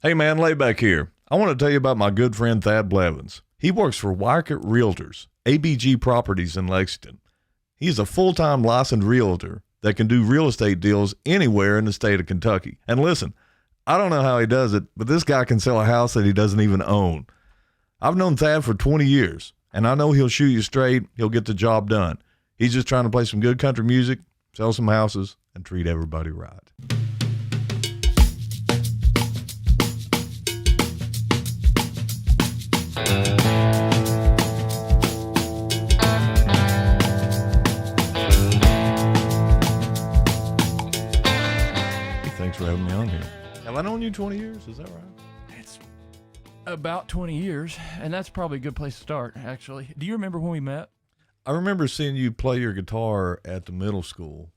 Hey man, lay back here. I want to tell you about my good friend Thad Blevins. He works for Wycott Realtors, ABG Properties in Lexington. He's a full-time licensed realtor that can do real estate deals anywhere in the state of Kentucky. And listen, I don't know how he does it, but this guy can sell a house that he doesn't even own. I've known Thad for 20 years, and I know he'll shoot you straight. He'll get the job done. He's just trying to play some good country music, sell some houses, and treat everybody right. Thanks for having me on here. Have I known you 20 years? Is that right? It's about 20 years, and that's probably a good place to start, actually. Do you remember when we met? I remember seeing you play your guitar at the middle school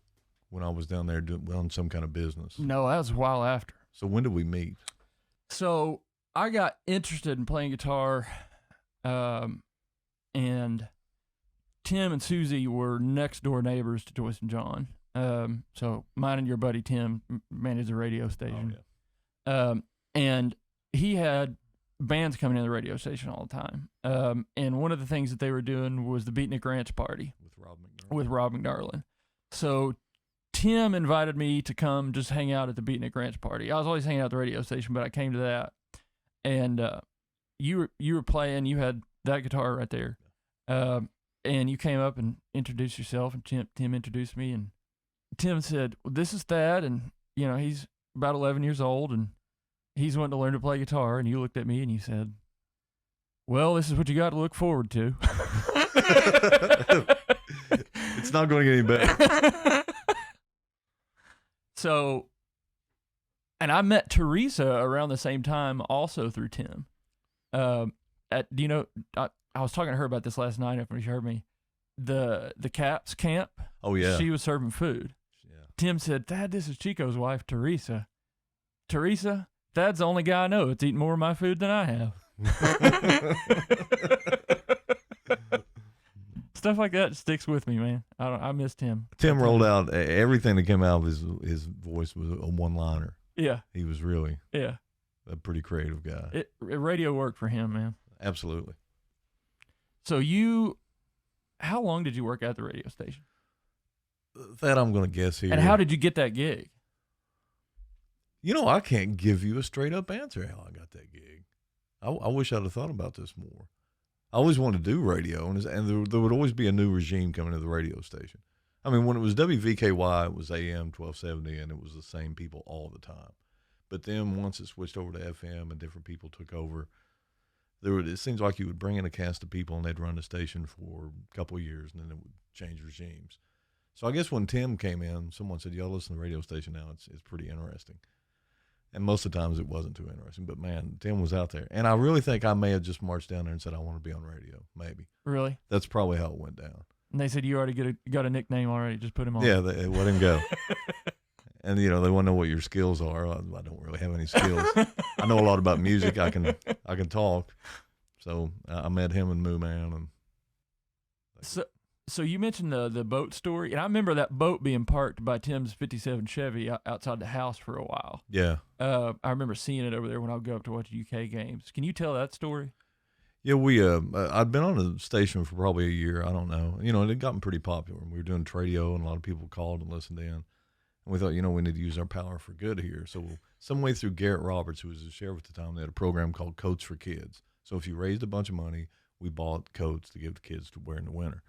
when I was down there doing some kind of business. No, that was a while after. So when did we meet? So I got interested in playing guitar, and Tim and Susie were next door neighbors to Joyce and John. So mine and your buddy Tim managed the radio station. Oh, yeah. And he had bands coming in the radio station all the time. And one of the things that they were doing was the Beatnik Ranch Party with Rob McDarlin. So Tim invited me to come just hang out at the Beatnik Ranch Party. I was always hanging out at the radio station, but I came to that. And you were playing. You had that guitar right there. And you came up and introduced yourself, and Tim introduced me, and Tim said, well, this is Thad, and, you know, he's about 11 years old, and he's wanting to learn to play guitar, and you looked at me, and you said, well, this is what you got to look forward to. It's not going to get any better. So, and I met Teresa around the same time also through Tim. I was talking to her about this last night after she heard me. The Caps camp. Oh, yeah. She was serving food. Yeah. Tim Tim said, Thad, this is Chico's wife, Teresa. Teresa, Thad's the only guy I know that's eating more of my food than I have. Stuff like that sticks with me, man. I missed him. Tim rolled out everything that came out of his voice was a one-liner. Yeah. He was really a pretty creative guy. Radio worked for him, man. Absolutely. So how long did you work at the radio station? That I'm going to guess here. And how did you get that gig? You know, I can't give you a straight up answer how I got that gig. I wish I'd have thought about this more. I always wanted to do radio, and there would always be a new regime coming to the radio station. I mean, when it was WVKY, it was AM 1270, and it was the same people all the time. But then once it switched over to FM and different people took over, it seems like you would bring in a cast of people, and they'd run the station for a couple of years, and then it would change regimes. So I guess when Tim came in, someone said, y'all listen to the radio station now. It's pretty interesting. And most of the times it wasn't too interesting. But, man, Tim was out there. And I really think I may have just marched down there and said, I want to be on radio, maybe. Really? That's probably how it went down. And they said, you already got a nickname already. Just put him on. Yeah, they let him go. And, you know, they want to know what your skills are. I don't really have any skills. I know a lot about music. I can talk. So I met him and Moo Man. So you mentioned the boat story, and I remember that boat being parked by Tim's 57 Chevy outside the house for a while. Yeah. I remember seeing it over there when I would go up to watch UK games. Can you tell that story? Yeah, I'd been on the station for probably a year. I don't know. You know, it had gotten pretty popular. We were doing Tradio, and a lot of people called and listened in. And we thought, you know, we need to use our power for good here. So some way through Garrett Roberts, who was the sheriff at the time, they had a program called Coats for Kids. So if you raised a bunch of money, we bought coats to give the kids to wear in the winter.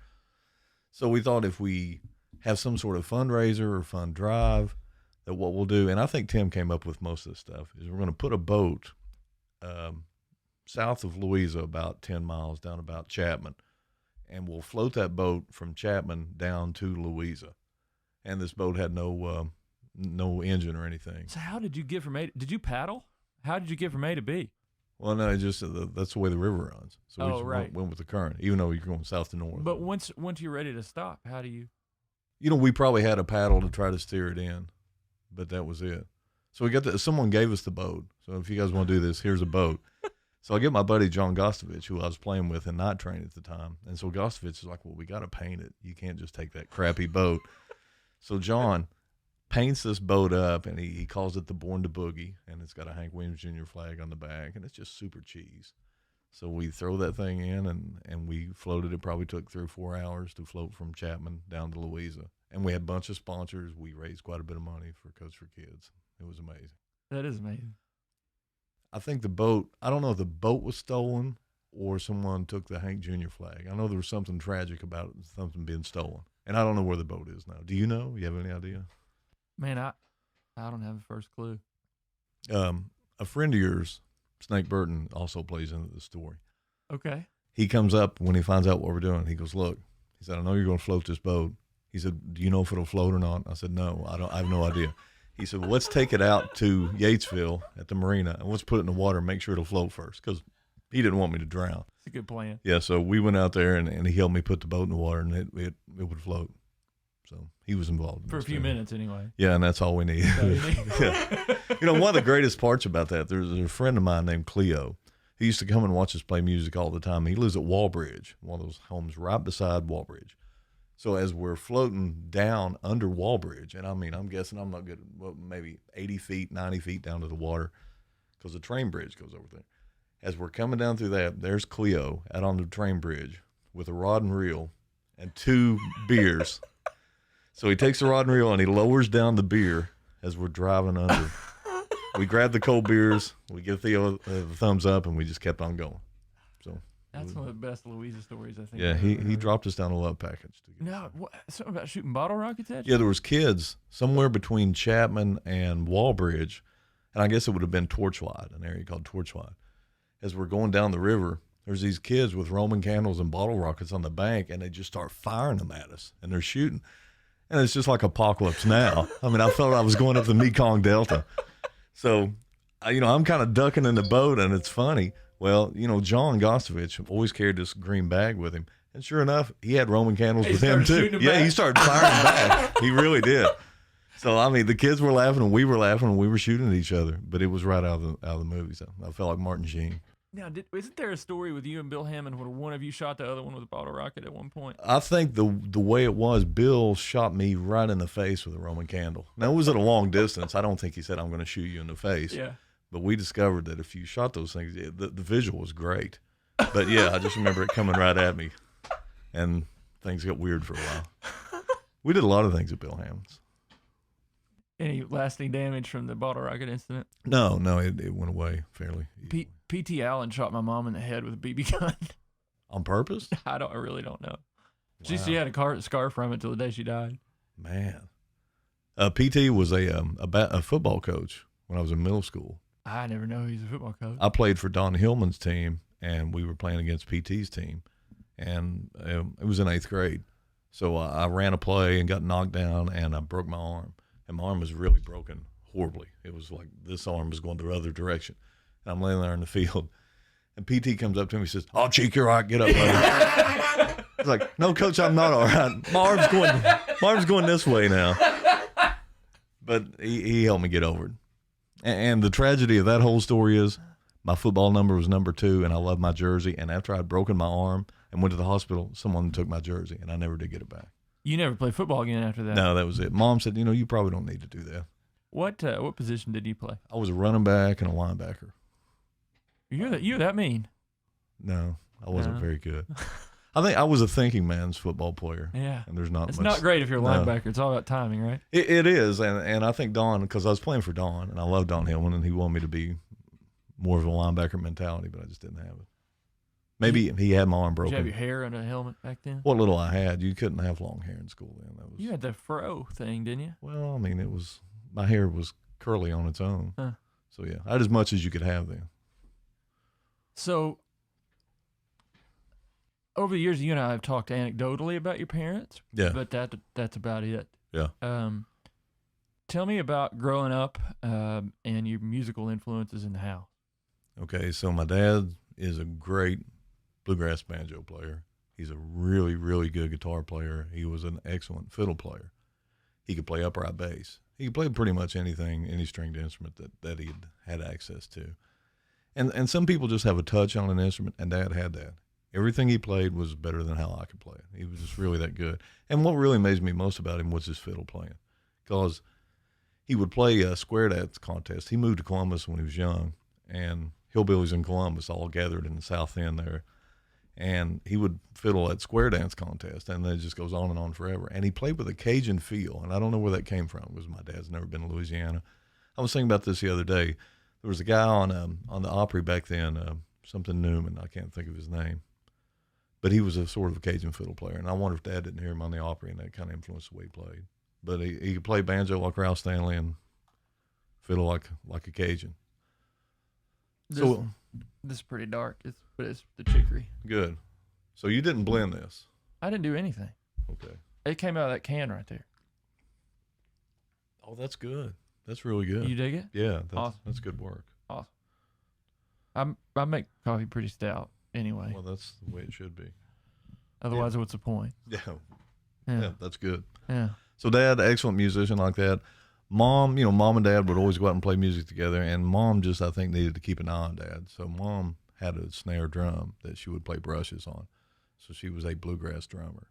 So we thought if we have some sort of fundraiser or fund drive, that what we'll do, and I think Tim came up with most of this stuff, is we're going to put a boat south of Louisa, about 10 miles down about Chapman, and we'll float that boat from Chapman down to Louisa. And this boat had no engine or anything. So how did you get from A? Did you paddle? How did you get from A to B? Well, no, that's the way the river runs. So we just went with the current, even though you're going south to north. But once you're ready to stop, how do you? You know, we probably had a paddle to try to steer it in, but that was it. So we got someone gave us the boat. So if you guys want to do this, here's a boat. So I get my buddy John Gostovich, who I was playing with in night training at the time. And so Gostovich is like, well, we got to paint it. You can't just take that crappy boat. So John paints this boat up, and he calls it the Born to Boogie, and it's got a Hank Williams Jr. flag on the back, and it's just super cheese. So we throw that thing in, and we floated. It probably took 3 or 4 hours to float from Chapman down to Louisa. And we had a bunch of sponsors. We raised quite a bit of money for Coach for Kids. It was amazing. That is amazing. I think the boat, I don't know if the boat was stolen or someone took the Hank Jr. flag. I know there was something tragic about it, something being stolen. And I don't know where the boat is now. Do you know? You have any idea? Man, I don't have the first clue. A friend of yours, Snake Burton, also plays into the story. Okay. He comes up when he finds out what we're doing. He goes, look, he said, I know you're going to float this boat. He said, do you know if it'll float or not? I said, no, I have no idea. He said, well, let's take it out to Yatesville at the marina, and let's put it in the water and make sure it'll float first, because he didn't want me to drown. It's a good plan. Yeah, so we went out there, and he helped me put the boat in the water, and it would float. So he was involved. For a few minutes, anyway. Yeah, and that's all we need. Yeah. You know, one of the greatest parts about that, there's a friend of mine named Cleo. He used to come and watch us play music all the time. He lives at Wallbridge, one of those homes right beside Wallbridge. So as we're floating down under Wallbridge, and I mean, I'm guessing I'm not good, well, maybe 80 feet, 90 feet down to the water, because the train bridge goes over there. As we're coming down through that, there's Cleo out on the train bridge with a rod and reel and 2 beers. So he takes the rod and reel and he lowers down the beer as we're driving under. We grab the cold beers, we give Theo the thumbs up, and we just kept on going. So that's one of the best Louisa stories, I think. Yeah, he dropped us down a love package. No, something about shooting bottle rockets at you? Yeah, there was kids somewhere between Chapman and Wallbridge, and I guess it would have been Torchlight, an area called Torchlight. As we're going down the river, there's these kids with Roman candles and bottle rockets on the bank, and they just start firing them at us, and they're shooting. And it's just like Apocalypse Now. I mean, I felt I was going up the Mekong Delta. So, I'm kind of ducking in the boat, and it's funny. Well, John Gostovich always carried this green bag with him. And sure enough, he had Roman candles with him, too. Yeah, he started firing back. He really did. So, I mean, the kids were laughing, and we were laughing, and we were shooting at each other. But it was right out of the movie. So I felt like Martin Sheen. Now, isn't there a story with you and Bill Hammond where one of you shot the other one with a bottle rocket at one point? I think the way it was, Bill shot me right in the face with a Roman candle. Now, it was at a long distance. I don't think he said, I'm going to shoot you in the face. Yeah. But we discovered that if you shot those things, the visual was great. But, yeah, I just remember it coming right at me. And things got weird for a while. We did a lot of things at Bill Hammond's. Any lasting damage from the bottle rocket incident? No, it went away fairly easily. P.T. Allen shot my mom in the head with a BB gun. On purpose? I really don't know. Wow. She had a scar from it till the day she died. Man. P.T. was a football coach when I was in middle school. I never know he's a football coach. I played for Don Hillman's team, and we were playing against P.T.'s team. And it was in 8th grade. So I ran a play and got knocked down, and I broke my arm. And my arm was really broken horribly. It was like this arm was going the other direction. And I'm laying there in the field. And PT comes up to me and says, "Oh, Cheek, you're all right. Get up, buddy." I was like, "No, Coach, I'm not all right. My arm's going this way now." But he helped me get over it. And the tragedy of that whole story is my football number was number 2, and I loved my jersey. And after I'd broken my arm and went to the hospital, someone took my jersey, and I never did get it back. You never played football again after that? No, that was it. Mom said, you probably don't need to do that. What position did you play? I was a running back and a linebacker. You're that mean. No, I wasn't very good. I think I was a thinking man's football player. Yeah. And there's not it's much. It's not great if you're a linebacker. It's all about timing, right? It is. And I think Don, because I was playing for Don, and I love Don Hillman, and he wanted me to be more of a linebacker mentality, but I just didn't have it. Maybe he had my arm broken. Did you have your hair under a helmet back then? What little I had. You couldn't have long hair in school then. You had the fro thing, didn't you? Well, I mean, my hair was curly on its own. Huh. So, yeah, I had as much as you could have then. So, over the years, you and I have talked anecdotally about your parents. Yeah. But that's about it. Yeah. Tell me about growing up and your musical influences in the house. Okay, so my dad is a great bluegrass banjo player. He's a really, really good guitar player. He was an excellent fiddle player. He could play upright bass. He could play pretty much anything, any stringed instrument that he had access to. And some people just have a touch on an instrument, and Dad had that. Everything he played was better than how I could play it. He was just really that good. And what really amazed me most about him was his fiddle playing. Because he would play a square dance contest. He moved to Columbus when he was young, and hillbillies in Columbus all gathered in the South End there. And he would fiddle at square dance contest, and then it just goes on and on forever. And he played with a Cajun feel, and I don't know where that came from because my dad's never been to Louisiana. I was thinking about this the other day. There was a guy on the Opry back then, something Newman. I can't think of his name. But he was a sort of a Cajun fiddle player, and I wonder if Dad didn't hear him on the Opry, and that kind of influenced the way he played. But he could play banjo like Ralph Stanley and fiddle like a Cajun. This is pretty dark, but it's the chicory. Good. So you didn't blend this? I didn't do anything. Okay. It came out of that can right there. Oh, that's good. That's really good. You dig it? Yeah, Awesome. That's good work. Awesome. I make coffee pretty stout anyway. Well, that's the way it should be. Otherwise, what's the point? Yeah, that's good. Yeah. So Dad, excellent musician like that. Mom, Mom and Dad would always go out and play music together, and Mom just, I think, needed to keep an eye on Dad. So Mom had a snare drum that she would play brushes on. So she was a bluegrass drummer.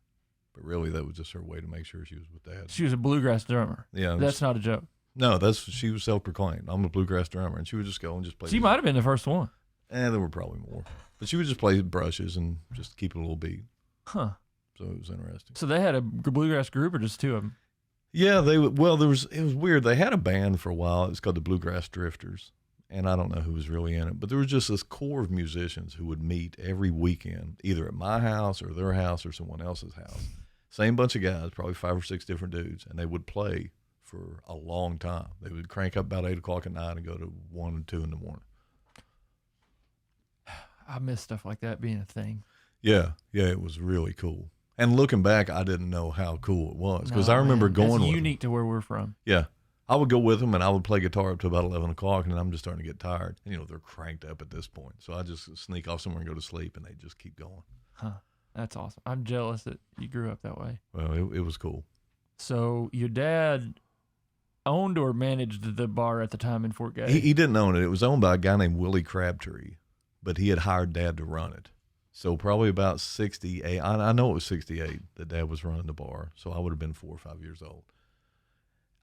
But really, that was just her way to make sure she was with Dad. She was a bluegrass drummer. Yeah. That's not a joke. No, she was self-proclaimed. I'm a bluegrass drummer, and she would just go and just play. She might have been the first one. There were probably more. But she would just play brushes and just keep it a little beat. Huh. So it was interesting. So they had a bluegrass group or just two of them? Yeah, it was weird. They had a band for a while. It was called the Bluegrass Drifters, and I don't know who was really in it, but there was just this core of musicians who would meet every weekend, either at my house or their house or someone else's house. Same bunch of guys, probably 5 or 6 different dudes, and they would play for a long time. They would crank up about 8 o'clock at night and go to 1 and 2 in the morning. I miss stuff like that being a thing. Yeah, it was really cool. And looking back, I didn't know how cool it was because I remember going with unique to where we're from. Yeah. I would go with them, and I would play guitar up to about 11 o'clock, and then I'm just starting to get tired. And, they're cranked up at this point. So I just sneak off somewhere and go to sleep, and they just keep going. Huh. That's awesome. I'm jealous that you grew up that way. Well, it was cool. So your dad owned or managed the bar at the time in Fort Gay? He didn't own it. It was owned by a guy named Willie Crabtree, but he had hired Dad to run it. So probably about 68, I know it was 68 that Dad was running the bar, so I would have been 4 or 5 years old.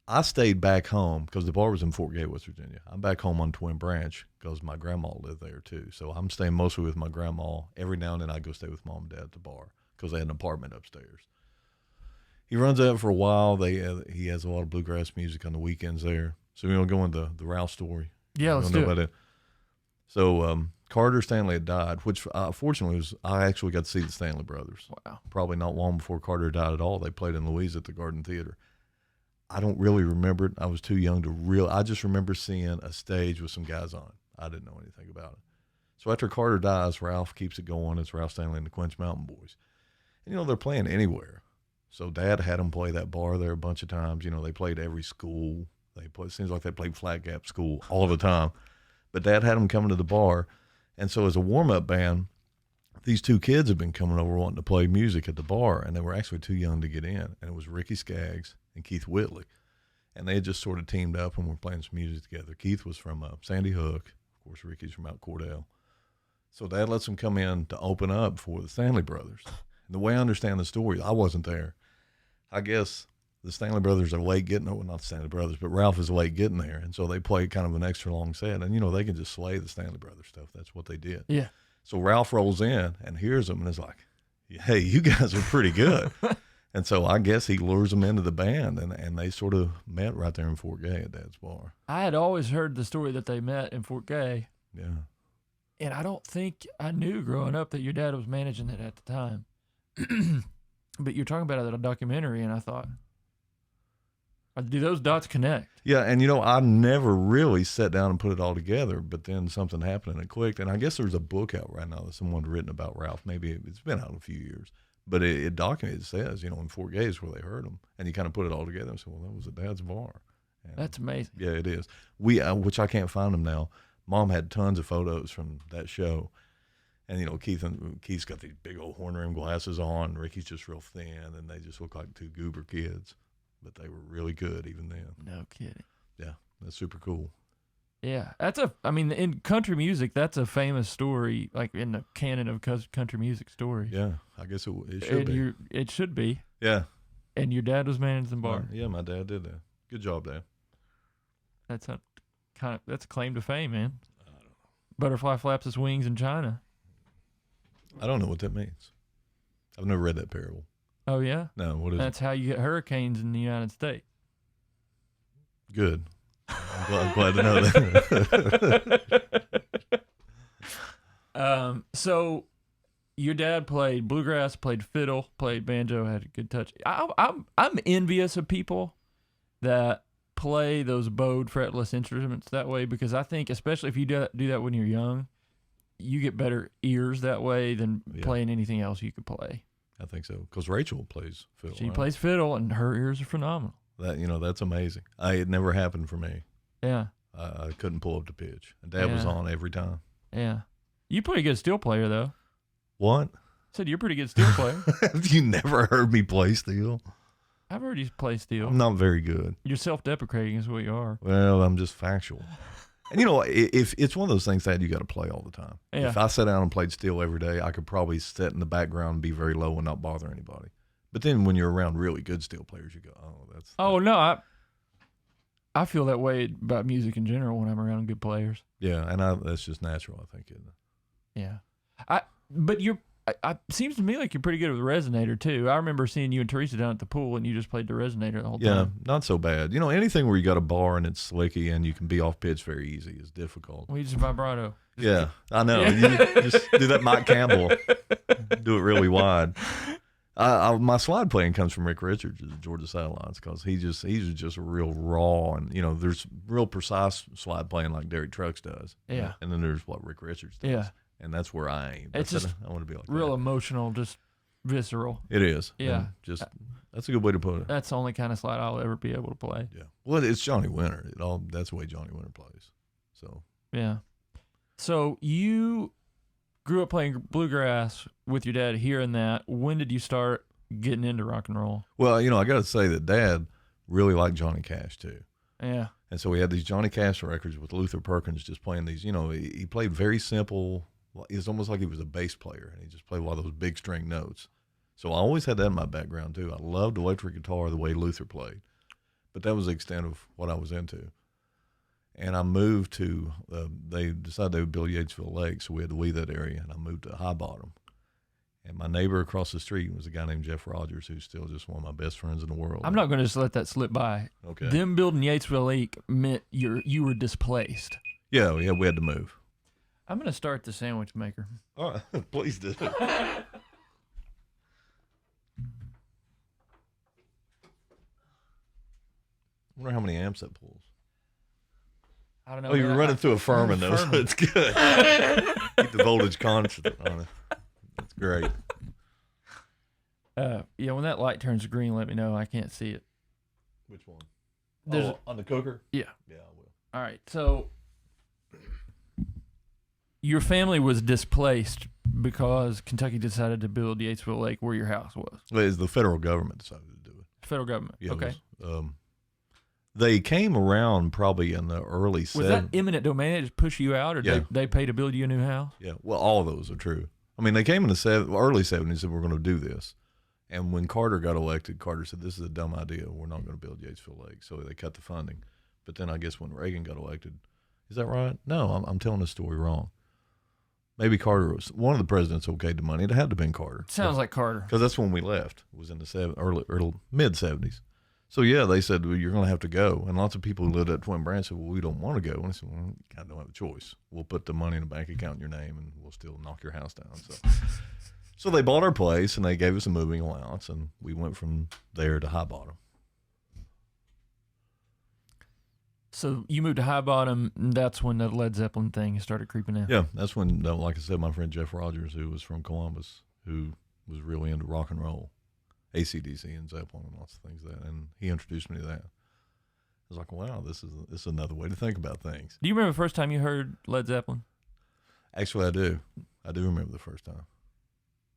I stayed back home because the bar was in Fort Gay, West Virginia. I'm back home on Twin Branch because my grandma lived there too. So I'm staying mostly with my grandma. Every now and then I go stay with Mom and Dad at the bar because they had an apartment upstairs. He runs that for a while. He has a lot of bluegrass music on the weekends there. So we're going to go into the Ralph story. Yeah, let's do it. So Carter Stanley had died, which fortunately I actually got to see the Stanley brothers. Wow. Probably not long before Carter died at all. They played in Louisa at the Garden Theater. I don't really remember it. I was too young to I just remember seeing a stage with some guys on it. I didn't know anything about it. So after Carter dies, Ralph keeps it going. It's Ralph Stanley and the Quince Mountain Boys. And, they're playing anywhere. So Dad had them play that bar there a bunch of times. They played every school. It seems like they played Flat Gap School all the time. But Dad had them coming to the bar. And so as a warm-up band, these 2 kids had been coming over wanting to play music at the bar, and they were actually too young to get in. And it was Ricky Skaggs and Keith Whitley. And they had just sort of teamed up and were playing some music together. Keith was from Sandy Hook. Of course, Ricky's from out Cordell. So Dad lets them come in to open up for the Stanley brothers. And the way I understand the story, I wasn't there. I guess the Stanley brothers are late getting there. Well, not the Stanley brothers, but Ralph is late getting there. And so they played kind of an extra long set. And, they can just slay the Stanley brothers stuff. That's what they did. Yeah. So Ralph rolls in and hears them and is like, hey, you guys are pretty good. And so I guess he lures them into the band, and they sort of met right there in Fort Gay at Dad's bar. I had always heard the story that they met in Fort Gay. Yeah. And I don't think I knew growing up that your dad was managing it at the time. But you're talking about it in a documentary, and I thought, do those dots connect? Yeah, and I never really sat down and put it all together, but then something happened and it clicked. And I guess there's a book out right now that someone had written about Ralph. Maybe it's been out a few years, but it documented, it says, in Fort Gay is where they heard him. And you kind of put it all together and said, well, that was at Dad's bar. And that's amazing. Yeah, it is. Which I can't find them now. Mom had tons of photos from that show. And, Keith's got these big old horn rim glasses on. Ricky's just real thin, and they just look like 2 goober kids. But they were really good even then. No kidding. Yeah, that's super cool. Yeah, in country music, that's a famous story, like in the canon of country music stories. Yeah, I guess it should be. It should be. Yeah. And your dad was managing the bar. Yeah, my dad did that. Good job, Dad. That's a claim to fame, man. I don't know. Butterfly flaps its wings in China. I don't know what that means. I've never read that parable. Oh yeah? No, what is That's how you get hurricanes in the United States. Good. I'm glad to know that. So your dad played bluegrass, played fiddle, played banjo, had a good touch. I'm envious of people that play those bowed fretless instruments that way, because I think, especially if you do that when you're young, you get better ears that way than playing anything else you could play. I think so, because Rachel plays fiddle. She plays fiddle, and her ears are phenomenal. That's amazing. It never happened for me. Yeah. I couldn't pull up the pitch. And Dad was on every time. Yeah. You're a pretty good steel player, though. What? I said you're a pretty good steel player. Have you never heard me play steel? I've heard you play steel. I'm not very good. You're self-deprecating is what you are. Well, I'm just factual. And if it's one of those things that you got to play all the time. Yeah. If I sat down and played steel every day, I could probably sit in the background and be very low and not bother anybody. But then when you're around really good steel players, you go, that's... Oh, no, I feel that way about music in general when I'm around good players. Yeah, and that's just natural, I think, isn't it? Yeah. But seems to me like you're pretty good with the resonator, too. I remember seeing you and Teresa down at the pool, and you just played the resonator the whole time. Yeah, not so bad. Anything where you got a bar and it's slicky and you can be off pitch very easy is difficult. We just vibrato. Yeah, I know. You just do that Mike Campbell. Do it really wide. My slide playing comes from Rick Richards of the Georgia Satellites, because he's just real raw, and there's real precise slide playing like Derek Trucks does. Yeah. And then there's what Rick Richards does. Yeah. And that's where I aim. It's just I want to be like real that. Emotional, just visceral. It is. Yeah. And that's a good way to put it. That's the only kind of slide I'll ever be able to play. Yeah. Well, it's Johnny Winter. That's the way Johnny Winter plays. So. Yeah. So you grew up playing bluegrass with your dad, hearing that. When did you start getting into rock and roll? Well, I got to say that Dad really liked Johnny Cash too. Yeah. And so we had these Johnny Cash records with Luther Perkins just playing these. He played very simple. It's almost like he was a bass player, and he just played a lot of those big string notes. So I always had that in my background too. I loved electric guitar the way Luther played, but that was the extent of what I was into. And I moved to, they decided they would build Yatesville Lake, so we had to leave that area, and I moved to High Bottom. And my neighbor across the street was a guy named Jeff Rogers, who's still just one of my best friends in the world. I'm not going to just let that slip by. Okay. Them building Yatesville Lake meant you were displaced. Yeah, we had to move. I'm going to start the sandwich maker. All right, please do. I wonder how many amps that pulls. I don't know. Oh, you're running through a Furman, though, so it's good. Keep the voltage constant on it. That's great. Yeah, when that light turns green, let me know. I can't see it. Which one? There's on the cooker? Yeah. Yeah, I will. All right, so your family was displaced because Kentucky decided to build Yatesville Lake where your house was. Well, the federal government decided to do it. Federal government. Yeah, okay. They came around probably in the early 70s. Was that eminent domain? They just push you out, or they pay to build you a new house? Yeah, well, all of those are true. I mean, they came in the early 70s and said, we're going to do this. And when Carter got elected, Carter said, this is a dumb idea. We're not going to build Yatesville Lake. So they cut the funding. But then I guess when Reagan got elected, is that right? No, I'm telling the story wrong. Maybe Carter was one of the presidents okayed the money. It had to have been Carter. Sounds like Carter. Because that's when we left. It was in the early mid-70s. So, yeah, they said, well, you're going to have to go. And lots of people who lived at Twin Branch said, well, we don't want to go. And I said, well, you kind of don't have a choice. We'll put the money in a bank account in your name, and we'll still knock your house down. So they bought our place, and they gave us a moving allowance, and we went from there to High Bottom. So you moved to High Bottom, and that's when the Led Zeppelin thing started creeping in. Yeah, that's when, like I said, my friend Jeff Rogers, who was from Columbus, who was really into rock and roll, AC/DC and Zeppelin and lots of things like that, and he introduced me to that. I was like, wow, this is another way to think about things. Do you remember the first time you heard Led Zeppelin? Actually, I do. I do remember the first time.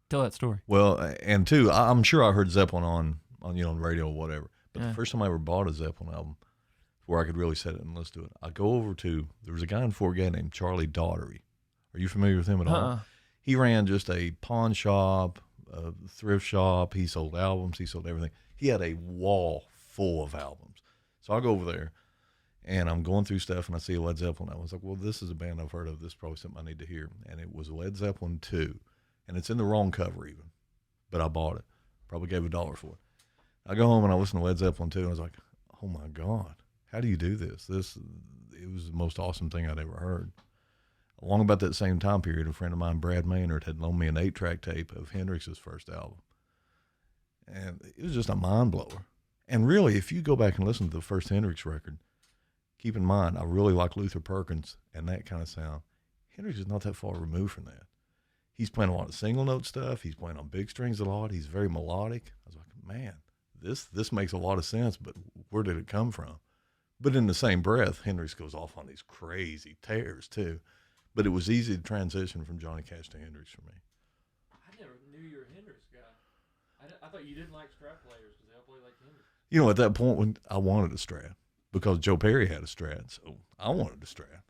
Tell that story. Well, and two, I'm sure I heard Zeppelin on on radio or whatever, but the first time I ever bought a Zeppelin album where I could really sit it and listen to it, I go over to, there was a guy in Fort Gay named Charlie Daughtery. Are you familiar with him at all? He ran just a pawn shop, a thrift shop. He sold albums. He sold everything. He had a wall full of albums. So I go over there, And I'm going through stuff, and I see Led Zeppelin. I was like, well, this is a band I've heard of. This is probably something I need to hear. And it was Led Zeppelin 2. And it's in the wrong cover even. But I bought it. Probably gave $1 for it. I go home and I listen to Led Zeppelin 2, and I was like, oh, my God. How do you do this? It was the most awesome thing I'd ever heard. Along about that same time period, a friend of mine, Brad Maynard, had loaned me an 8-track tape of Hendrix's first album. And it was just a mind blower. And really, if you go back and listen to the first Hendrix record, keep in mind, I really like Luther Perkins and that kind of sound. Hendrix is not that far removed from that. He's playing a lot of single note stuff. He's playing on big strings a lot. He's very melodic. I was like, man, this makes a lot of sense, but where did it come from? But in the same breath, Hendrix goes off on these crazy tears too. But it was easy to transition from Johnny Cash to Hendrix for me. I never knew you were a Hendrix guy. I thought you didn't like Strat players because they all play like Hendrix. You know, at that point when I wanted a Strat because Joe Perry had a Strat, so I wanted a Strat.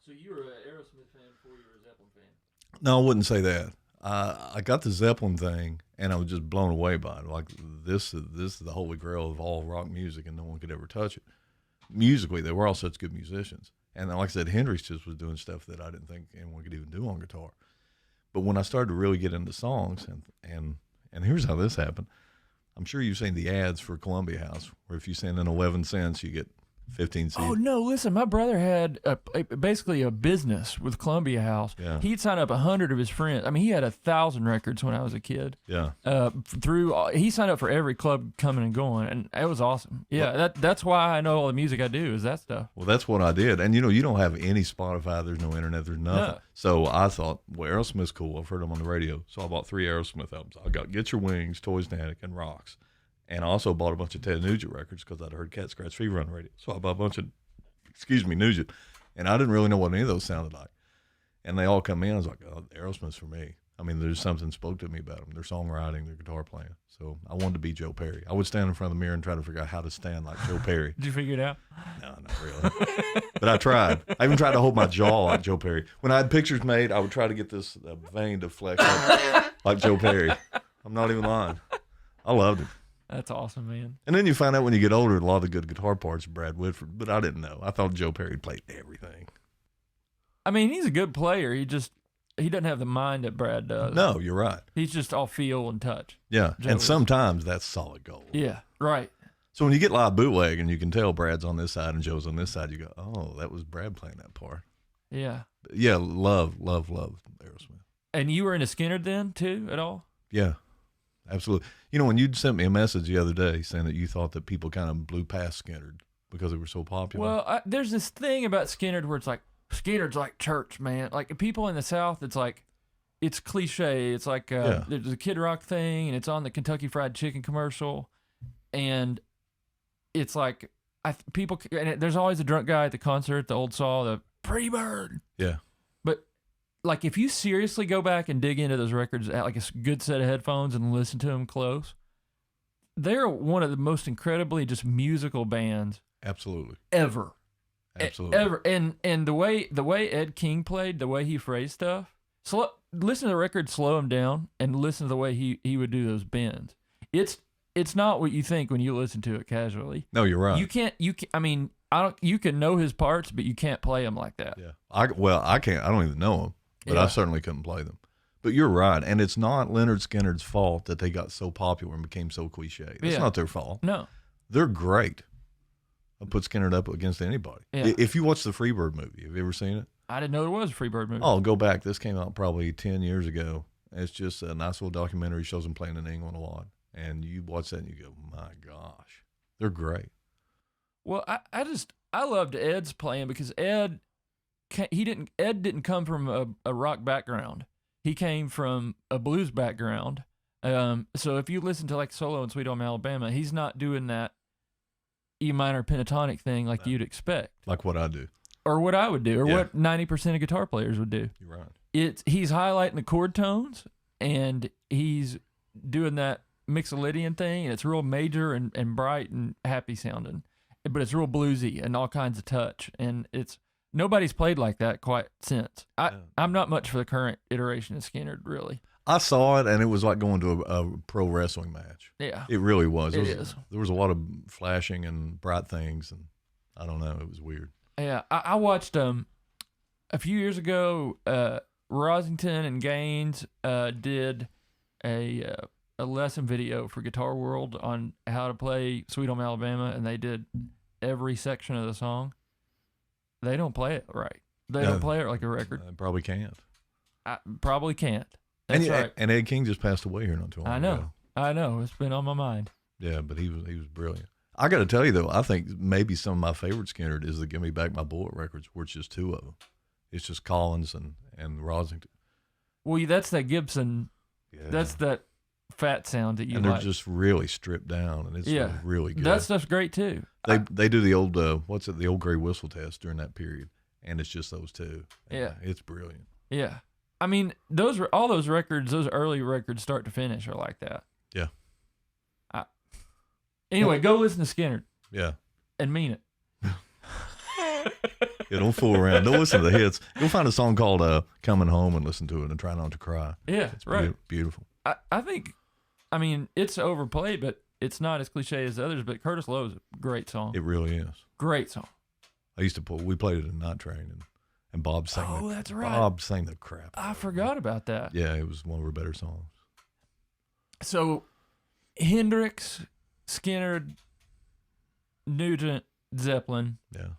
So you were an Aerosmith fan before you were a Zeppelin fan? No, I wouldn't say that. I got the Zeppelin thing, and I was just blown away by it. Like, this is the holy grail of all rock music, and no one could ever touch it. Musically, they were all such good musicians. And like I said, Hendrix just was doing stuff that I didn't think anyone could even do on guitar. But when I started to really get into songs, and here's how this happened. I'm sure you've seen the ads for Columbia House, where if you send in 11 cents, you get 15 CDs. Oh, no, listen, my brother had basically a business with Columbia House. Yeah. He'd sign up 100 of his friends. I mean, he had 1,000 records when I was a kid. Yeah. He signed up for every club coming and going, and it was awesome. Yeah, that's why I know all the music I do is that stuff. Well, that's what I did. And, you don't have any Spotify. There's no internet. There's nothing. No. So I thought, well, Aerosmith's cool. I've heard them on the radio. So I bought 3 Aerosmith albums. I got Get Your Wings, Toys and Attic, and Rocks. And I also bought a bunch of Ted Nugent records because I'd heard Cat Scratch Fever on the radio. So I bought a bunch of, Nugent. And I didn't really know what any of those sounded like. And they all come in. I was like, oh, Aerosmith's for me. I mean, there's something spoke to me about them. Their songwriting, their guitar playing. So I wanted to be Joe Perry. I would stand in front of the mirror and try to figure out how to stand like Joe Perry. Did you figure it out? No, not really. But I tried. I even tried to hold my jaw like Joe Perry. When I had pictures made, I would try to get this vein to flex up like Joe Perry. I'm not even lying. I loved him. That's awesome, man. And then you find out when you get older, a lot of the good guitar parts are Brad Whitford, but I didn't know. I thought Joe Perry played everything. I mean, he's a good player. He doesn't have the mind that Brad does. No, you're right. He's just all feel and touch. Yeah, Joe and is. sometimes that's solid gold. Yeah, right. So when you get live bootleg and you can tell Brad's on this side and Joe's on this side, you go, oh, that was Brad playing that part. Yeah. But yeah, love Aerosmith. And you were into Skinner then, too, at all? Yeah, absolutely. When you sent me a message the other day saying that you thought that people kind of blew past Skinner because they were so popular. Well, there's this thing about Skinner where it's like, Skinner's like church, man. Like, people in the South, it's like, it's cliche. It's like there's a Kid Rock thing, and it's on the Kentucky Fried Chicken commercial. And it's like, there's always a drunk guy at the concert, the old saw, the pre-bird. Yeah. But like, if you seriously go back and dig into those records, like a good set of headphones and listen to them close, they're one of the most incredibly just musical bands. Absolutely. Ever. Absolutely. Ever. And the way Ed King played, the way he phrased stuff, listen to the record, slow him down, and listen to the way he would do those bends. It's not what you think when you listen to it casually. No, you're right. You can you can know his parts, but you can't play them like that. Yeah. I can't. I don't even know them, but I certainly couldn't play them. But you're right, and it's not Leonard Skinner's fault that they got so popular and became so cliche. It's not their fault. No. They're great. I put Skinner up against anybody. Yeah. If you watch the Freebird movie, have you ever seen it? I didn't know there was a Freebird movie. Oh, go back. This came out probably 10 years ago. It's just a nice little documentary. Shows them playing in England a lot. And you watch that and you go, my gosh, they're great. Well, I loved Ed's playing because Ed didn't come from a rock background. He came from a blues background. So if you listen to like solo in Sweet Home Alabama, he's not doing that E minor pentatonic thing like you'd expect. Like what I do. Or what I would do, or what 90% of guitar players would do. You're right. He's highlighting the chord tones, and he's doing that Mixolydian thing, and it's real major and bright and happy sounding, but it's real bluesy and all kinds of touch, and nobody's played like that quite since. I'm not much for the current iteration of Skinner, really. I saw it, and it was like going to a pro wrestling match. Yeah. It really was. It is. There was a lot of flashing and bright things, and I don't know. It was weird. Yeah, I watched a few years ago. Rosington and Gaines did a lesson video for Guitar World on how to play Sweet Home Alabama, and they did every section of the song. They don't play it right. They don't play it like a record. I probably can't. I probably can't. That's right. And Ed King just passed away here not too long ago. I know. It's been on my mind. Yeah, but he was brilliant. I got to tell you though, I think maybe some of my favorite Skynyrd is the "Give Me Back My Bullet" records, where it's just two of them. It's just Collins and Rosington. Well, that's that Gibson. Yeah. That's that fat sound that you and they're like. just really stripped down, and it's really good. That stuff's great too. They do the old the old gray whistle test during that period, and it's just those two. Yeah, it's brilliant. Yeah, I mean all those records, those early records, start to finish, are like that. Yeah. Anyway, go listen to Skynyrd. Yeah. And mean it. Yeah, don't fool around. Don't listen to the hits. Go find a song called "Coming Home" and listen to it and try not to cry. Yeah, it's right. Beautiful. I think, I mean, it's overplayed, but it's not as cliche as the others. But Curtis Lowe's a great song. It really is. Great song. I used to we played it in Night Train, and Bob sang. Oh, that's right. Bob sang the crap. I forgot about that. Yeah, it was one of our better songs. So, Hendrix, Skynyrd, Nugent, Zeppelin. Yeah.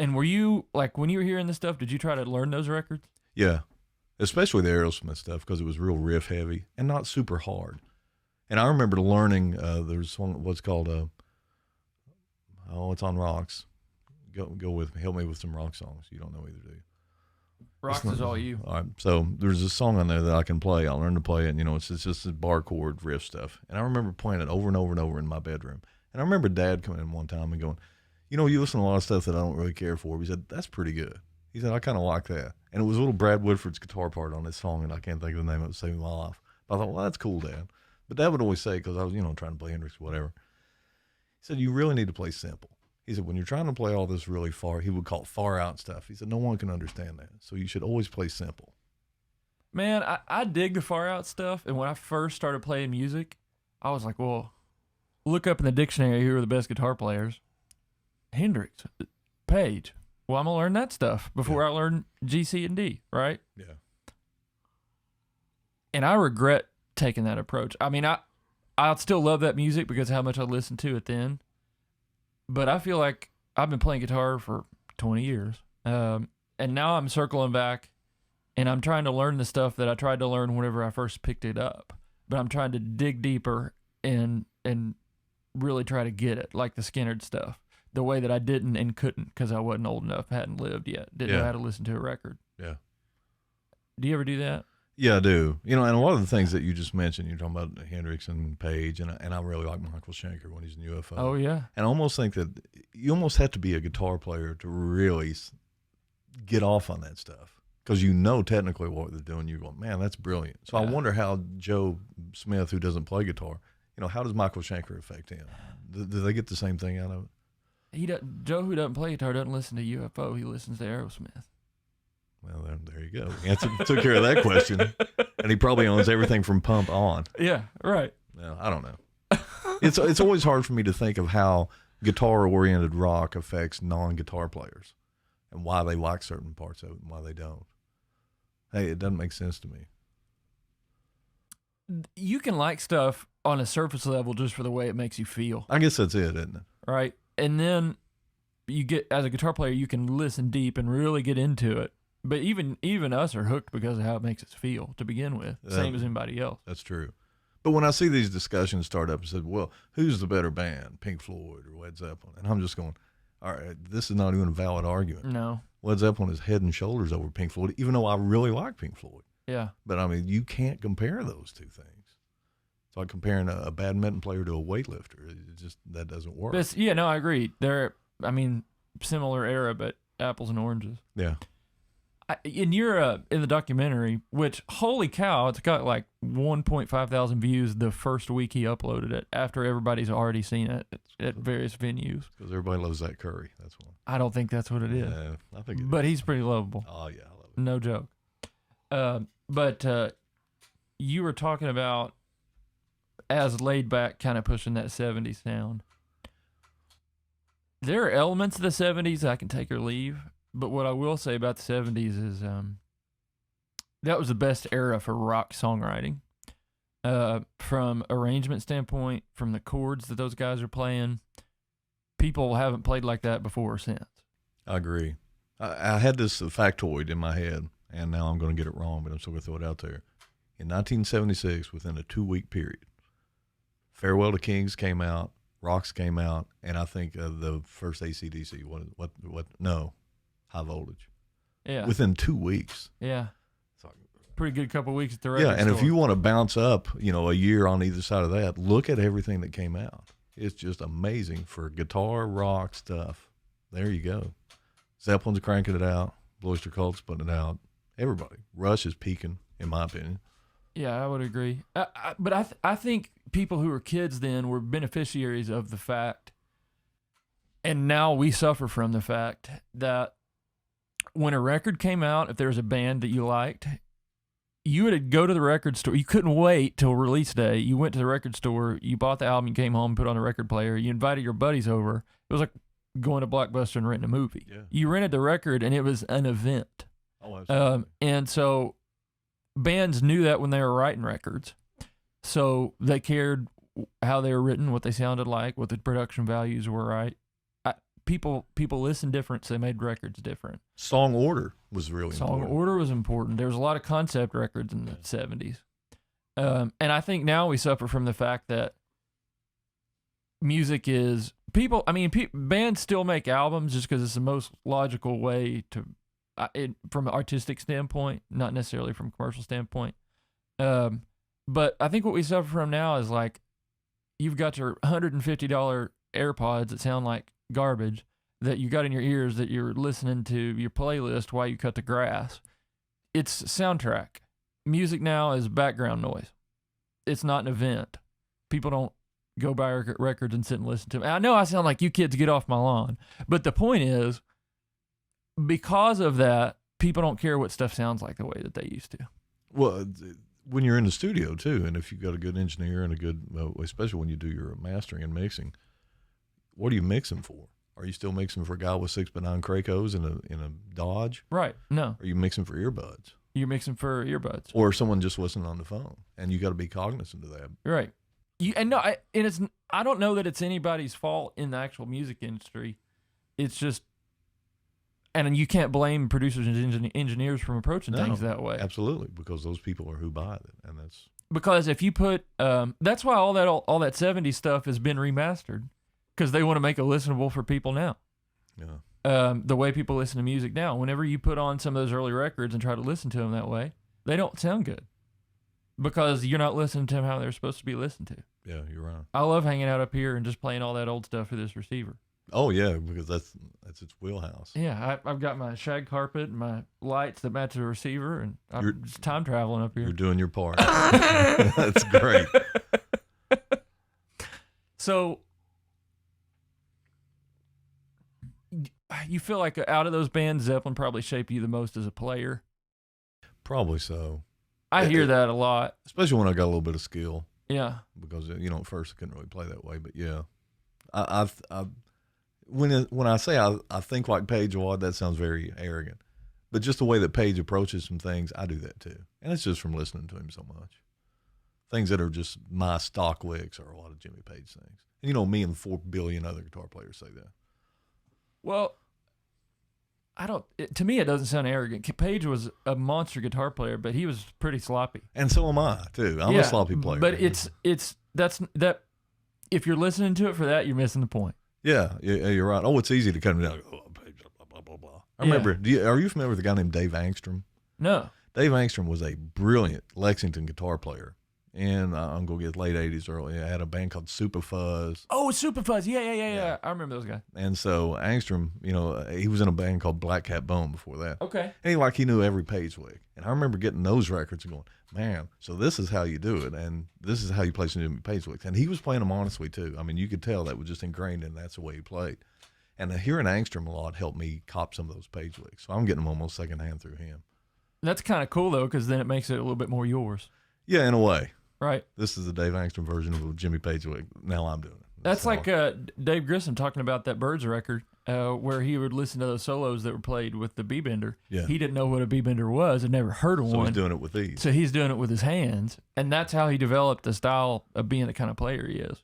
And were you, like, when you were hearing this stuff, did you try to learn those records? Yeah, especially the Aerosmith stuff, because it was real riff heavy and not super hard. And I remember learning, there's one, what's called, it's on Rocks. Go with me. Help me with some rock songs. You don't know either, do you? Rocks is all you. All right. So there's a song on there that I can play. I'll learn to play it. And, it's just a bar chord riff stuff. And I remember playing it over and over and over in my bedroom. And I remember Dad coming in one time and going, you listen to a lot of stuff that I don't really care for. He said, that's pretty good. He said, I kind of like that. And it was a little Brad Woodford's guitar part on this song, and I can't think of the name of it, Saving My Life. But I thought, well, that's cool, Dad. But Dad would always say, because I was, trying to play Hendrix or whatever, he said, you really need to play simple. He said, when you're trying to play all this really far, he would call it far out stuff. He said, no one can understand that. So you should always play simple. Man, I dig the far out stuff. And when I first started playing music, I was like, well, look up in the dictionary who are the best guitar players. Hendrix, Page. Well, I'm going to learn that stuff before I learn G, C, and D, right? Yeah. And I regret taking that approach. I mean, I still love that music because of how much I listened to it then. But I feel like I've been playing guitar for 20 years. And now I'm circling back, and I'm trying to learn the stuff that I tried to learn whenever I first picked it up. But I'm trying to dig deeper and really try to get it, like the Skynyrd stuff. The way that I didn't and couldn't because I wasn't old enough, hadn't lived yet, didn't know how to listen to a record. Yeah. Do you ever do that? Yeah, I do. And a lot of the things that you just mentioned, you're talking about Hendrix and Page, and I really like Michael Schenker when he's in UFO. Oh, yeah. And I almost think that you almost have to be a guitar player to really get off on that stuff because technically what they're doing. You're going, man, that's brilliant. So I wonder how Joe Smith, who doesn't play guitar, how does Michael Schenker affect him? Do they get the same thing out of it? Joe, who doesn't play guitar, doesn't listen to UFO. He listens to Aerosmith. Well, there you go. Took care of that question. And he probably owns everything from Pump on. Yeah, right. No, I don't know. It's always hard for me to think of how guitar-oriented rock affects non-guitar players and why they like certain parts of it and why they don't. Hey, it doesn't make sense to me. You can like stuff on a surface level just for the way it makes you feel. I guess that's it, isn't it? Right. And then you get, as a guitar player, you can listen deep and really get into it. But even us are hooked because of how it makes us feel to begin with, same as anybody else. That's true. But when I see these discussions start up and said, well, who's the better band, Pink Floyd or Led Zeppelin? And I'm just going, all right, this is not even a valid argument. No. Led Zeppelin is head and shoulders over Pink Floyd, even though I really like Pink Floyd. Yeah. But, I mean, you can't compare those two things. It's like comparing a badminton player to a weightlifter. That doesn't work. I agree. They're, similar era, but apples and oranges. Yeah. In the documentary, which, holy cow, it's got like 1.5 thousand views the first week he uploaded it after everybody's already seen it at various venues. Because everybody loves Zach Curry. That's why. I don't think that's what it is. Yeah, I think it but is. He's pretty lovable. Oh, yeah, I love it. No joke. But you were talking about as laid back, kind of pushing that 70s sound. There are elements of the 70s I can take or leave, but what I will say about the 70s is that was the best era for rock songwriting. From arrangement standpoint, from the chords that those guys are playing, people haven't played like that before or since. I agree. I had this factoid in my head, and now I'm going to get it wrong, but I'm still going to throw it out there. In 1976, within a 2-week period, Farewell to Kings came out, Rocks came out, and I think the first AC/DC, no, High Voltage. Yeah. Within 2 weeks. Yeah. Pretty good couple of weeks at the record store. If you want to bounce up, a year on either side of that, look at everything that came out. It's just amazing for guitar, rock stuff. There you go. Zeppelin's cranking it out. Oyster Cult's putting it out. Everybody. Rush is peaking, in my opinion. Yeah, I would agree. But I think people who were kids then were beneficiaries of the fact, and now we suffer from the fact that when a record came out, if there was a band that you liked, you would go to the record store. You couldn't wait till release day. You went to the record store, you bought the album, you came home, put it on a record player, you invited your buddies over. It was like going to Blockbuster and renting a movie. Yeah. You rented the record, and it was an event. Oh, absolutely. And so bands knew that when they were writing records. So they cared how they were written, what they sounded like, what the production values were, right? People listen different, so they made records different. Song order was really important. Song order was important. There was a lot of concept records in the 70s. And I think now we suffer from the fact that music is... bands still make albums just because it's the most logical way to... from an artistic standpoint, not necessarily from a commercial standpoint. But I think what we suffer from now is like, you've got your $150 AirPods that sound like garbage that you got in your ears that you're listening to your playlist while you cut the grass. It's soundtrack. Music now is background noise. It's not an event. People don't go buy records and sit and listen to them. I know I sound like you kids get off my lawn, but the point is, because of that, people don't care what stuff sounds like the way that they used to. Well, when you're in the studio too, and if you've got a good engineer and a good, especially when you do your mastering and mixing, what are you mixing for? Are you still mixing for a guy with 6x9 Cracos in a Dodge? Right. No. Are you mixing for earbuds? You're mixing for earbuds. Or someone just listening on the phone, and you got to be cognizant of that. Right. I don't know that it's anybody's fault in the actual music industry. It's just, and you can't blame producers and engineers from approaching things that way. Absolutely, because those people are who buy it, and that's because if you put, that's why all that 70s stuff has been remastered. Because they want to make it listenable for people now. Yeah. The way people listen to music now. Whenever you put on some of those early records and try to listen to them that way, they don't sound good. Because you're not listening to them how they're supposed to be listened to. Yeah, you're right. I love hanging out up here and just playing all that old stuff for this receiver. Oh, yeah, because that's its wheelhouse. Yeah, I've got my shag carpet and my lights that match the receiver, and I'm just time traveling up here. You're doing your part. That's great. So... you feel like out of those bands, Zeppelin probably shaped you the most as a player? Probably so. I hear that a lot. Especially when I got a little bit of skill. Yeah. Because, at first I couldn't really play that way, but yeah. When I say I think like Page a lot, that sounds very arrogant. But just the way that Page approaches some things, I do that too. And it's just from listening to him so much. Things that are just my stock licks are a lot of Jimmy Page things. And, me and 4 billion other guitar players say that. Well, to me, it doesn't sound arrogant. Page was a monster guitar player, but he was pretty sloppy. And so am I, too. I'm a sloppy player. But that. If you're listening to it for that, you're missing the point. Yeah, you're right. Oh, it's easy to cut him down. Page, blah, blah, blah, blah. I remember, are you familiar with a guy named Dave Angstrom? No. Dave Angstrom was a brilliant Lexington guitar player. And I'm going to get late 80s early. I had a band called Super Fuzz. Oh, Super Fuzz. Yeah. I remember those guys. And so Angstrom, he was in a band called Black Cat Bone before that. Okay. And he knew every Page lick. And I remember getting those records and going, man, so this is how you do it. And this is how you play some Jimmy Page licks. And he was playing them honestly, too. I mean, you could tell that was just ingrained in that's the way he played. And hearing Angstrom a lot helped me cop some of those Page licks. So I'm getting them almost secondhand through him. That's kind of cool, though, because then it makes it a little bit more yours. Yeah, in a way. Right. This is the Dave Angstrom version of a Jimmy Page lick. Now I'm doing it. That's like Dave Grissom talking about that Birds record, where he would listen to those solos that were played with the B-bender. Yeah. He didn't know what a B-bender was and never heard of one. So he's doing it with these. So he's doing it with his hands, and that's how he developed the style of being the kind of player he is.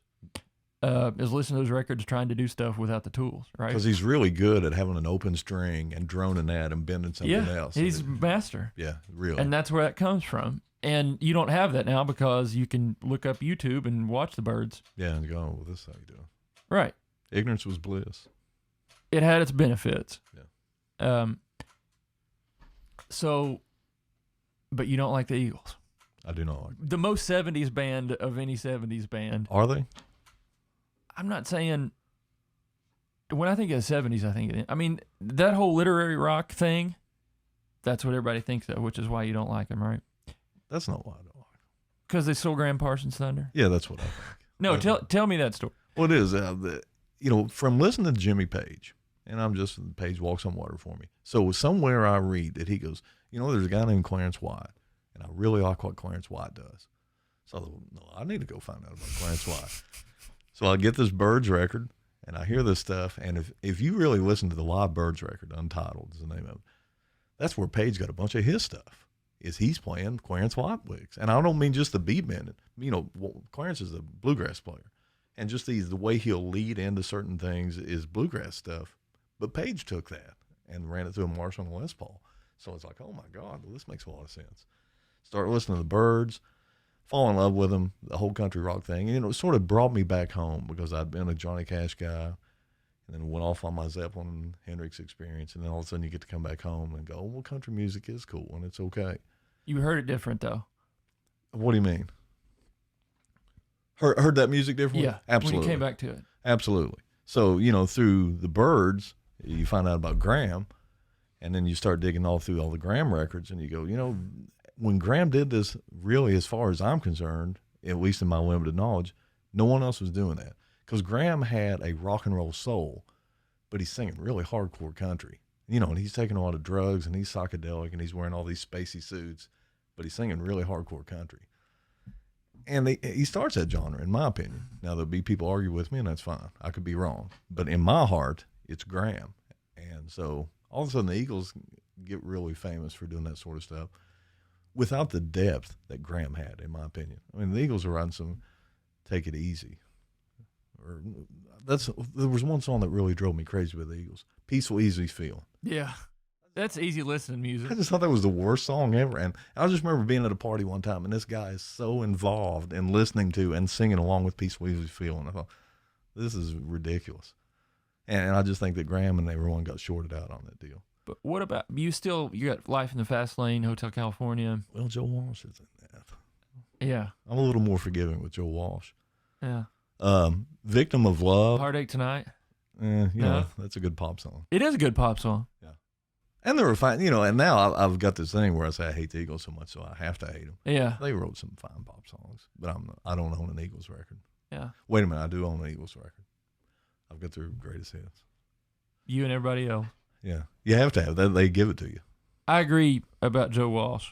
Is listening to those records, trying to do stuff without the tools, right? Because he's really good at having an open string and droning that and bending something else. He's master. Yeah, really. And that's where that comes from. And you don't have that now because you can look up YouTube and watch the Birds. Yeah, and go, oh, well, this is how you do it. Right. Ignorance was bliss. It had its benefits. Yeah. So, but you don't like the Eagles. I do not like the most 70s band of any 70s band. Are they? I'm not saying, when I think of the 70s, I mean, that whole literary rock thing, that's what everybody thinks of, which is why you don't like them, right? That's not why I don't like them. Because they stole Graham Parsons' thunder? Yeah, that's what I think. No, tell me that story. Well, it is. From listening to Jimmy Page, and Page walks on water for me. So somewhere I read that he goes, there's a guy named Clarence White, and I really like what Clarence White does. So I thought, no, I need to go find out about Clarence White. So I get this Birds record, and I hear this stuff, and if you really listen to the live Birds record, Untitled is the name of it, that's where Page got a bunch of his stuff, is he's playing Clarence White wigs. And I don't mean just the beat bending. Clarence is a bluegrass player, and just the way he'll lead into certain things is bluegrass stuff. But Page took that and ran it through a Marshall and Les Paul. So it's like, oh my God, well, this makes a lot of sense. Start listening to the Birds, fall in love with them, the whole country rock thing. And, it sort of brought me back home because I'd been a Johnny Cash guy and then went off on my Zeppelin and Hendrix experience. And then all of a sudden you get to come back home and go, well, country music is cool and it's okay. You heard it different, though. What do you mean? Heard that music differently? Yeah, absolutely. When you came back to it. Absolutely. So, through the Birds, you find out about Graham, and then you start digging all through all the Graham records, and you go, when Graham did this, really, as far as I'm concerned, at least in my limited knowledge, no one else was doing that. Because Graham had a rock and roll soul, but he's singing really hardcore country. And he's taking a lot of drugs, and he's psychedelic, and he's wearing all these spacey suits, but he's singing really hardcore country. And he starts that genre, in my opinion. Now, there'll be people argue with me, and that's fine. I could be wrong. But in my heart, it's Graham. And so all of a sudden, the Eagles get really famous for doing that sort of stuff without the depth that Graham had, in my opinion. I mean, the Eagles are writing some Take It Easy. There was one song that really drove me crazy with the Eagles, Peaceful Easy Feel. Yeah. That's easy listening music. I just thought that was the worst song ever. And I just remember being at a party one time, and this guy is so involved in listening to and singing along with Peaceful Easy Feel. And I thought, this is ridiculous. And I just think that Graham and everyone got shorted out on that deal. But what about, you got Life in the Fast Lane, Hotel California. Well, Joe Walsh is in that. Yeah. I'm a little more forgiving with Joe Walsh. Yeah. Victim of Love. Heartache Tonight. That's a good pop song. It is a good pop song. Yeah. And they were fine, and now I've got this thing where I say I hate the Eagles so much, so I have to hate them. Yeah. They wrote some fine pop songs, but I don't own an Eagles record. Yeah. Wait a minute, I do own an Eagles record. I've got their greatest hits. You and everybody else. Yeah. You have to have that. They give it to you. I agree about Joe Walsh.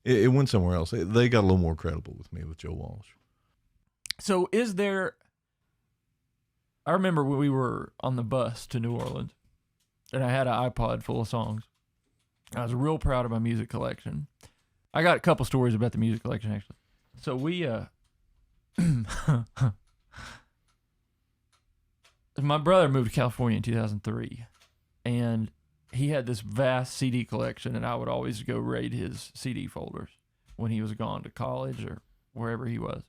It went somewhere else. They got a little more credible with me with Joe Walsh. So I remember when we were on the bus to New Orleans, and I had an iPod full of songs. I was real proud of my music collection. I got a couple stories about the music collection, actually. So my brother moved to California in 2003, and he had this vast CD collection, and I would always go raid his CD folders when he was gone to college or wherever he was.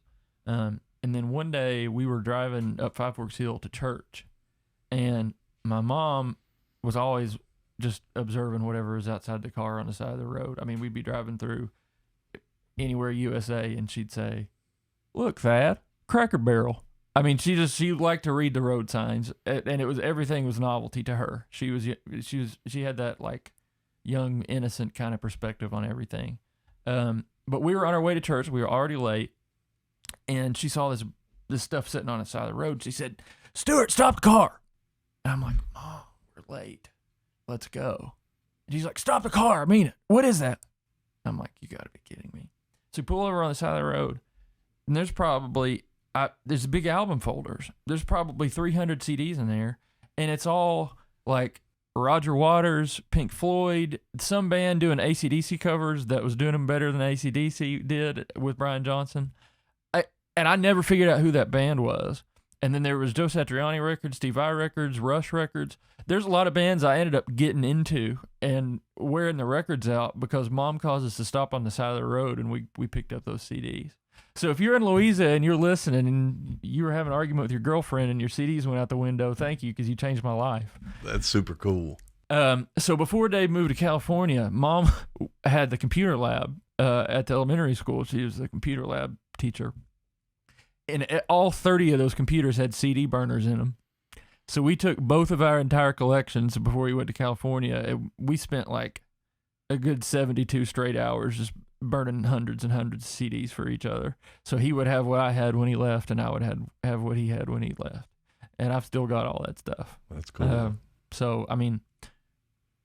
And then one day we were driving up Five Forks Hill to church, and my mom was always just observing whatever was outside the car on the side of the road. I mean, we'd be driving through anywhere USA, and she'd say, "Look, Thad, Cracker Barrel." I mean, she liked to read the road signs, and everything was novelty to her. She had that like young, innocent kind of perspective on everything. But we were on our way to church. We were already late, and she saw this stuff sitting on the side of the road. She said, "Stuart, stop the car." And I'm like, "Mom, we're late. Let's go." And she's like, "Stop the car. I mean it. What is that?" I'm like, "You got to be kidding me." So we pull over on the side of the road, and there's probably there's big album folders. There's probably 300 CDs in there, and it's all like Roger Waters, Pink Floyd, some band doing AC/DC covers that was doing them better than AC/DC did with Brian Johnson. And I never figured out who that band was. And then there was Joe Satriani records, Steve Vai records, Rush records. There's a lot of bands I ended up getting into and wearing the records out because Mom caused us to stop on the side of the road, and we picked up those CDs. So if you're in Louisa and you're listening and you were having an argument with your girlfriend and your CDs went out the window, thank you, because you changed my life. That's super cool. So before Dave moved to California, Mom had the computer lab at the elementary school. She was the computer lab teacher. And all 30 of those computers had CD burners in them. So we took both of our entire collections before we went to California. And we spent like a good 72 straight hours just burning hundreds and hundreds of CDs for each other. So he would have what I had when he left, and I would have what he had when he left. And I've still got all that stuff. That's cool. So, I mean,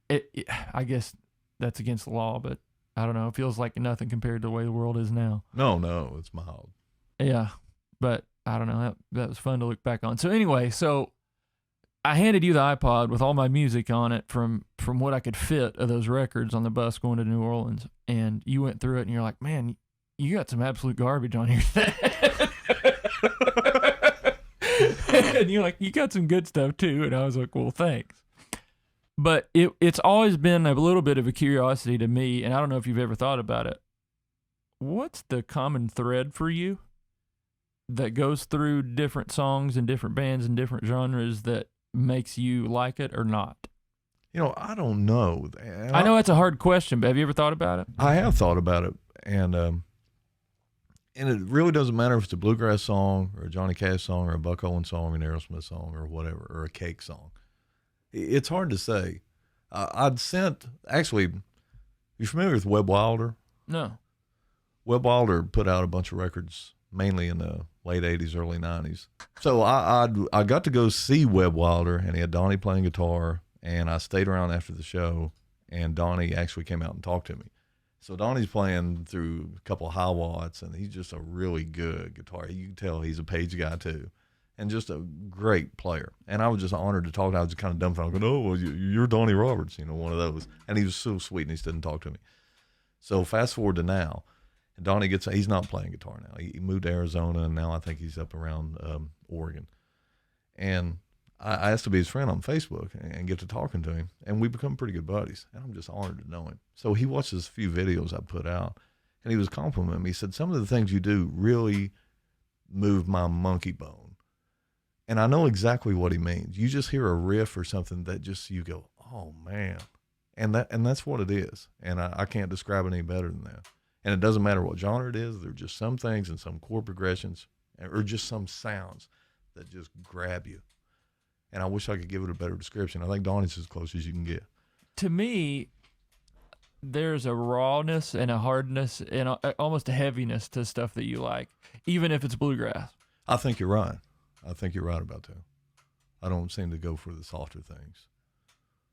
I guess that's against the law, but I don't know. It feels like nothing compared to the way the world is now. No, it's mild. Yeah. But I don't know. That was fun to look back on. So anyway, I handed you the iPod with all my music on it from what I could fit of those records on the bus going to New Orleans. And you went through it and you're like, man, you got some absolute garbage on here. And you're like, you got some good stuff too. And I was like, well, thanks. But it's always been a little bit of a curiosity to me. And I don't know if you've ever thought about it. What's the common thread for you that goes through different songs and different bands and different genres that makes you like it or not? I don't know. I know that's a hard question, but have you ever thought about it? I have thought about it, and it really doesn't matter if it's a bluegrass song or a Johnny Cash song or a Buck Owens song, an Aerosmith song or whatever, or a Cake song. It's hard to say. You familiar with Webb Wilder? No. Webb Wilder put out a bunch of records mainly in the late 80s, early 90s. So I got to go see Webb Wilder, and he had Donnie playing guitar, and I stayed around after the show, and Donnie actually came out and talked to me. So Donnie's playing through a couple of high watts, and he's just a really good guitar. You can tell he's a Page guy too, and just a great player. And I was just honored to talk to him. I was just kind of dumbfounded, going, oh, well, you're Donnie Roberts, one of those. And he was so sweet, and he didn't talk to me. So fast forward to now. And Donnie he's not playing guitar now. He moved to Arizona, and now I think he's up around Oregon. And I asked to be his friend on Facebook and get to talking to him, and we become pretty good buddies. And I'm just honored to know him. So he watches a few videos I put out, and he was complimenting me. He said, some of the things you do really move my monkey bone. And I know exactly what he means. You just hear a riff or something that just, you go, oh, man. And that's what it is. And I can't describe it any better than that. And it doesn't matter what genre it is. There are just some things and some chord progressions or just some sounds that just grab you. And I wish I could give it a better description. I think Donnie's as close as you can get. To me, there's a rawness and a hardness and almost a heaviness to stuff that you like, even if it's bluegrass. I think you're right. I think you're right about that. I don't seem to go for the softer things.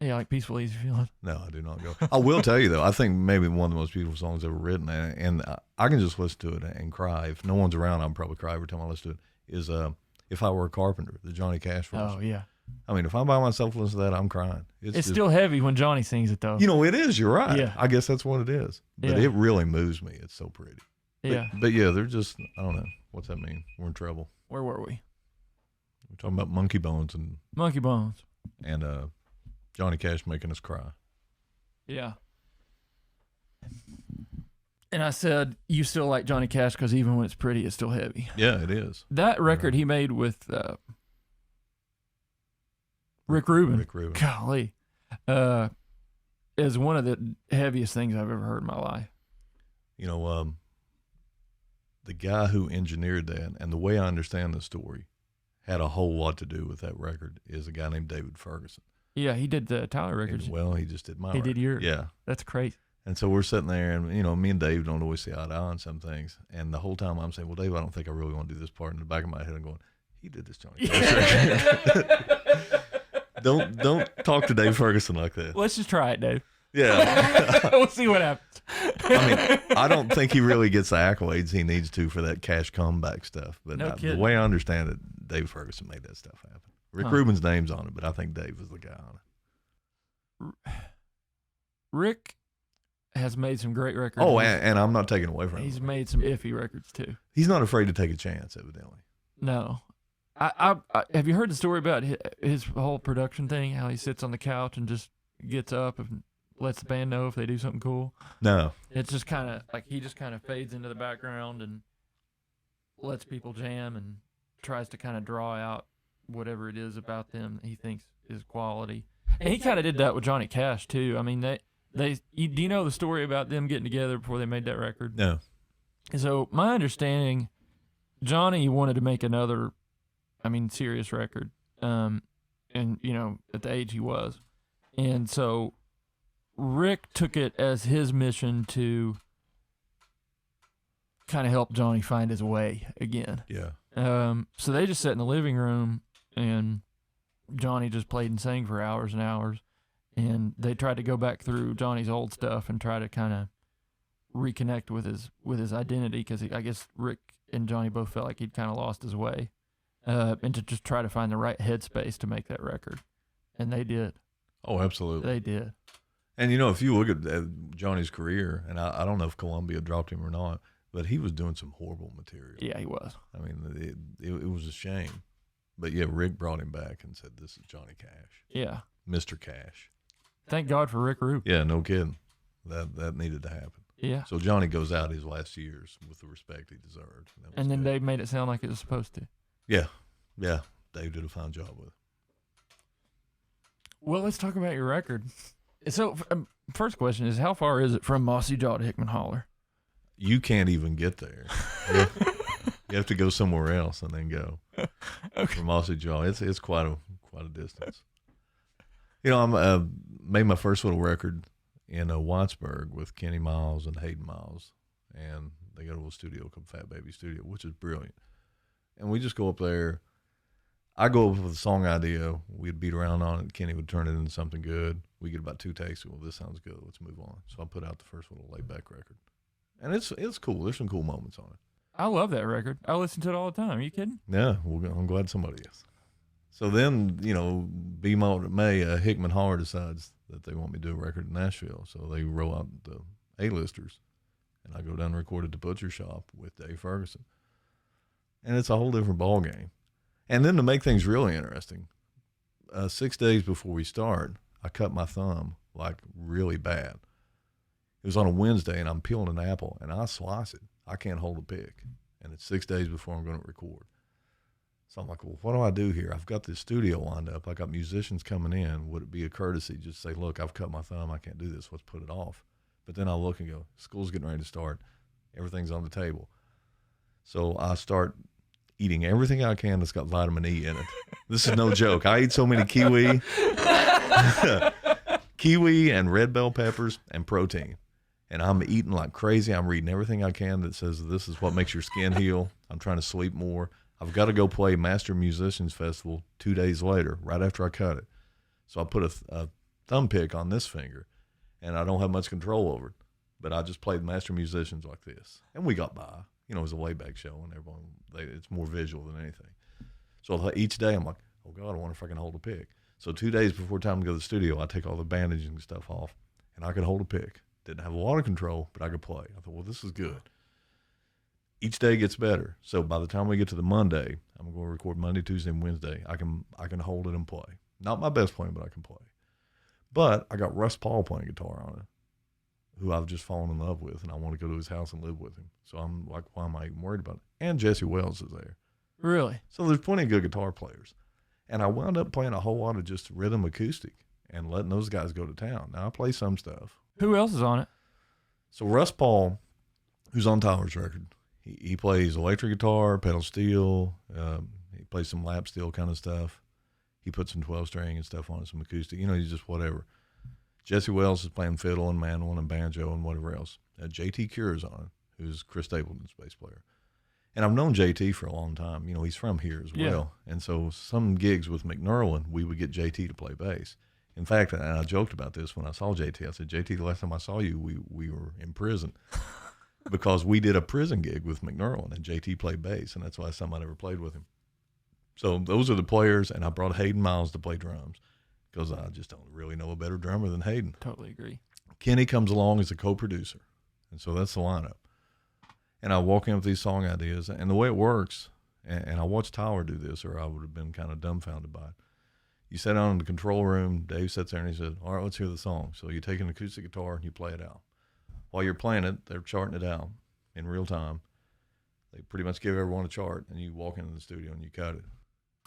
Yeah, like Peaceful, Easy Feeling. No, I do not go. I will tell you, though, I think maybe one of the most beautiful songs ever written, and I can just listen to it and cry. If no one's around, I'll probably cry every time I listen to it, is If I Were a Carpenter, the Johnny Cash version. Oh, yeah. I mean, if I'm by myself listening to that, I'm crying. It's still heavy when Johnny sings it, though. It is. You're right. Yeah. I guess that's what it is. But it really moves me. It's so pretty. Yeah. But yeah, they're just, I don't know. What's that mean? We're in trouble. Where were we? We're talking about Monkey Bones. Monkey Bones. And Johnny Cash making us cry. Yeah. And I said, you still like Johnny Cash because even when it's pretty, it's still heavy. Yeah, it is. That record he made with Rick Rubin. Golly. Is one of the heaviest things I've ever heard in my life. The guy who engineered that, and the way I understand the story, had a whole lot to do with that record, is a guy named David Ferguson. Yeah, he did the Tyler records. He just did my record. He did yours. Yeah. That's crazy. And so we're sitting there, and, me and Dave don't always see eye to eye on some things. And the whole time I'm saying, well, Dave, I don't think I really want to do this part. In the back of my head, I'm going, he did this Johnny Cash record. Don't talk to Dave Ferguson like that. Let's just try it, Dave. Yeah. We'll see what happens. I mean, I don't think he really gets the accolades he needs to for that cash comeback stuff. But No the kidding. way I understand it, Dave Ferguson made that stuff happen. Rick Rubin's name's on it, but I think Dave was the guy on it. Rick has made some great records. Oh, and I'm not taking away from him. He's made some iffy records too. He's not afraid to take a chance, evidently. No. I have you heard the story about his whole production thing, how he sits on the couch and just gets up and lets the band know if they do something cool? No. It's just kind of like he just kind of fades into the background and lets people jam and tries to kind of draw out whatever it is about them that he thinks is quality. And he kind of did that with Johnny Cash too. I mean, do you know the story about them getting together before they made that record? No. So my understanding, Johnny wanted to make another, serious record, and at the age he was, and so Rick took it as his mission to kind of help Johnny find his way again. Yeah. So they just sat in the living room, and Johnny just played and sang for hours and hours, and they tried to go back through Johnny's old stuff and try to kind of reconnect with his identity, because I guess Rick and Johnny both felt like he'd kind of lost his way, and to just try to find the right headspace to make that record, and they did. Oh, absolutely. They did. And if you look at Johnny's career, and I don't know if Columbia dropped him or not, but he was doing some horrible material. Yeah, he was. I mean, it was a shame. But yeah, Rick brought him back and said, "This is Johnny Cash." Yeah. Mr. Cash. Thank God for Rick Rubin. Yeah, no kidding. That needed to happen. Yeah. So Johnny goes out his last years with the respect he deserved. And then Dave made it sound like it was supposed to. Yeah. Yeah. Dave did a fine job with it. Well, let's talk about your record. So, first question is, how far is it from Mossy Jaw to Hickman Holler? You can't even get there. You have to go somewhere else and then go. Okay. From Mossy Jaw. It's quite a distance. I made my first little record in Wattsburg with Kenny Miles and Hayden Miles, and they got a little studio called Fat Baby Studio, which is brilliant. And we just go up there. I go up with a song idea. We'd beat around on it. Kenny would turn it into something good. We get about 2 takes. Well, this sounds good. Let's move on. So I put out the first little laid-back record, and it's cool. There's some cool moments on it. I love that record. I listen to it all the time. Are you kidding? Yeah, well, I'm glad somebody is. So then, be more than May, Hickman Holler decides that they want me to do a record in Nashville. So they roll out the A-listers, and I go down and record at the Butcher Shop with Dave Ferguson. And it's a whole different ball game. And then to make things really interesting, 6 days before we start, I cut my thumb, like really bad. It was on a Wednesday, and I'm peeling an apple, and I slice it. I can't hold a pick. And it's 6 days before I'm going to record. So I'm like, well, what do I do here? I've got this studio lined up. I got musicians coming in. Would it be a courtesy just to say, look, I've cut my thumb. I can't do this. Let's put it off. But then I look and go, school's getting ready to start. Everything's on the table. So I start eating everything I can that's got vitamin E in it. This is no joke. I eat so many kiwi and red bell peppers and protein. And I'm eating like crazy. I'm reading everything I can that says this is what makes your skin heal. I'm trying to sleep more. I've got to go play Master Musicians Festival 2 days later, right after I cut it. So I put a thumb pick on this finger, and I don't have much control over it. But I just played Master Musicians like this. And we got by. It was a layback show, and it's more visual than anything. So each day I'm like, oh, God, I wonder if I can hold a pick. So 2 days before time to go to the studio, I take all the bandaging and stuff off, and I could hold a pick. Didn't have a lot of control, but I could play. I thought, well, this is good. Each day gets better. So by the time we get to the Monday, I'm going to record Monday, Tuesday, and Wednesday. I can hold it and play. Not my best playing, but I can play. But I got Russ Paul playing guitar on it, who I've just fallen in love with, and I want to go to his house and live with him. So I'm like, why am I even worried about it? And Jesse Wells is there. Really? So there's plenty of good guitar players. And I wound up playing a whole lot of just rhythm acoustic and letting those guys go to town. Now I play some stuff. Who else is on it? So Russ Paul, who's on Tyler's record, he plays electric guitar, pedal steel. He plays some lap steel kind of stuff. He puts some 12-string and stuff on it, some acoustic. He's just whatever. Jesse Wells is playing fiddle and mandolin and banjo and whatever else. JT Cure's on it, who's Chris Stapleton's bass player. And I've known JT for a long time. He's from here as well. And so some gigs with McNerlin, we would get JT to play bass. In fact, and I joked about this when I saw JT. I said, JT, the last time I saw you, we were in prison because we did a prison gig with McNerlin, and JT played bass, and that's the last time I ever played with him. So those are the players, and I brought Hayden Miles to play drums because I just don't really know a better drummer than Hayden. Totally agree. Kenny comes along as a co-producer, and so that's the lineup. And I walk in with these song ideas, and the way it works, and I watched Tyler do this, or I would have been kind of dumbfounded by it. You sit down in the control room, Dave sits there and he said, all right, let's hear the song. So you take an acoustic guitar and you play it out. While you're playing it, they're charting it out in real time. They pretty much give everyone a chart, and you walk into the studio and you cut it.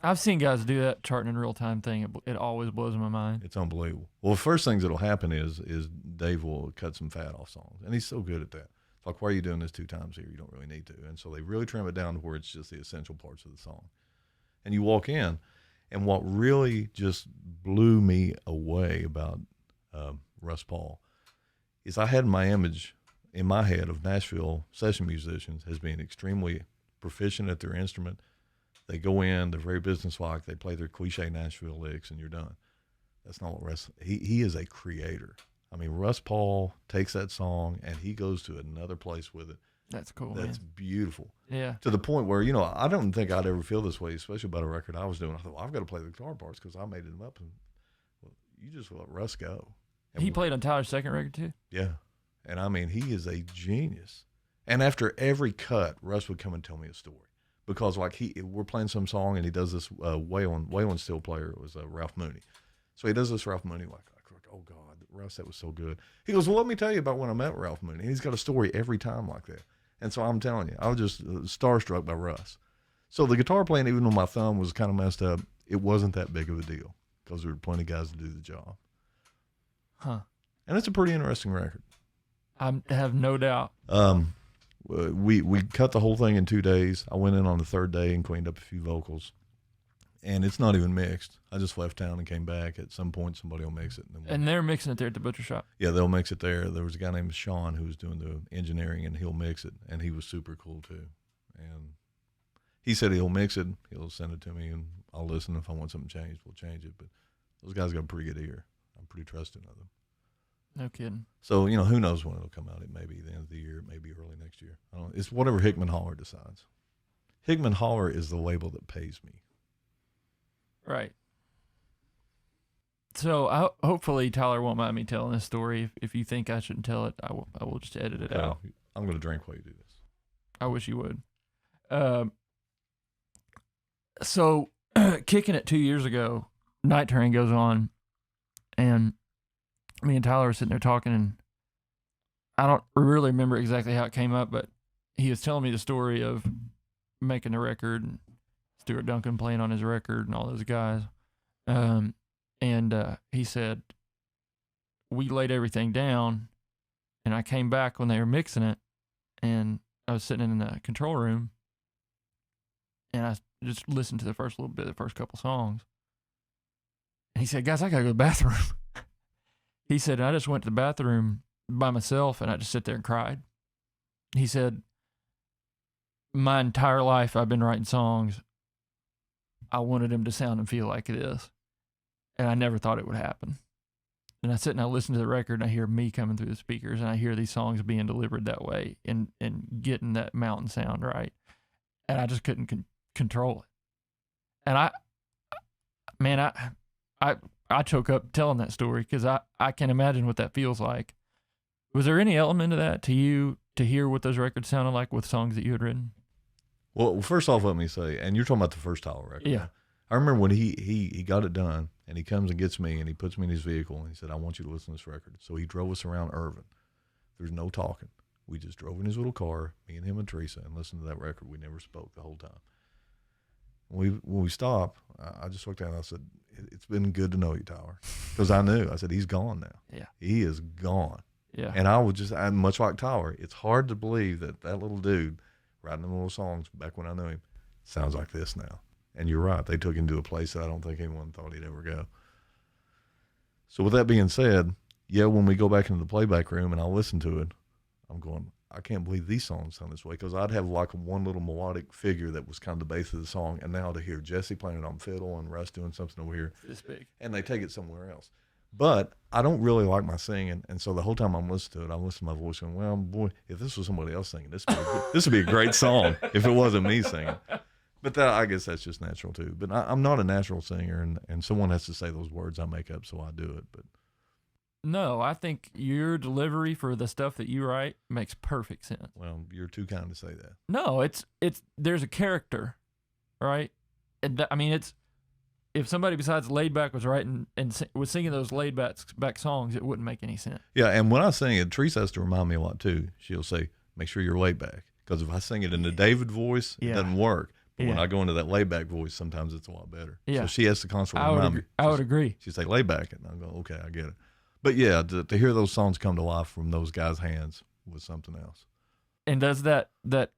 I've seen guys do that charting in real time thing. It always blows my mind. It's unbelievable. Well, the first things that'll happen is Dave will cut some fat off songs, and he's so good at that. It's like, why are you doing this 2 times here? You don't really need to. And so they really trim it down to where it's just the essential parts of the song. And you walk in, and what really just blew me away about Russ Paul is I had my image in my head of Nashville session musicians as being extremely proficient at their instrument. They go in, they're very businesslike, they play their cliche Nashville licks, and you're done. That's not what Russ, he is a creator. I mean, Russ Paul takes that song and he goes to another place with it. That's cool. That's beautiful. Yeah. To the point where, I don't think I'd ever feel this way, especially about a record I was doing. I thought, well, I've got to play the guitar parts because I made them up. And well, you just let Russ go. And he played on Tyler's second record too? Yeah. And I mean, he is a genius. And after every cut, Russ would come and tell me a story. Because like we're playing some song and he does this Waylon steel player. It was Ralph Mooney. So he does this Ralph Mooney like, oh God, Russ, that was so good. He goes, well, let me tell you about when I met Ralph Mooney. He's got a story every time like that. And so I'm telling you, I was just starstruck by Russ. So the guitar playing, even though my thumb was kind of messed up, it wasn't that big of a deal because there were plenty of guys to do the job. Huh. And it's a pretty interesting record. I have no doubt. We cut the whole thing in 2 days. I went in on the 3rd day and cleaned up a few vocals. And it's not even mixed. I just left town and came back. At some point, somebody will mix it. And they're mixing it there at the butcher shop? Yeah, they'll mix it there. There was a guy named Sean who was doing the engineering, and he'll mix it. And he was super cool, too. And he said he'll mix it. He'll send it to me, and I'll listen. If I want something changed, we'll change it. But those guys got a pretty good ear. I'm pretty trusting of them. No kidding. So, who knows when it'll come out. It may be the end of the year. It may be early next year. I don't know. It's whatever Hickman Holler decides. Hickman Holler is the label that pays me. Right. So hopefully Tyler won't mind me telling this story. If you think I shouldn't tell it, I will just edit it out. I'm going to drink while you do this. I wish you would. So kicking it 2 years ago, Night Train goes on, and me and Tyler were sitting there talking, and I don't really remember exactly how it came up, but he was telling me the story of making the record and Stuart Duncan playing on his record and all those guys. And he said, we laid everything down, and I came back when they were mixing it, and I was sitting in the control room, and I just listened to the first little bit, the first couple songs. And he said, guys, I got to go to the bathroom. He said, I just went to the bathroom by myself, and I just sit there and cried. He said, my entire life I've been writing songs. I wanted them to sound and feel like this, and I never thought it would happen. And I sit and I listen to the record, and I hear me coming through the speakers, and I hear these songs being delivered that way and getting that mountain sound right, and I just couldn't control it. And I choke up telling that story because I can imagine what that feels like. Was there any element of that to you to hear what those records sounded like with songs that you had written? Well, first off, let me say, and you're talking about the first Tyler record. Yeah. Right? I remember when he got it done, and he comes and gets me, and he puts me in his vehicle, and he said, I want you to listen to this record. So he drove us around Irvin. There's no talking. We just drove in his little car, me and him and Teresa, and listened to that record. We never spoke the whole time. When we stopped, I just looked at him and I said, it's been good to know you, Tyler. Because I knew. I said, he's gone now. Yeah. He is gone. Yeah. And I'm much like Tyler, it's hard to believe that little dude writing them little songs back when I knew him sounds like this now. And you're right. They took him to a place that I don't think anyone thought he'd ever go. So with that being said, yeah, when we go back into the playback room and I listen to it, I'm going, I can't believe these songs sound this way, because I'd have like one little melodic figure that was kind of the base of the song, and now to hear Jesse playing it on fiddle and Russ doing something over here, It's big. and they take it somewhere else. But I don't really like my singing, and so the whole time I'm listening to it, I'm listening to my voice going, well, boy, if this was somebody else singing, this would be a great song if it wasn't me singing. But I guess that's just natural too. But I'm not a natural singer, and someone has to say those words I make up, so I do it. But no, I think your delivery for the stuff that you write makes perfect sense. Well, you're too kind to say that. No, it's there's a character, right? And I mean, it's if somebody besides Laid Back was writing and was singing those laid back songs, it wouldn't make any sense. Yeah, and when I sing it, Teresa has to remind me a lot too. She'll say, "Make sure you're laid back," because if I sing it in the David voice, it doesn't work. But when I go into that laid back voice, sometimes it's a lot better. Yeah. So she has to constantly remind me. I would agree. She'd say laid back, and I go, okay, I get it. But yeah, to hear those songs come to life from those guys' hands was something else. And does that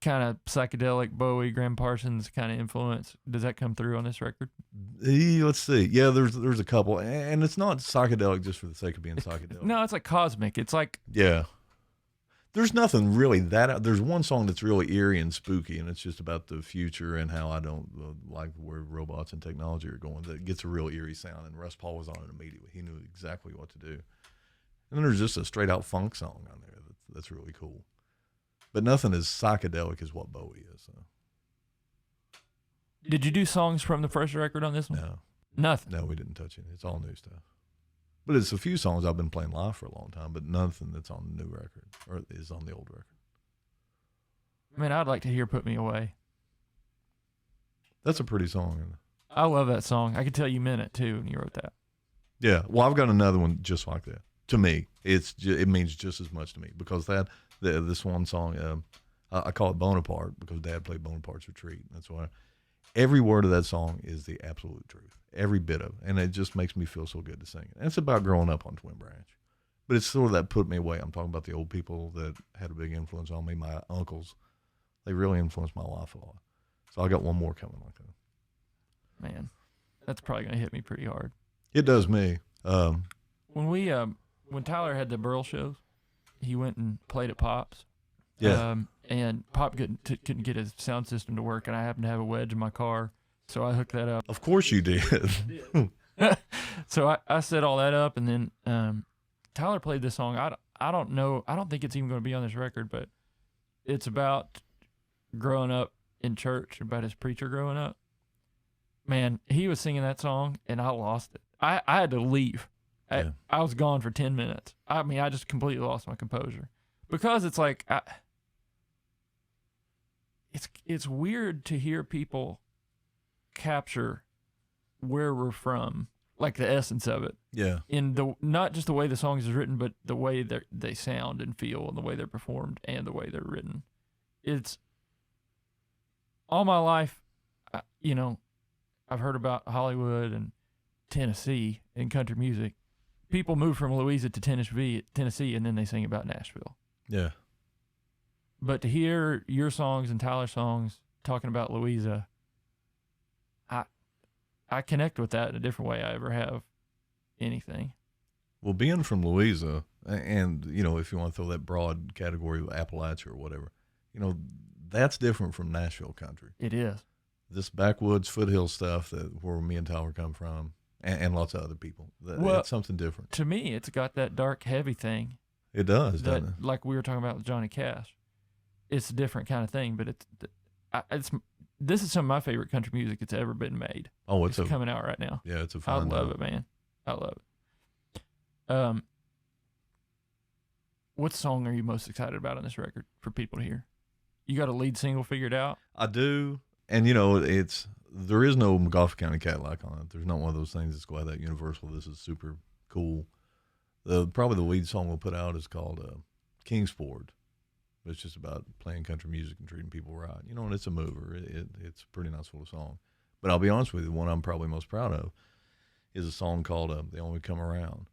kind of psychedelic Bowie, Graham Parsons kind of influence, does that come through on this record? Let's see. Yeah, there's a couple, and it's not psychedelic just for the sake of being psychedelic. No, it's like cosmic. It's like there's nothing really that. There's one song that's really eerie and spooky, and it's just about the future and how I don't like where robots and technology are going. That gets a real eerie sound, and Russ Paul was on it immediately. He knew exactly what to do. And then there's just a straight out funk song on there that's really cool. But nothing as psychedelic as what Bowie is. So. Did you do songs from the first record on this one? No. Nothing? No, we didn't touch it. It's all new stuff. But it's a few songs I've been playing live for a long time, but nothing that's on the new record or is on the old record. Man, I'd like to hear Put Me Away. That's a pretty song, isn't it? I love that song. I could tell you meant it, too, when you wrote that. Yeah. Well, I've got another one just like that. To me, it means just as much to me because this one song, I call it Bonaparte because Dad played Bonaparte's Retreat. That's why every word of that song is the absolute truth, every bit of it, and it just makes me feel so good to sing it. And it's about growing up on Twin Branch, but it's sort of that put me away. I'm talking about the old people that had a big influence on me, my uncles. They really influenced my life a lot. So I got one more coming like that. Man, that's probably going to hit me pretty hard. It does me. When Tyler had the Burl shows, he went and played at Pop's. Yeah. And Pop couldn't get his sound system to work, and I happened to have a wedge in my car, so I hooked that up. Of course you did. So I set all that up, and then Tyler played this song. I don't know. I don't think it's even going to be on this record, but it's about growing up in church, about his preacher growing up. Man, he was singing that song, and I lost it. I had to leave. I was gone for 10 minutes. I mean, I just completely lost my composure. Because it's like, it's weird to hear people capture where we're from, like the essence of it. Yeah. In the not just the way the songs is written, but the way they sound and feel, and the way they're performed, and the way they're written. It's all my life, I've heard about Hollywood and Tennessee and country music. People move from Louisa to Tennessee, and then they sing about Nashville. Yeah. But to hear your songs and Tyler's songs talking about Louisa, I connect with that in a different way I ever have anything. Well, being from Louisa, and, if you want to throw that broad category of Appalachia or whatever, that's different from Nashville country. It is. This backwoods foothill stuff where me and Tyler come from, and lots of other people. It's something different. To me, it's got that dark, heavy thing. It does, doesn't it? Like we were talking about with Johnny Cash. It's a different kind of thing, but this is some of my favorite country music that's ever been made. Oh, it's coming out right now. Yeah, it's a fun. I love it, man. I love it. What song are you most excited about on this record for people to hear? You got a lead single figured out? I do, and there is no McGoffin County Cadillac on it. There's not one of those things that's go out that universal. This is super cool. Probably the lead song we'll put out is called Kingsport. It's just about playing country music and treating people right. And it's a mover. It's a pretty nice little song. But I'll be honest with you, the one I'm probably most proud of is a song called They Only Come Around.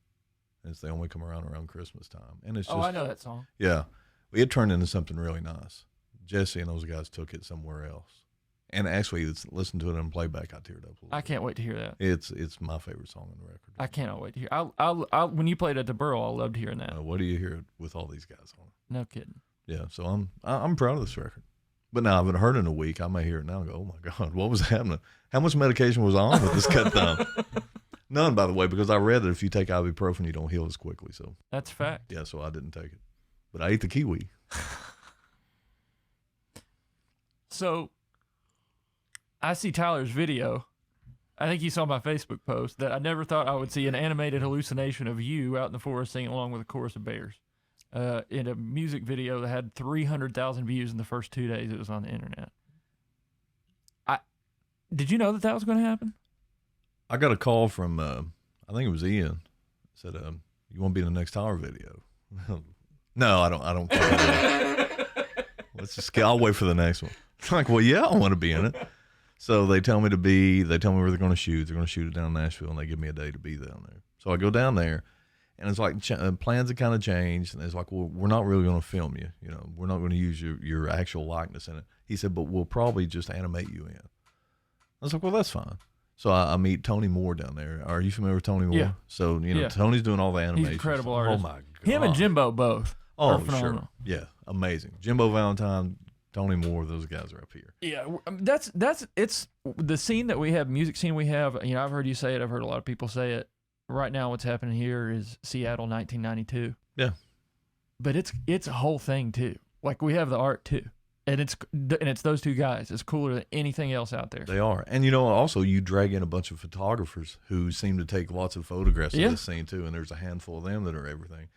And it's They Only Come Around Christmas time. And it's just, I know that song. Yeah. It turned into something really nice. Jesse and those guys took it somewhere else. And actually, listen to it on playback. I teared up a little I can't wait to hear that. It's my favorite song on the record. I cannot wait to hear. I when you played at the Burl, I loved hearing that. What do you hear with all these guys on it? No kidding. Yeah, so I'm proud of this record. But now I haven't heard it in a week. I may hear it now and go, oh my God, what was happening? How much medication was I on with this cut thumb? None, by the way, because I read that if you take ibuprofen, you don't heal as quickly. So that's fact. yeah, so I didn't take it, but I ate the kiwi. So I see Tyler's video. I think you saw my Facebook post that I never thought I would see an animated hallucination of you out in the forest singing along with a chorus of bears in a music video that had 300,000 views in the first 2 days it was on the internet. Did you know that was going to happen? I got a call from, I think it was Ian. Said, you want to be in the next Tower video? No, I don't care. Let's just, I'll wait for the next one. I'm like, well, yeah, I want to be in it. So they tell me where they're going to shoot. They're going to shoot it down in Nashville, and they give me a day to be down there. So I go down there, and it's like plans have kind of changed. And it's like, well, we're not really going to film you. You know, we're not going to use your actual likeness in it. He said, but we'll probably just animate you in. I was like, well, that's fine. So I meet Tony Moore down there. Are you familiar with Tony Moore? Yeah. So, Tony's doing all the animation. He's an incredible artist. Oh, my God. Him and Jimbo both are phenomenal. Sure. Yeah, amazing. Jimbo Valentine, Tony Moore, those guys are up here. Yeah, it's the scene that we have, music scene we have. You know, I've heard you say it. I've heard a lot of people say it. Right now, what's happening here is Seattle, 1992. Yeah, but it's a whole thing too. Like we have the art too, and it's those two guys. It's cooler than anything else out there. They are, and also you drag in a bunch of photographers who seem to take lots of photographs of this scene too, and there's a handful of them that are everything.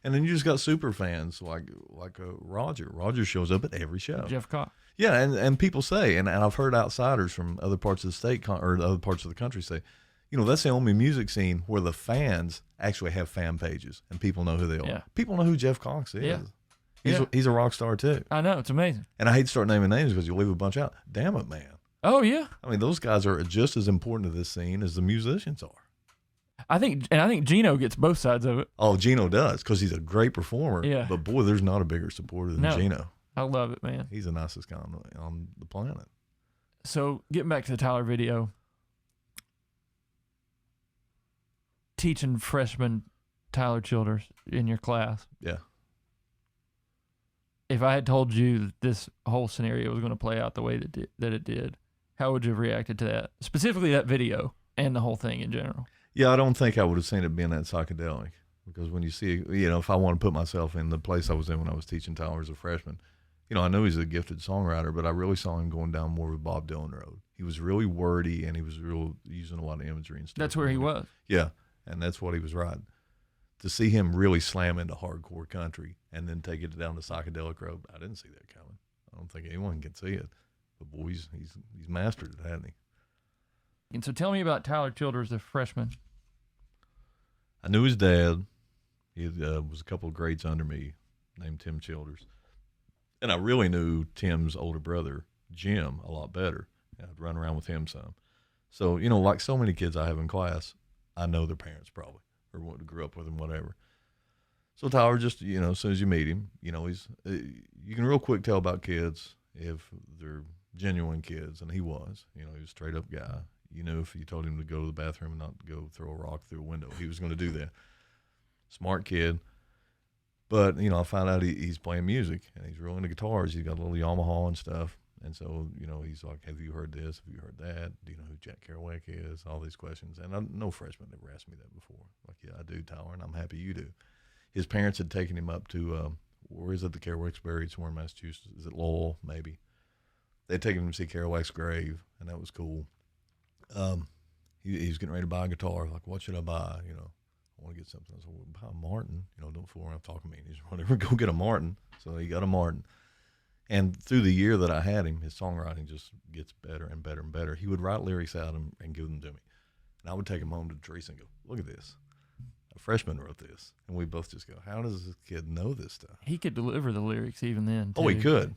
And then you just got super fans like Roger. Roger shows up at every show. Jeff Cox. Yeah, and people say, and I've heard outsiders from other parts of the state or other parts of the country say, that's the only music scene where the fans actually have fan pages and people know who they are. Yeah. People know who Jeff Cox is. Yeah. He's a rock star too. I know, it's amazing. And I hate to start naming names because you'll leave a bunch out. Damn it, man. Oh, yeah. I mean, those guys are just as important to this scene as the musicians are. I think Gino gets both sides of it. Oh, Gino does because he's a great performer. Yeah. But boy, there's not a bigger supporter than Gino. I love it, man. He's the nicest guy on the planet. So getting back to the Tyler video, teaching freshman Tyler Childers in your class. Yeah. If I had told you that this whole scenario was going to play out the way that it did, how would you have reacted to that? Specifically that video and the whole thing in general. Yeah, I don't think I would have seen it being that psychedelic because when you see, if I want to put myself in the place I was in when I was teaching Tyler as a freshman, I know he's a gifted songwriter, but I really saw him going down more of a Bob Dylan road. He was really wordy and he was using a lot of imagery and stuff. That's where he was. Yeah, and that's what he was writing. To see him really slam into hardcore country and then take it down the psychedelic road, I didn't see that coming. I don't think anyone can see it. But boy, he's mastered it, hasn't he? And so tell me about Tyler Childers, the freshman. I knew his dad. He was a couple of grades under me, named Tim Childers. And I really knew Tim's older brother, Jim, a lot better. I'd run around with him some. So, like so many kids I have in class, I know their parents probably, or grew up with them, whatever. So Tyler just, as soon as you meet him, he's, you can real quick tell about kids if they're genuine kids, and he was. He was a straight up guy. If you told him to go to the bathroom and not go throw a rock through a window, he was going to do that. Smart kid. But, I found out he's playing music, and he's real into guitars. He's got a little Yamaha and stuff. And so, he's like, have you heard this? Have you heard that? Do you know who Jack Kerouac is? All these questions. And no freshman ever asked me that before. Like, yeah, I do, Tyler, and I'm happy you do. His parents had taken him up to, where is it, the Kerouac's buried somewhere in Massachusetts? Is it Lowell, maybe? They'd taken him to see Kerouac's grave, and that was cool. He was getting ready to buy a guitar. Like, what should I buy? I want to get something. I said, well, buy a Martin. Don't fool around talking to me. He's whatever, go get a Martin. So he got a Martin. And through the year that I had him, his songwriting just gets better and better and better. He would write lyrics out and give them to me. And I would take them home to Teresa and go, look at this. A freshman wrote this. And we both just go, how does this kid know this stuff? He could deliver the lyrics even then, too. Oh, he could.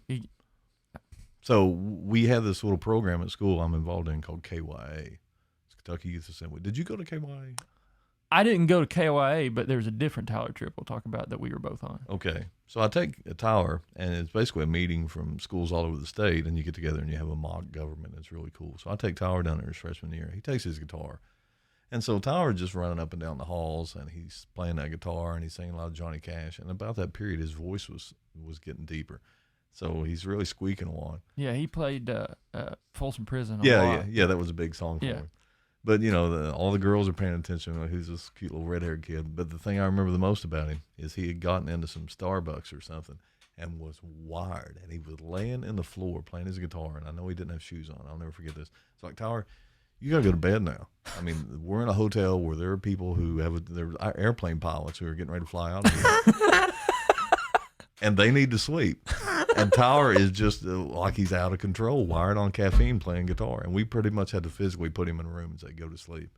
So we have this little program at school I'm involved in called KYA. It's Kentucky Youth Assembly. Did you go to KYA? I didn't go to KYA, but there's a different Tyler trip we'll talk about that we were both on. Okay. So I take a Tyler, and it's basically a meeting from schools all over the state, and you get together and you have a mock government. It's really cool. So I take Tyler down there his freshman year. He takes his guitar. And so Tyler's just running up and down the halls, and he's playing that guitar, and he's singing a lot of Johnny Cash. And about that period, his voice was getting deeper. So he's really squeaking along. Yeah, he played Folsom Prison a lot. Yeah, that was a big song for him. But, you know, all the girls are paying attention. Like, who's this cute little red-haired kid? But the thing I remember the most about him is he had gotten into some Starbucks or something and was wired. And he was laying in the floor playing his guitar. And I know he didn't have shoes on. I'll never forget this. It's like, Tyler, you got to go to bed now. I mean, we're in a hotel where there are people who they're airplane pilots who are getting ready to fly out of here. And they need to sleep. And Tyler is just like he's out of control, wired on caffeine, playing guitar. And we pretty much had to physically put him in a room and say, go to sleep.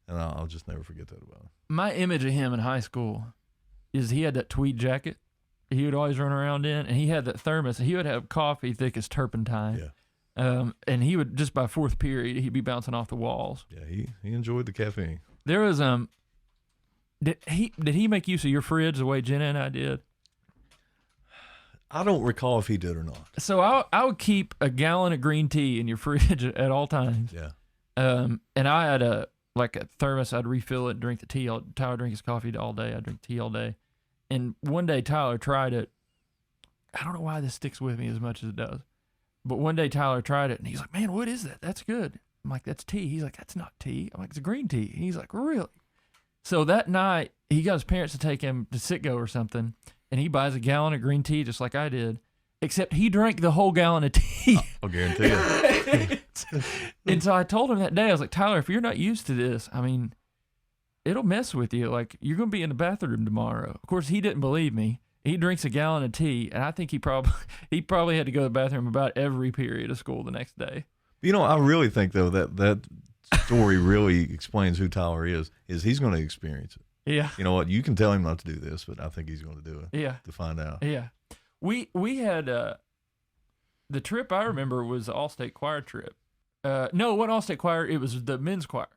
And I'll just never forget that about him. My image of him in high school is he had that tweed jacket he would always run around in, and he had that thermos. He would have coffee thick as turpentine. Yeah. And he would, just by fourth period, he'd be bouncing off the walls. Yeah, he enjoyed the caffeine. There was, did he make use of your fridge the way Jenna and I did? I don't recall if he did or not. So I would keep a gallon of green tea in your fridge at all times. Yeah. And I had a thermos. I'd refill it and drink the tea. Tyler drank his coffee all day. I'd drink tea all day. And one day Tyler tried it. I don't know why this sticks with me as much as it does. But one day Tyler tried it and he's like, man, what is that? That's good. I'm like, that's tea. He's like, that's not tea. I'm like, it's green tea. And he's like, really? So that night he got his parents to take him to Citgo or something. And he buys a gallon of green tea just like I did, except he drank the whole gallon of tea. I'll guarantee it. And so I told him that day, I was like, Tyler, if you're not used to this, I mean, it'll mess with you. Like, you're going to be in the bathroom tomorrow. Of course, he didn't believe me. He drinks a gallon of tea, and I think he probably had to go to the bathroom about every period of school the next day. You know, I really think, though, that story really explains who Tyler is he's going to experience it. Yeah. You know what? You can tell him not to do this, but I think he's going to do it. Yeah. To find out. Yeah. We had the trip I remember was the All-State Choir trip. No, it wasn't All-State Choir. It was the men's choir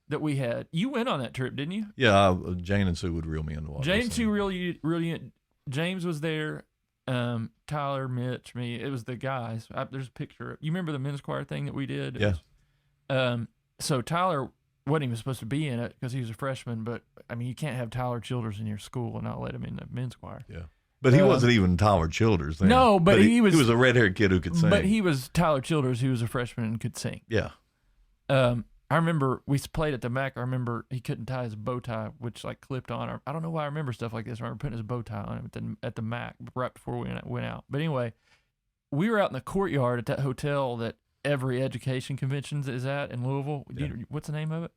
that we had. You went on that trip, didn't you? Yeah. Jane and Sue would reel me into what Jane and Sue reel you in. James was there. Tyler, Mitch, me. It was the guys. There's a picture. You remember the men's choir thing that we did? Yeah. So Tyler wasn't even supposed to be in it because he was a freshman, but I mean, you can't have Tyler Childers in your school and not let him in the men's choir. Yeah. But he wasn't even Tyler Childers then. No, but he was a red-haired kid who could sing. But he was Tyler Childers, who was a freshman and could sing. Yeah. I remember we played at the Mac. I remember he couldn't tie his bow tie, which like clipped on. I don't know why I remember stuff like this. I remember putting his bow tie on him at the Mac right before we went out. But anyway, we were out in the courtyard at that hotel that every education convention is at in Louisville. Yeah. What's the name of it?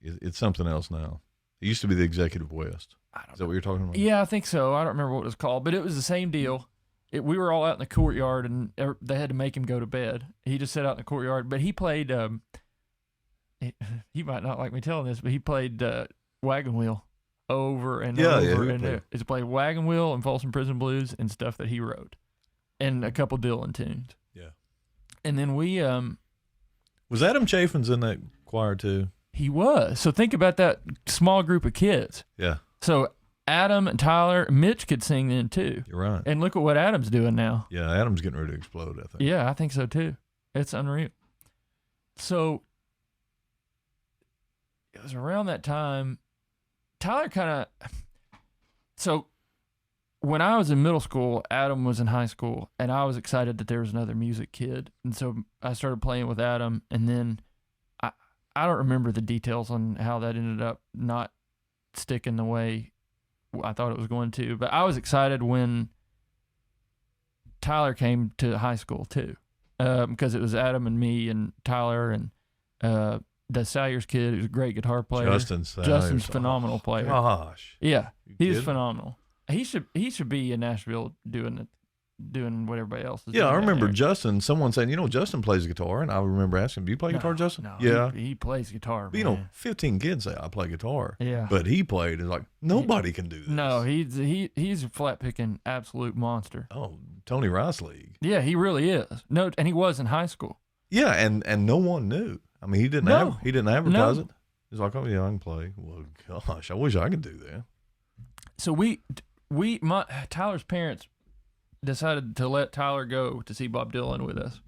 It's something else now. It used to be the Executive West. Is that what you're talking about? Yeah, I think so. I don't remember what it was called, but it was the same deal. We were all out in the courtyard, and they had to make him go to bed. He just sat out in the courtyard, but he played. He might not like me telling this, but he played Wagon Wheel over and over. And he played Wagon Wheel and Folsom Prison Blues and stuff that he wrote, and a couple Dylan tunes. Yeah. And then we was Adam Chaffins in that choir too? He was. So think about that small group of kids. Yeah. So Adam and Tyler, Mitch could sing then too. You're right. And look at what Adam's doing now. Yeah, Adam's getting ready to explode, I think. Yeah, I think so too. It's unreal. So it was around that time, Tyler kind of, so when I was in middle school, Adam was in high school, and I was excited that there was another music kid. And so I started playing with Adam, and then I don't remember the details on how that ended up not sticking the way I thought it was going to, but I was excited when Tyler came to high school too, because it was Adam and me and Tyler and the Salyers kid, who's a great guitar player. Justin's phenomenal player. Gosh, yeah, he's phenomenal. He should be in Nashville doing what everybody else is doing. Yeah, I remember Justin, someone saying, Justin plays guitar, and I remember asking him, do you play guitar, Justin? No, yeah. He plays guitar, but, 15 kids say, I play guitar. Yeah. But he played, and like, nobody can do this. No, he's a flat-picking absolute monster. Oh, Tony Rice League. Yeah, he really is. No, and he was in high school. Yeah, and no one knew. I mean, he didn't advertise it. He's like, oh, yeah, I can play. Well, gosh, I wish I could do that. So Tyler's parents decided to let Tyler go to see Bob Dylan with us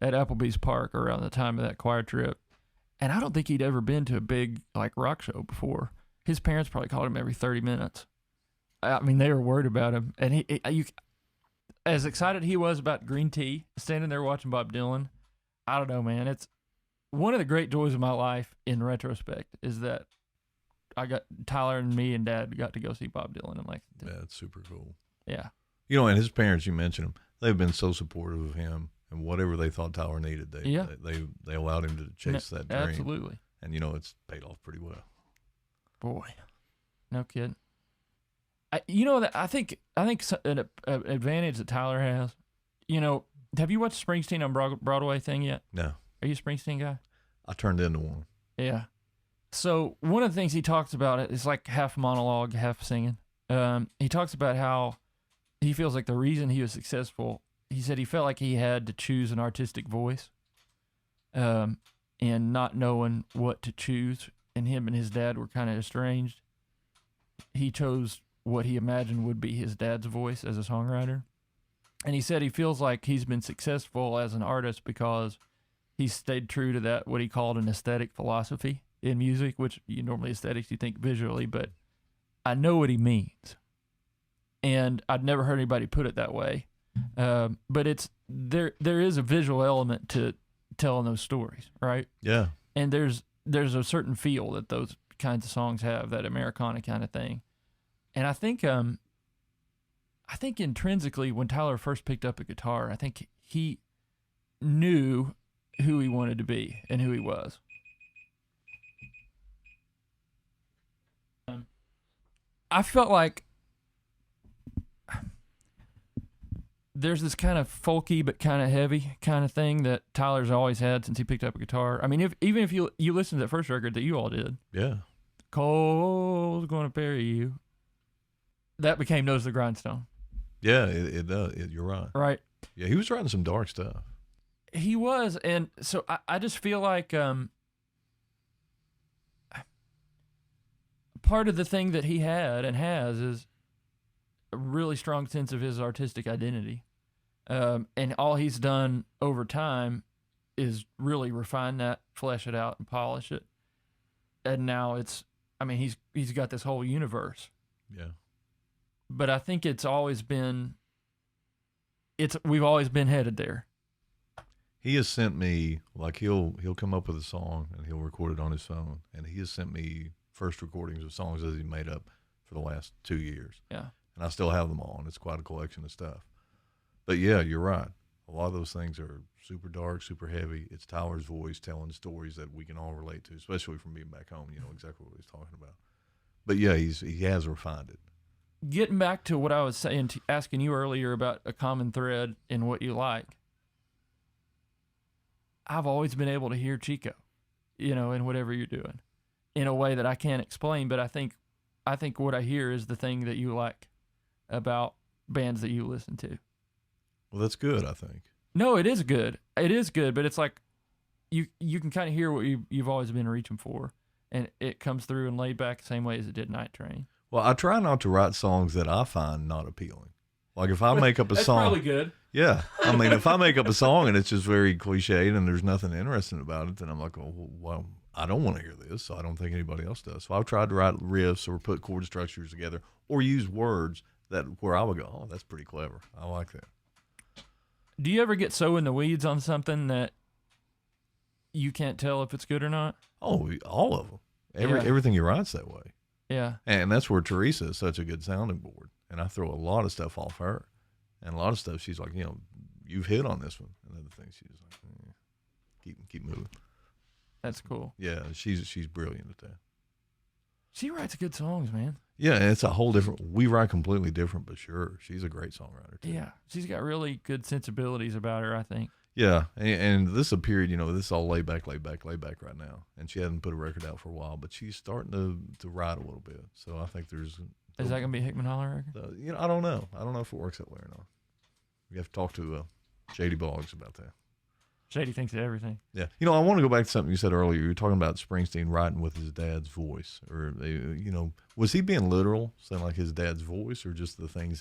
at Applebee's Park around the time of that choir trip. And I don't think he'd ever been to a big like rock show before. His parents probably called him every 30 minutes. I mean, they were worried about him. And as excited he was about green tea, standing there watching Bob Dylan, I don't know, man. one of the great joys of my life in retrospect is that Tyler and me and Dad got to go see Bob Dylan in Lexington. Yeah, it's super cool. Yeah. You know, and his parents, you mentioned them, they've been so supportive of him, and whatever they thought Tyler needed, they allowed him to chase that dream. Absolutely. And, you know, it's paid off pretty well. Boy, no kidding. I think an advantage that Tyler has, have you watched Springsteen on Broadway thing yet? No. Are you a Springsteen guy? I turned into one. Yeah. So one of the things he talks about is like half monologue, half singing. He talks about how he feels like the reason he was successful, he said he felt like he had to choose an artistic voice, and not knowing what to choose, and him and his dad were kind of estranged. He chose what he imagined would be his dad's voice as a songwriter. And he said he feels like he's been successful as an artist because he stayed true to that, what he called an aesthetic philosophy in music, which normally aesthetics, you think visually, but I know what he means. And I'd never heard anybody put it that way. But there is a visual element to telling those stories, right? Yeah. And there's a certain feel that those kinds of songs have, that Americana kind of thing. And I think intrinsically, when Tyler first picked up a guitar, I think he knew who he wanted to be and who he was. I felt like there's this kind of folky but kind of heavy kind of thing that Tyler's always had since he picked up a guitar. I mean, even if you listen to that first record that you all did, yeah, Cole's Gonna Bury You, that became Nose the Grindstone. Yeah, it does. You're right. Right. Yeah, he was writing some dark stuff. He was, and so I just feel like part of the thing that he had and has is a really strong sense of his artistic identity. And all he's done over time is really refine that, flesh it out, and polish it. And now he's got this whole universe. Yeah. But I think we've always been headed there. He has sent me, like, he'll come up with a song and he'll record it on his phone, and he has sent me first recordings of songs that he made up for the last 2 years. Yeah. And I still have them all, and it's quite a collection of stuff. But yeah, you're right. A lot of those things are super dark, super heavy. It's Tyler's voice telling stories that we can all relate to, especially from being back home. You know exactly what he's talking about. But yeah, he has refined it. Getting back to what I was saying, asking you earlier about a common thread in what you like, I've always been able to hear Chico, in whatever you're doing, in a way that I can't explain. But I think what I hear is the thing that you like about bands that you listen to. Well, that's good, I think. No, it is good. It is good, but it's like you can kind of hear what you've always been reaching for, and it comes through and laid back the same way as it did Night Train. Well, I try not to write songs that I find not appealing. Like if I make up a song, that's probably good. Yeah, I mean, if I make up a song and it's just very cliched and there's nothing interesting about it, then I'm like, oh, well, I don't want to hear this, so I don't think anybody else does. So I've tried to write riffs or put chord structures together or use words where I would go, oh, that's pretty clever. I like that. Do you ever get so in the weeds on something that you can't tell if it's good or not? Oh, all of them. Everything you write's that way. Yeah. And that's where Teresa is such a good sounding board. And I throw a lot of stuff off her. And a lot of stuff she's like, you've hit on this one. And other things she's like, keep moving. That's cool. Yeah, she's brilliant at that. She writes good songs, man. Yeah, and it's a whole different, we write completely different, but sure, she's a great songwriter too. Yeah, she's got really good sensibilities about her, I think. Yeah, and this is a period, this is all laid back right now. And she hasn't put a record out for a while, but she's starting to write a little bit. So I think there's... Is that going to be a Hickman Holler record? I don't know. I don't know if it works that way or not. We have to talk to Shady Boggs about that. Shady thinks of everything. Yeah. I want to go back to something you said earlier. You were talking about Springsteen writing with his dad's voice. Or, was he being literal, saying like his dad's voice, or just the things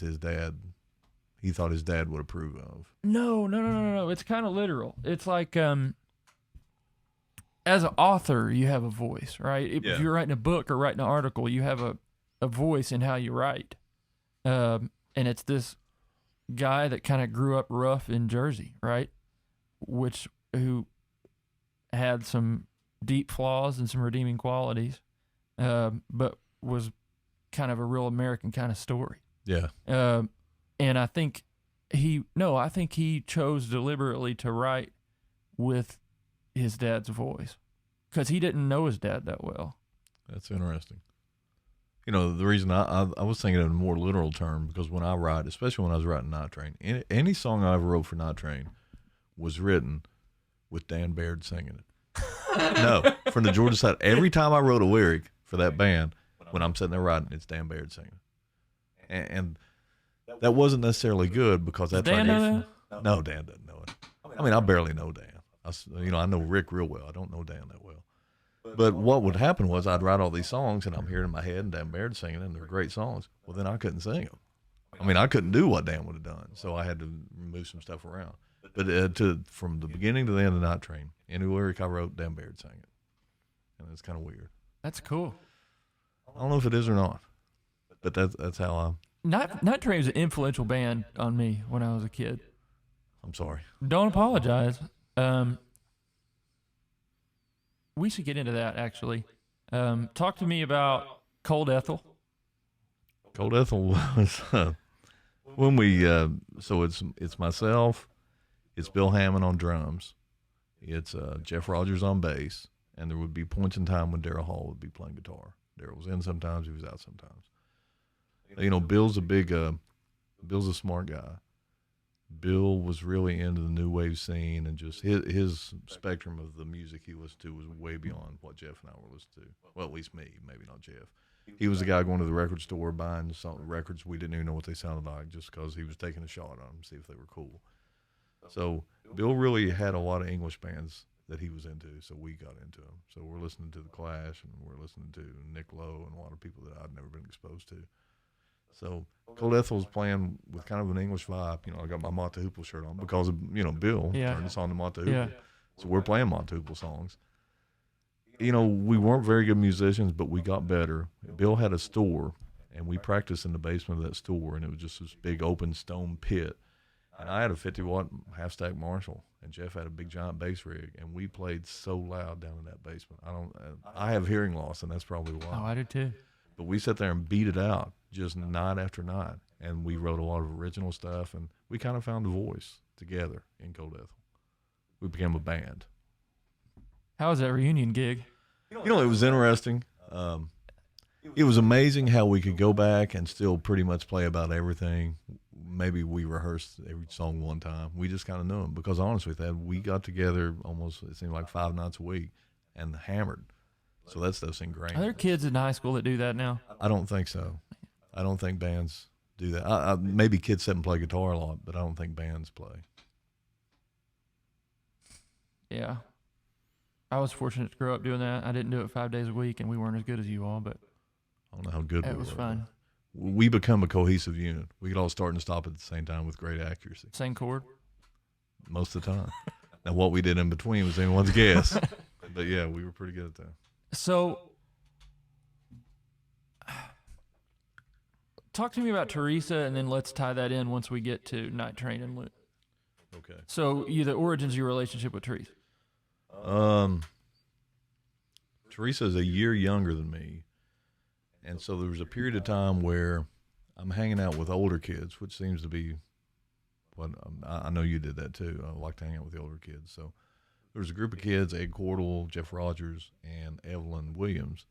he thought his dad would approve of? No. It's kind of literal. It's like, as an author, you have a voice, right? If you're writing a book or writing an article, you have a voice in how you write. And it's this guy that kind of grew up rough in Jersey, right? Who had some deep flaws and some redeeming qualities, but was kind of a real American kind of story. Yeah. And I think he chose deliberately to write with his dad's voice because he didn't know his dad that well. That's interesting. You know, the reason I was thinking in a more literal term, because when I write, especially when I was writing Night Train, any song I ever wrote for Night Train was written with Dan Baird singing it. No, from the Georgia side. Every time I wrote a lyric for that band, when I'm sitting there writing, it's Dan Baird singing. And that wasn't necessarily good because that's Dan know that? No, Dan doesn't know it. I mean, I barely know Dan. I know Rick real well. I don't know Dan that well. But what would happen was I'd write all these songs, and I'm hearing in my head and Dan Baird singing, and they're great songs. Well, then I couldn't sing them. I mean, I couldn't do what Dan would have done, so I had to move some stuff around. But from the beginning to the end of Night Train, any lyric I wrote, Dan Baird sang it. And it's kind of weird. That's cool. I don't know if it is or not, but that's how Night Train was an influential band on me when I was a kid. I'm sorry. Don't apologize. We should get into that, actually. Talk to me about Cold Ethel. Cold Ethel was when we so it's myself, it's Bill Hammond on drums, it's Jeff Rogers on bass, and there would be points in time when Daryl Hall would be playing guitar. Daryl was in sometimes, he was out sometimes. You know, Bill's a smart guy. Bill was really into the new wave scene, and just his spectrum of the music he listened to was way beyond what Jeff and I were listening to. Well, at least me, maybe not Jeff. He was the guy going to the record store buying some records we didn't even know what they sounded like, just because he was taking a shot on them to see if they were cool. So Bill really had a lot of English bands that he was into, so we got into them. So we're listening to The Clash, and we're listening to Nick Lowe and a lot of people that I'd never been exposed to. So Cold Ethel was playing with kind of an English vibe. You know, I got my Mott the Hoople shirt on because of, Bill turned us on to Mott the Hoople. Yeah. So we're playing Mott the Hoople songs. You know, we weren't very good musicians, but we got better. Bill had a store, and we practiced in the basement of that store, and it was just this big open stone pit. And I had a 50-watt half-stack Marshall, and Jeff had a big giant bass rig, and we played so loud down in that basement. I have hearing loss, and that's probably why. Oh, I do too. But we sat there and beat it out just night after night, and we wrote a lot of original stuff, and we kind of found a voice together in Cold Ethel. We became a band. How was that reunion gig? You know, it was interesting. It was amazing how we could go back and still pretty much play about everything. Maybe we rehearsed every song one time. We just kind of knew them because, honestly, we got together almost, it seemed like 5 nights a week and hammered. So that stuff's ingrained. Are there kids in high school that do that now? I don't think so. I don't think bands do that. Maybe kids sit and play guitar a lot, but I don't think bands play. Yeah. I was fortunate to grow up doing that. I didn't do it 5 days a week, and we weren't as good as you all, but I don't know how good we were. It was fun. We become a cohesive unit. We could all start and stop at the same time with great accuracy. Same chord? Most of the time. Now, what we did in between was anyone's guess. But, yeah, we were pretty good at that. So, talk to me about Teresa, and then let's tie that in once we get to Night Train and Loot. Okay. So, the origins of your relationship with Teresa. Teresa is a year younger than me, and so there was a period of time where I'm hanging out with older kids, which seems to be what I know you did that too. I like to hang out with the older kids. So there was a group of kids: Ed Cordell, Jeff Rogers, and Evelyn Williams,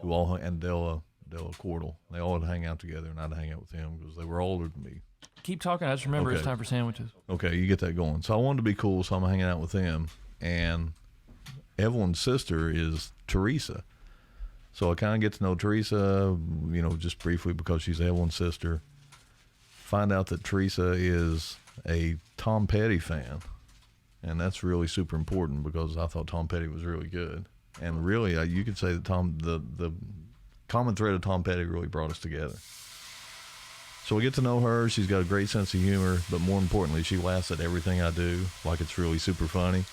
who all and Della Cordell. They all would hang out together, and I'd hang out with them because they were older than me. Keep talking. I just remember Okay. It's time for sandwiches. Okay, you get that going. So I wanted to be cool, so I'm hanging out with them. And Evelyn's sister is Teresa. So I kind of get to know Teresa, just briefly because she's Evelyn's sister. Find out that Teresa is a Tom Petty fan. And that's really super important because I thought Tom Petty was really good. And really, you could say that the common thread of Tom Petty really brought us together. So I get to know her. She's got a great sense of humor, but more importantly, she laughs at everything I do like it's really super funny.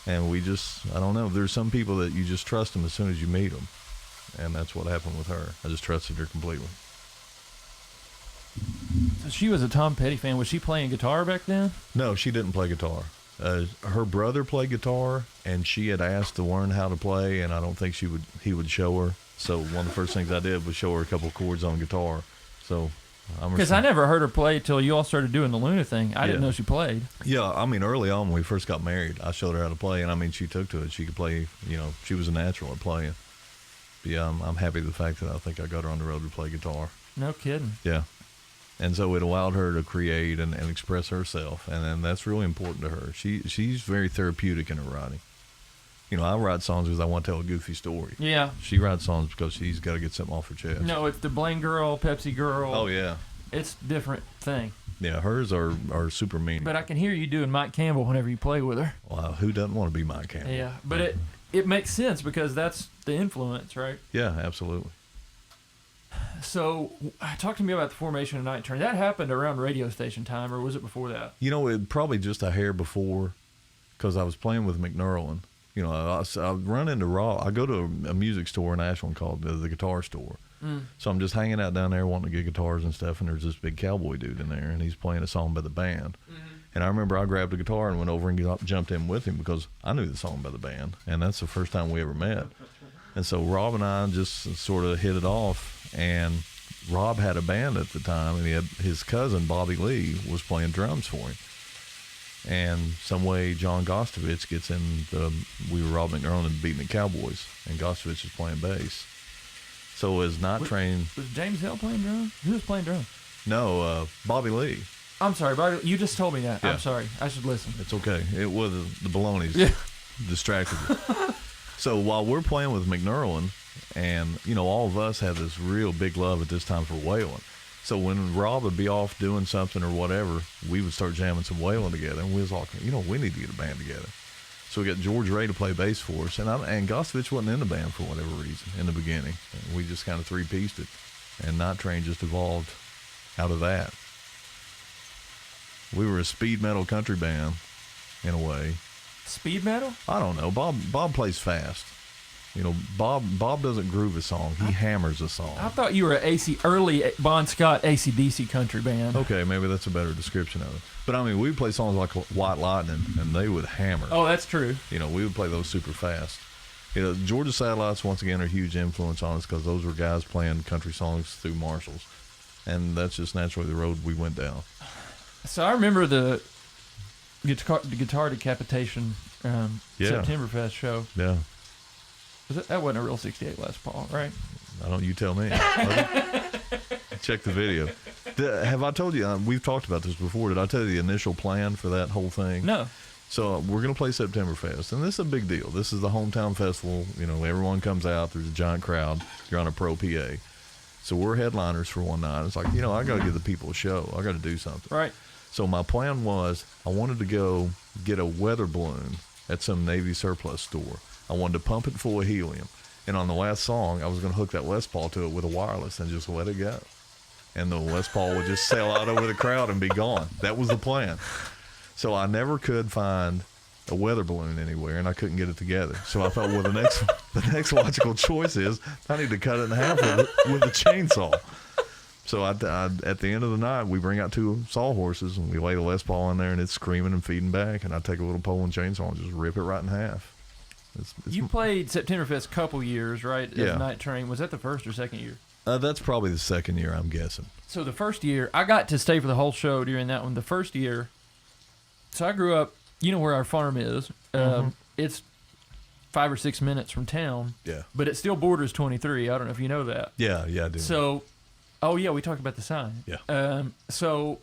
And I don't know, there's some people that you just trust them as soon as you meet them. And that's what happened with her. I just trusted her completely. So she was a Tom Petty fan. Was she playing guitar back then? No, she didn't play guitar. Her brother played guitar, and she had asked to learn how to play, and I don't think he would show her. So one of the first things I did was show her a couple of chords on guitar. So because I never heard her play till you all started doing the Luna thing. I didn't know she played. Yeah, I mean, early on when we first got married, I showed her how to play, and I mean, she took to it. She could play. She was a natural at playing. But yeah, I'm happy with the fact that I think I got her on the road to play guitar. No kidding. Yeah. And so it allowed her to create and express herself, and that's really important to her. She's very therapeutic in her writing. I write songs because I want to tell a goofy story. Yeah. She writes songs because she's got to get something off her chest. No, it's the Blaine Girl, Pepsi Girl. Oh, yeah. It's a different thing. Yeah, hers are super meaning. But I can hear you doing Mike Campbell whenever you play with her. Wow, who doesn't want to be Mike Campbell? Yeah, but it makes sense because that's the influence, right? Yeah, absolutely. So, talk to me about the formation of Night Train. That happened around radio station time, or was it before that? It probably just a hair before, because I was playing with McNerlin. I run into Rob. I go to a music store in Ashland called the Guitar Store. So I'm just hanging out down there wanting to get guitars and stuff, and there's this big cowboy dude in there, and he's playing a song by the band. And I remember I grabbed a guitar and went over and jumped in with him because I knew the song by the band, and that's the first time we ever met. And so Rob and I just sort of hit it off. And Rob had a band at the time, and he had his cousin Bobby Lee was playing drums for him. And some way John Gostovich gets in we were Rob McNerlin and Beating the Cowboys, and Gostovich is playing bass. So as Night Train, was James Hill playing drums? Who was playing drums? No, Bobby Lee. I'm sorry, Bobby. You just told me that. Yeah. I'm sorry. I should listen. It's okay. It was the baloney's distracted you. So while we're playing with McNerlin, and all of us had this real big love at this time for Waylon. So when Rob would be off doing something or whatever, we would start jamming some Waylon together, and we was like, we need to get a band together. So we got George Ray to play bass for us, and Gostovich wasn't in the band for whatever reason in the beginning. And we just kind of three-pieced it, and Night Train just evolved out of that. We were a speed metal country band, in a way. Speed metal? I don't know. Bob plays fast. Bob doesn't groove a song. He hammers a song. I thought you were an early Bon Scott AC/DC country band. Okay, maybe that's a better description of it. But I mean, we would play songs like White Lightning, and they would hammer. Oh, that's true. We would play those super fast. Georgia Satellites, once again, are a huge influence on us because those were guys playing country songs through Marshalls. And that's just naturally the road we went down. So I remember the guitar decapitation Septemberfest show. Yeah. That wasn't a real 68 Les Paul, right? You tell me. Check the video. Have I told you, we've talked about this before, did I tell you the initial plan for that whole thing? No. So we're going to play Septemberfest, and this is a big deal. This is the hometown festival. Everyone comes out. There's a giant crowd. You're on a pro PA. So we're headliners for one night. It's like, I got to give the people a show. I got to do something. Right. So my plan was I wanted to go get a weather balloon at some Navy surplus store. I wanted to pump it full of helium. And on the last song, I was going to hook that Les Paul to it with a wireless and just let it go. And the Les Paul would just sail out over the crowd and be gone. That was the plan. So I never could find a weather balloon anywhere, and I couldn't get it together. So I thought, well, the next logical choice is I need to cut it in half with a chainsaw. So at the end of the night, we bring out two sawhorses, and we lay the Les Paul in there, and it's screaming and feeding back. And I take a little pole and chainsaw and just rip it right in half. You played Septemberfest a couple years, right? Yeah. As Night Train. Was that the first or second year? That's probably the second year, I'm guessing. So the first year, I got to stay for the whole show during that one. The first year, so I grew up, where our farm is. It's 5 or 6 minutes from town. Yeah. But it still borders 23. I don't know if you know that. Yeah, I do. So, we talked about the sign. Yeah. So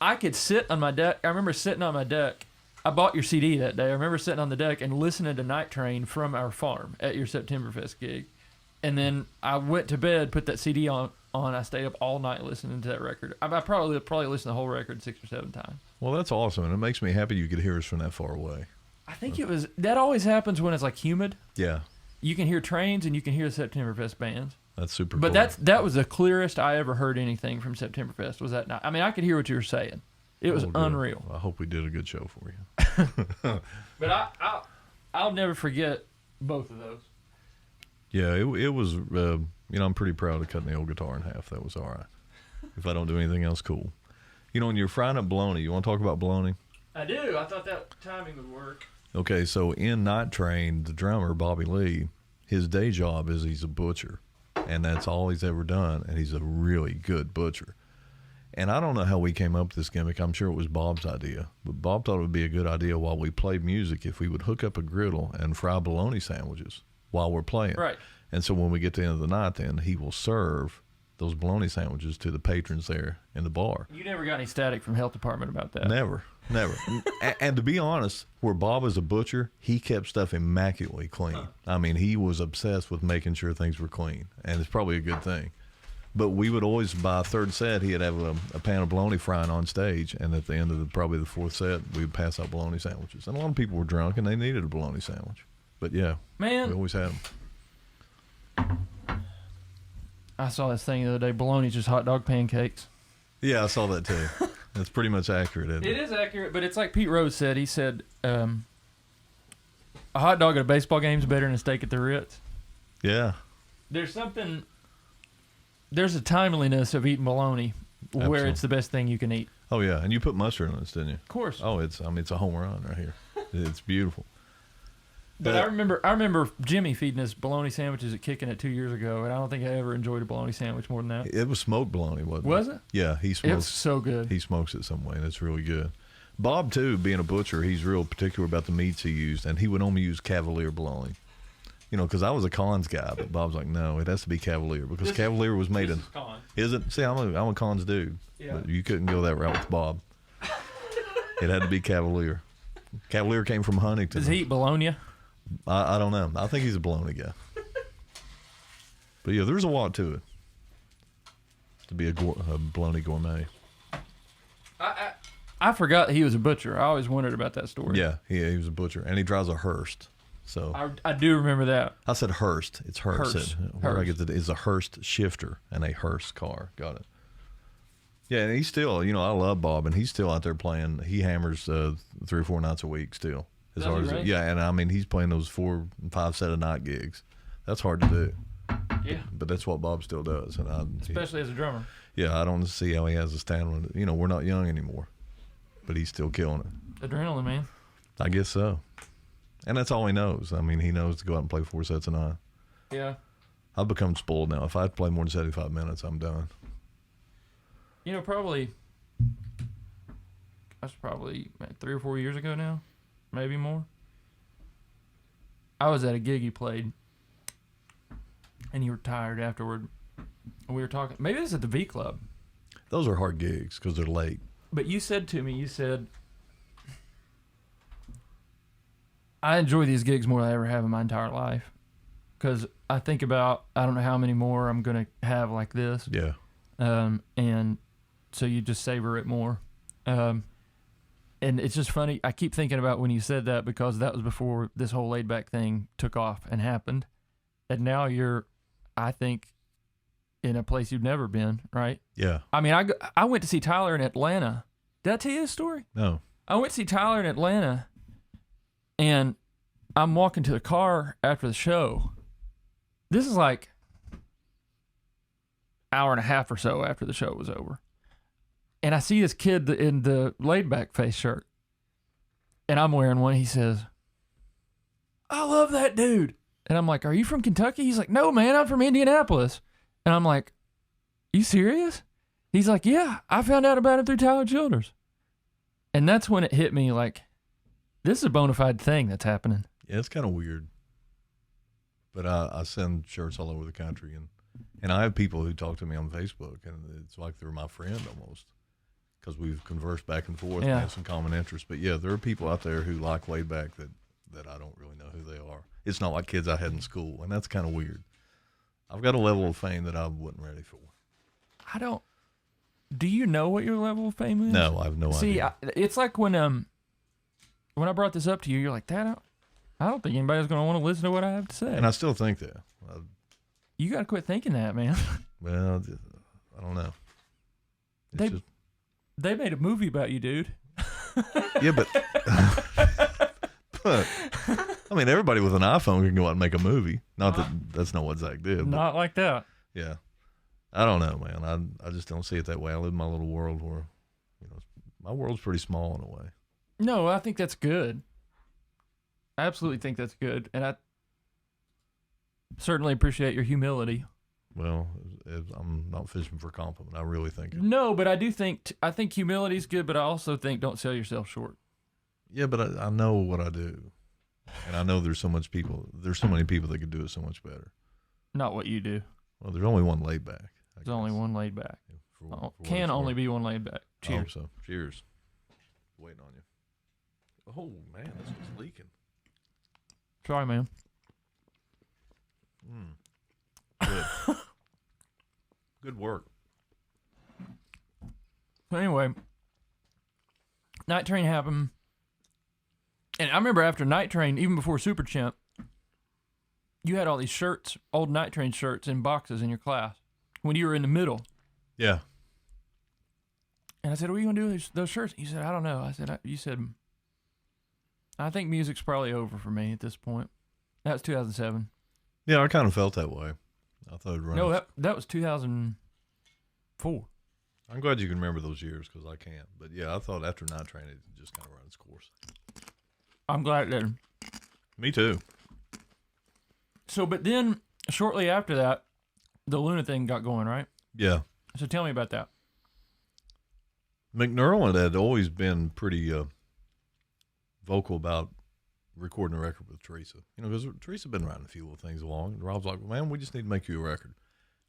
I could sit on my deck. I remember sitting on my deck. I bought your CD that day. I remember sitting on the deck and listening to Night Train from our farm at your Septemberfest gig. And then I went to bed, put that CD on. I stayed up all night listening to that record. I probably listened to the whole record 6 or 7 times. Well, that's awesome, and it makes me happy you could hear us from that far away. I think that always happens when it's like humid. Yeah. You can hear trains and you can hear the Septemberfest bands. That's super cool. But that was the clearest I ever heard anything from Septemberfest was that night. I mean, I could hear what you were saying. It was unreal. I hope we did a good show for you. But I'll never forget both of those. Yeah, it was, I'm pretty proud of cutting the old guitar in half. That was all right. If I don't do anything else, cool. When you're frying up bologna, you want to talk about bologna? I do. I thought that timing would work. Okay, so in Night Train, the drummer, Bobby Lee, his day job is he's a butcher. And that's all he's ever done. And he's a really good butcher. And I don't know how we came up with this gimmick. I'm sure it was Bob's idea. But Bob thought it would be a good idea while we played music if we would hook up a griddle and fry bologna sandwiches while we're playing. Right. And so when we get to the end of the night, then he will serve those bologna sandwiches to the patrons there in the bar. You never got any static from health department about that? Never. And to be honest, where Bob was a butcher, he kept stuff immaculately clean. I mean, he was obsessed with making sure things were clean, and it's probably a good thing. But we would always, by a third set, he'd have a pan of bologna frying on stage, and at the end of probably the fourth set, we would pass out bologna sandwiches. And a lot of people were drunk, and they needed a bologna sandwich. But yeah, man, we always had them. I saw this thing the other day. Bologna's just hot dog pancakes. Yeah, I saw that too. That's pretty much accurate, isn't it? It is accurate, but it's like Pete Rose said. He said, a hot dog at a baseball game is better than a steak at the Ritz. Yeah. There's a timeliness of eating bologna where Absolutely. it's the best thing you can eat. Oh, yeah. And you put mustard on this, didn't you? Of course. Oh, it's a home run right here. It's beautiful. But I remember Jimmy feeding us bologna sandwiches at Kicking It 2 years ago, and I don't think I ever enjoyed a bologna sandwich more than that. It was smoked bologna, wasn't it? Was it? Yeah, he smokes. It's so good. He smokes it some way, and it's really good. Bob, too, being a butcher, he's real particular about the meats he used, and he would only use Cavalier bologna. You know, because I was a Collins guy, but Bob's like, no, it has to be Cavalier, because Cavalier was made in. Is it? See, I'm a Collins dude. Yeah. But you couldn't go that route with Bob. It had to be Cavalier. Cavalier came from Huntington. Does he eat bologna? I don't know. I think he's a bologna guy. But yeah, there's a lot to it. To be a bologna gourmet. I forgot he was a butcher. I always wondered about that story. Yeah, he was a butcher, and he drives a Hearst. So I do remember that. I said Hearst. It's Hearst. Hearst. Where I get it's a Hearst shifter and a Hearst car. Got it. Yeah, and he's still, I love Bob, and he's still out there playing. He hammers 3 or 4 nights a week still. As hard as right? Yeah, and I mean he's playing those 4 and 5 set of night gigs. That's hard to do. Yeah. But that's what Bob still does, and Especially as a drummer. Yeah, I don't see how he has a stamina. We're not young anymore, but he's still killing it. Adrenaline, man. I guess so. And that's all he knows. I mean, he knows to go out and play 4 sets a night. Yeah. I've become spoiled now. If I play more than 75 minutes, I'm done. That's probably 3 or 4 years ago now, maybe more. I was at a gig he played, and he retired afterward. We were talking, maybe this is at the V Club. Those are hard gigs because they're late. But you said to me, I enjoy these gigs more than I ever have in my entire life. Because I think about, I don't know how many more I'm going to have like this. Yeah. And so you just savor it more. And it's just funny. I keep thinking about when you said that because that was before this whole laid back thing took off and happened. And now you're, I think, in a place you've never been, right? Yeah. I mean, I went to see Tyler in Atlanta. Did I tell you this story? No. I went to see Tyler in Atlanta, and I'm walking to the car after the show. This is like hour and a half or so after the show was over. And I see this kid in the laid-back face shirt, and I'm wearing one. He says, I love that dude. And I'm like, are you from Kentucky? He's like, no, man, I'm from Indianapolis. And I'm like, you serious? He's like, yeah, I found out about him through Tyler Childers. And that's when it hit me like, this is a bona fide thing that's happening. Yeah, it's kind of weird. But I send shirts all over the country, and I have people who talk to me on Facebook, and it's like they're my friend almost because we've conversed back and forth and have some common interests. But yeah, there are people out there who like laid back that I don't really know who they are. It's not like kids I had in school, and that's kind of weird. I've got a level of fame that I wasn't ready for. Do you know what your level of fame is? No, I have no idea. See, it's like when I brought this up to you, you're like, Dad, I don't think anybody's going to want to listen to what I have to say. And I still think that. You got to quit thinking that, man. Well, I don't know. They made a movie about you, dude. Yeah, but I mean, everybody with an iPhone can go out and make a movie. Not that that's not what Zach did. Not like that. Yeah. I don't know, man. I just don't see it that way. I live in my little world where, my world's pretty small in a way. No, I think that's good. I absolutely think that's good, and I certainly appreciate your humility. Well, I'm not fishing for compliment. I really think it. No, but I do think I think humility is good, but I also think don't sell yourself short. Yeah, but I know what I do, and I know there's so many people that could do it so much better. Not what you do. Well, there's only one laid back. There's only one laid back. For can only be one laid back. I hope Cheers. so. Cheers. Waiting on you. Oh man, this is leaking. Sorry, man. Good. Good work. So anyway, Night Train happened. And I remember after Night Train, even before Super Chimp, you had all these shirts, old Night Train shirts in boxes in your class when you were in the middle. Yeah. And I said, what are you going to do with those shirts? You said, I don't know. I said, you said, I think music's probably over for me at this point. That was 2007. Yeah, I kind of felt that way. I thought it'd run. No, that was 2004. I'm glad you can remember those years because I can't. But yeah, I thought after Night Train, it just kind of ran its course. I'm glad it did. Me too. So, but then shortly after that, the Luna thing got going, right? Yeah. So tell me about that. McNerland had always been pretty vocal about recording a record with Teresa. You know, because Teresa had been writing a few little things along. And Rob's like, man, we just need to make you a record.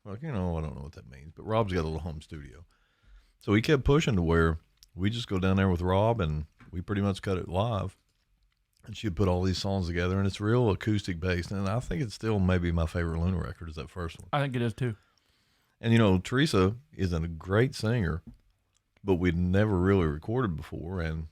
I'm like, you know, I don't know what that means. But Rob's got a little home studio. So he kept pushing to where we just go down there with Rob and we pretty much cut it live. And she'd put all these songs together, and it's real acoustic based. And I think it's still maybe my favorite Luna record is that first one. I think it is too. And, you know, Teresa is a great singer, but we'd never really recorded before. And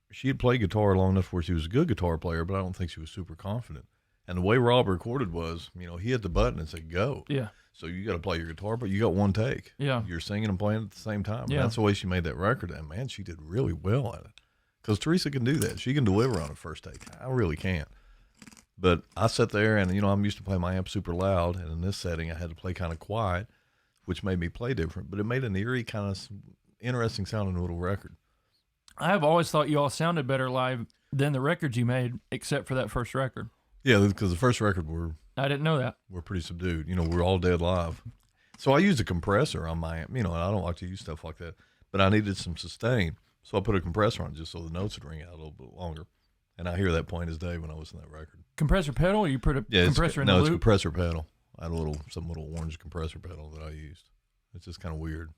she had played guitar long enough where she was a good guitar player, but I don't think she was super confident. And the way Rob recorded was, you know, he hit the button and said, go. Yeah. So you got to play your guitar, but you got one take. Yeah. You're singing and playing at the same time. Yeah. And that's the way she made that record. And, man, she did really well at it. Because Teresa can do that. She can deliver on a first take. I really can't. But I sat there and, you know, I'm used to playing my amp super loud. And in this setting, I had to play kind of quiet, which made me play different. But it made an eerie, kind of interesting sounding little record. I have always thought you all sounded better live than the records you made, except for that first record. Yeah, because the first record I didn't know that. we're pretty subdued. You know, we're all dead live. So I used a compressor on my amp. You know, and I don't like to use stuff like that. But I needed some sustain. So I put a compressor on just so the notes would ring out a little bit longer. And I hear that plain as day when I listen to that record. Compressor pedal, or you put a compressor in the No, loop? it's compressor pedal. I had some little orange compressor pedal that I used. It's just kind of weird.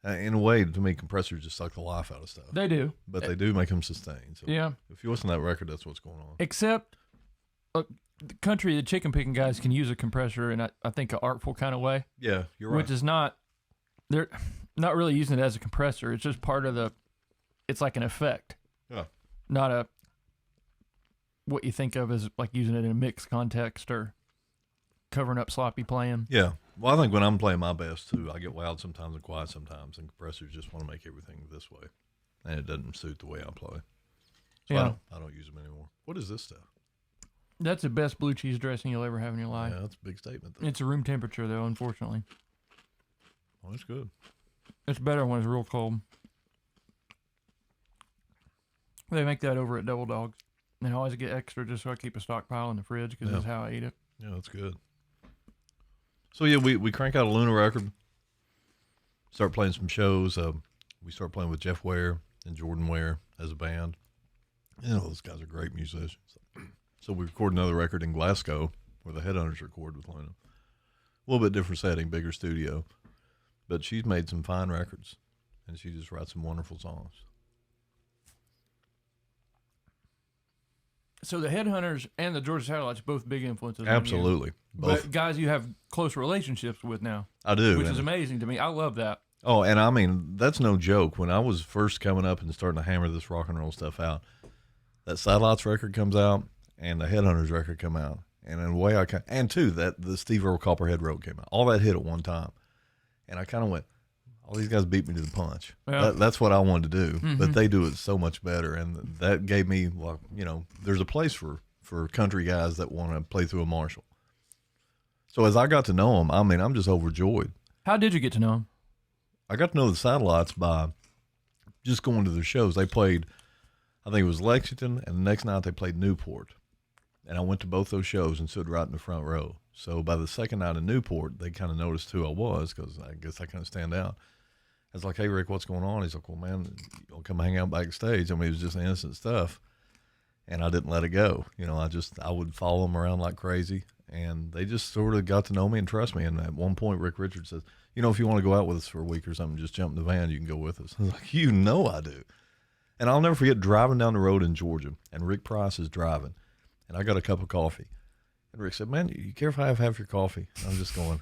In a way, to me, compressors just suck the life out of stuff. They do. But they do make them sustain. So Yeah. if you listen to that record, that's what's going on. Except the country, the chicken picking guys can use a compressor in, I think, an artful kind of way. Yeah, you're right. Which is not, they're not really using it as a compressor. It's just part of it's like an effect. Yeah. Not what you think of as like using it in a mixed context or covering up sloppy playing. Yeah. Well, I think when I'm playing my best, too, I get loud sometimes and quiet sometimes, and compressors just want to make everything this way. And it doesn't suit the way I play. So Yeah. I don't use them anymore. What is this stuff? That's the best blue cheese dressing you'll ever have in your life. Yeah, that's a big statement, though. It's a room temperature, though, unfortunately. Oh, that's good. It's better when it's real cold. They make that over at Double Dogs. And I always get extra just so I keep a stockpile in the fridge because that's how I eat it. Yeah, that's good. So, yeah, we crank out a Luna record, start playing some shows. We start playing with Jeff Ware and Jordan Ware as a band. You know, those guys are great musicians. So we record another record in Glasgow where the Headhunters record with Luna. A little bit different setting, bigger studio. But she's made some fine records, and she just writes some wonderful songs. So the Headhunters and the Georgia Satellites, both big influences. Absolutely. On you. Both. But guys you have close relationships with now. I do. Which is amazing to me. I love that. Oh, and I mean, that's no joke. When I was first coming up and starting to hammer this rock and roll stuff out, that Satellites record comes out and the Headhunters record come out. And in a way and too, that the Steve Earle Copperhead Road came out. All that hit at one time. And I kind of went, all these guys beat me to the punch. Yeah. That's what I wanted to do. Mm-hmm. But they do it so much better. And that gave me, well, you know, there's a place for country guys that want to play through a Marshall. So as I got to know them, I mean, I'm just overjoyed. How did you get to know them? I got to know the Satellites by just going to their shows. They played I think it was Lexington, and the next night they played Newport. And I went to both those shows and stood right in the front row. So by the second night in Newport, they kind of noticed who I was, because I guess I kind of stand out. I was like, hey, Rick, what's going on? He's like, well, man, you'll come hang out backstage. I mean, it was just innocent stuff. And I didn't let it go. You know, I would follow them around like crazy. And they just sort of got to know me and trust me. And at one point, Rick Richards says, you know, if you want to go out with us for a week or something, just jump in the van, you can go with us. I was like, you know I do. And I'll never forget driving down the road in Georgia, and Rick Price is driving, and I got a cup of coffee. And Rick said, man, you care if I have half your coffee? I'm just going,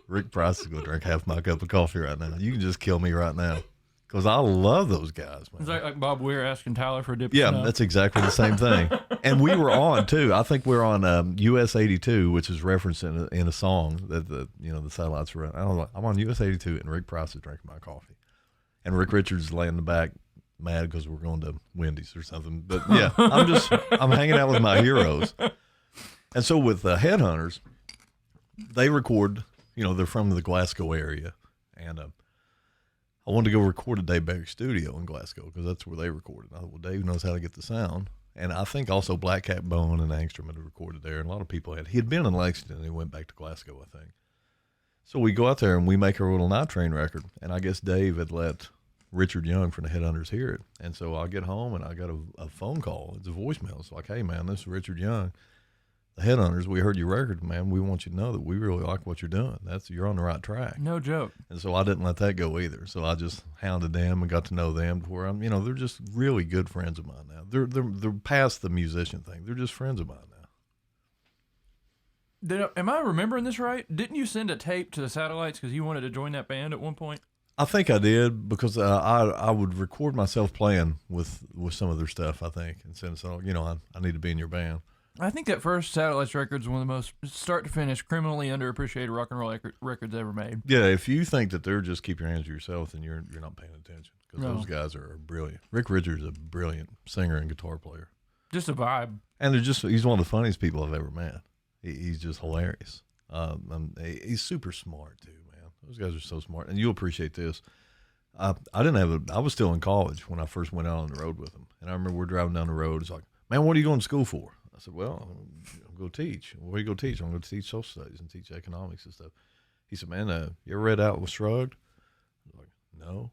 Rick Price is going to drink half my cup of coffee right now. You can just kill me right now. Because I love those guys, man. It's like Bob Weir asking Tyler for a dip. Yeah, that's exactly the same thing. And we were on, too. I think we're on US 82, which is referenced in a song that the satellites were on. I don't know. I'm on US 82, and Rick Price is drinking my coffee. And Rick Richards is laying in the back, mad because we're going to Wendy's or something. But, yeah, I'm hanging out with my heroes. And so with Headhunters, they record, they're from the Glasgow area. And I wanted to go record at Dave Barry's studio in Glasgow because that's where they recorded. I thought, well, Dave knows how to get the sound. And I think also Black Cat Bone and Angstrom had recorded there, and a lot of people had. He had been in Lexington, and he went back to Glasgow, I think. So we go out there, and we make our little Night Train record. And I guess Dave had let Richard Young from the Headhunters hear it. And so I get home, and I got a phone call. It's a voicemail. It's like, hey, man, this is Richard Young. The Headhunters, we heard your record, man. We want you to know that we really like what you're doing. You're on the right track. No joke. And so I didn't let that go either. So I just hounded them and got to know them to where they're just really good friends of mine now. They're past the musician thing. They're just friends of mine now. Am I remembering this right? Didn't you send a tape to the Satellites because you wanted to join that band at one point? I think I did because I would record myself playing with some of their stuff, I think, and send it. I need to be in your band. I think that first Satellites record is one of the most start to finish criminally underappreciated rock and roll records ever made. Yeah, if you think that they're just keep your hands to yourself, then you're not paying attention because No. those guys are brilliant. Rick Richards is a brilliant singer and guitar player. Just a vibe. And he's one of the funniest people I've ever met. He's just hilarious. He's super smart too, man. Those guys are so smart, and you'll appreciate this. I was still in college when I first went out on the road with him, and I remember we're driving down the road. It's like, man, what are you going to school for? I said, well, I'm going to teach. Where do you go teach? I'm going to teach social studies and teach economics and stuff. He said, man, you ever read Atlas Shrugged? I was like, no.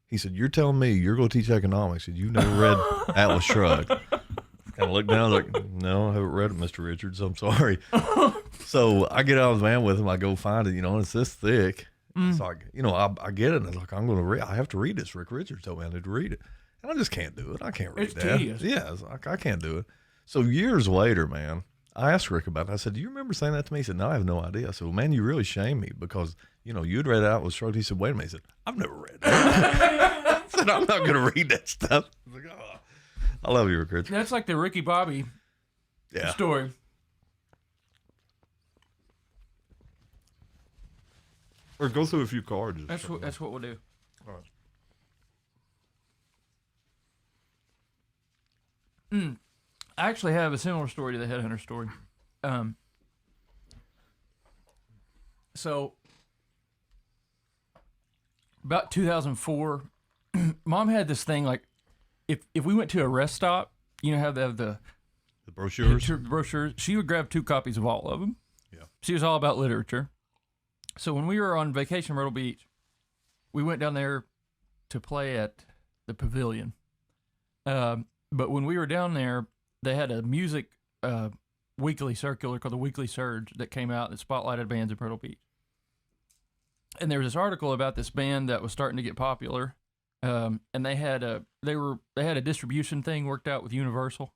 He said, you're telling me you're going to teach economics and you've never read Atlas Shrugged? Kind of looked down, like, no, I haven't read it, Mr. Richards. I'm sorry. So I get out of the van with him. I go find it, and it's this thick. It's like, I get it. And it's like, I have to read this. Rick Richards told me I need to read it. And I just can't do it. I can't read that. It's tedious. Yeah, it's like, I can't do it. So years later, man, I asked Rick about it. I said, do you remember saying that to me? He said, no, I have no idea. I said, well, man, you really shamed me because, you'd read Atlas Shrugged. He said, wait a minute. He said, I've never read that. I said, I'm not going to read that stuff. I was like, oh, I love you, Rick Richards. That's like the Ricky Bobby story. Or go through a few cards. That's what we'll do. All right. I actually have a similar story to the Headhunter story. So about 2004, Mom had this thing like, if we went to a rest stop, how they have the brochures. She would grab 2 copies of all of them. Yeah. She was all about literature. So when we were on vacation in Myrtle Beach, we went down there to play at the Pavilion. But when we were down there, they had a music weekly circular called the Weekly Surge that came out that spotlighted bands in Myrtle Beach. And there was this article about this band that was starting to get popular, and they had a distribution thing worked out with Universal,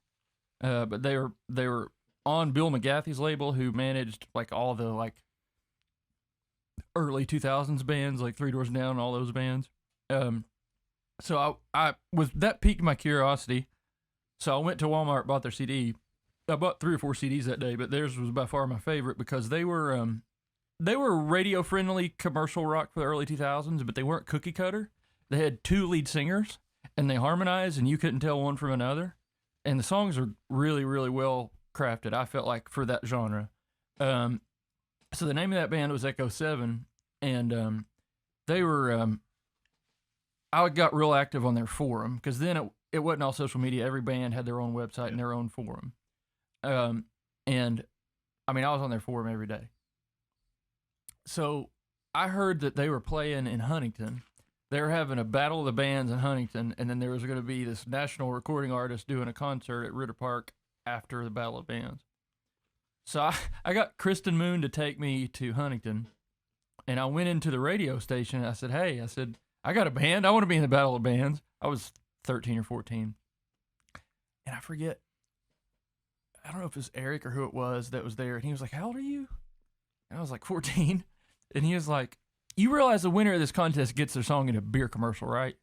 but they were on Bill McGathy's label, who managed like all the like early 2000s bands like Three Doors Down, all those bands. So I was that piqued my curiosity. So I went to Walmart, bought their CD. I bought 3 or 4 CDs that day, but theirs was by far my favorite because they were radio friendly commercial rock for the early 2000s, but they weren't cookie cutter. They had 2 lead singers and they harmonized, and you couldn't tell one from another. And the songs are really, really well crafted, I felt like, for that genre. So the name of that band was Echo 7, and they were. I got real active on their forum because then it wasn't all social media. Every band had their own website and their own forum. And I mean, I was on their forum every day. So I heard that they were playing in Huntington. They were having a battle of the bands in Huntington, and then there was going to be this national recording artist doing a concert at Ritter Park after the battle of bands. So I got Kristen Moon to take me to Huntington, and I went into the radio station, and I said, hey, I got a band. I want to be in the battle of bands. I was 13 or 14. And I forget, I don't know if it was Eric or who it was that was there, and he was like, how old are you? And I was like, 14. And he was like, you realize the winner of this contest gets their song in a beer commercial, right?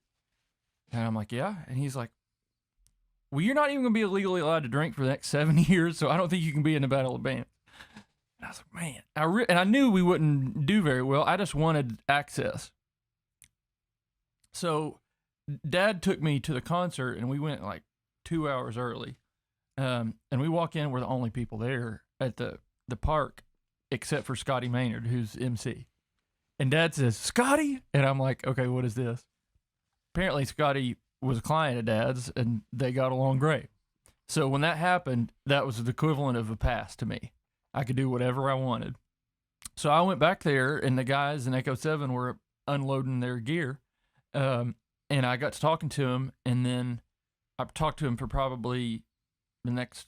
And I'm like, yeah. And he's like, well, you're not even going to be legally allowed to drink for the next 7 years, so I don't think you can be in the battle of bands. And I was like, man. And I knew we wouldn't do very well. I just wanted access. So Dad took me to the concert, and we went like 2 hours early. And we walk in, we're the only people there at the park, except for Scotty Maynard, who's MC. And Dad says, Scotty? And I'm like, okay, what is this? Apparently Scotty was a client of Dad's, and they got along great. So when that happened, that was the equivalent of a pass to me. I could do whatever I wanted. So I went back there, and the guys in Echo 7 were unloading their gear. And I got to talking to him, and then I talked to him for probably the next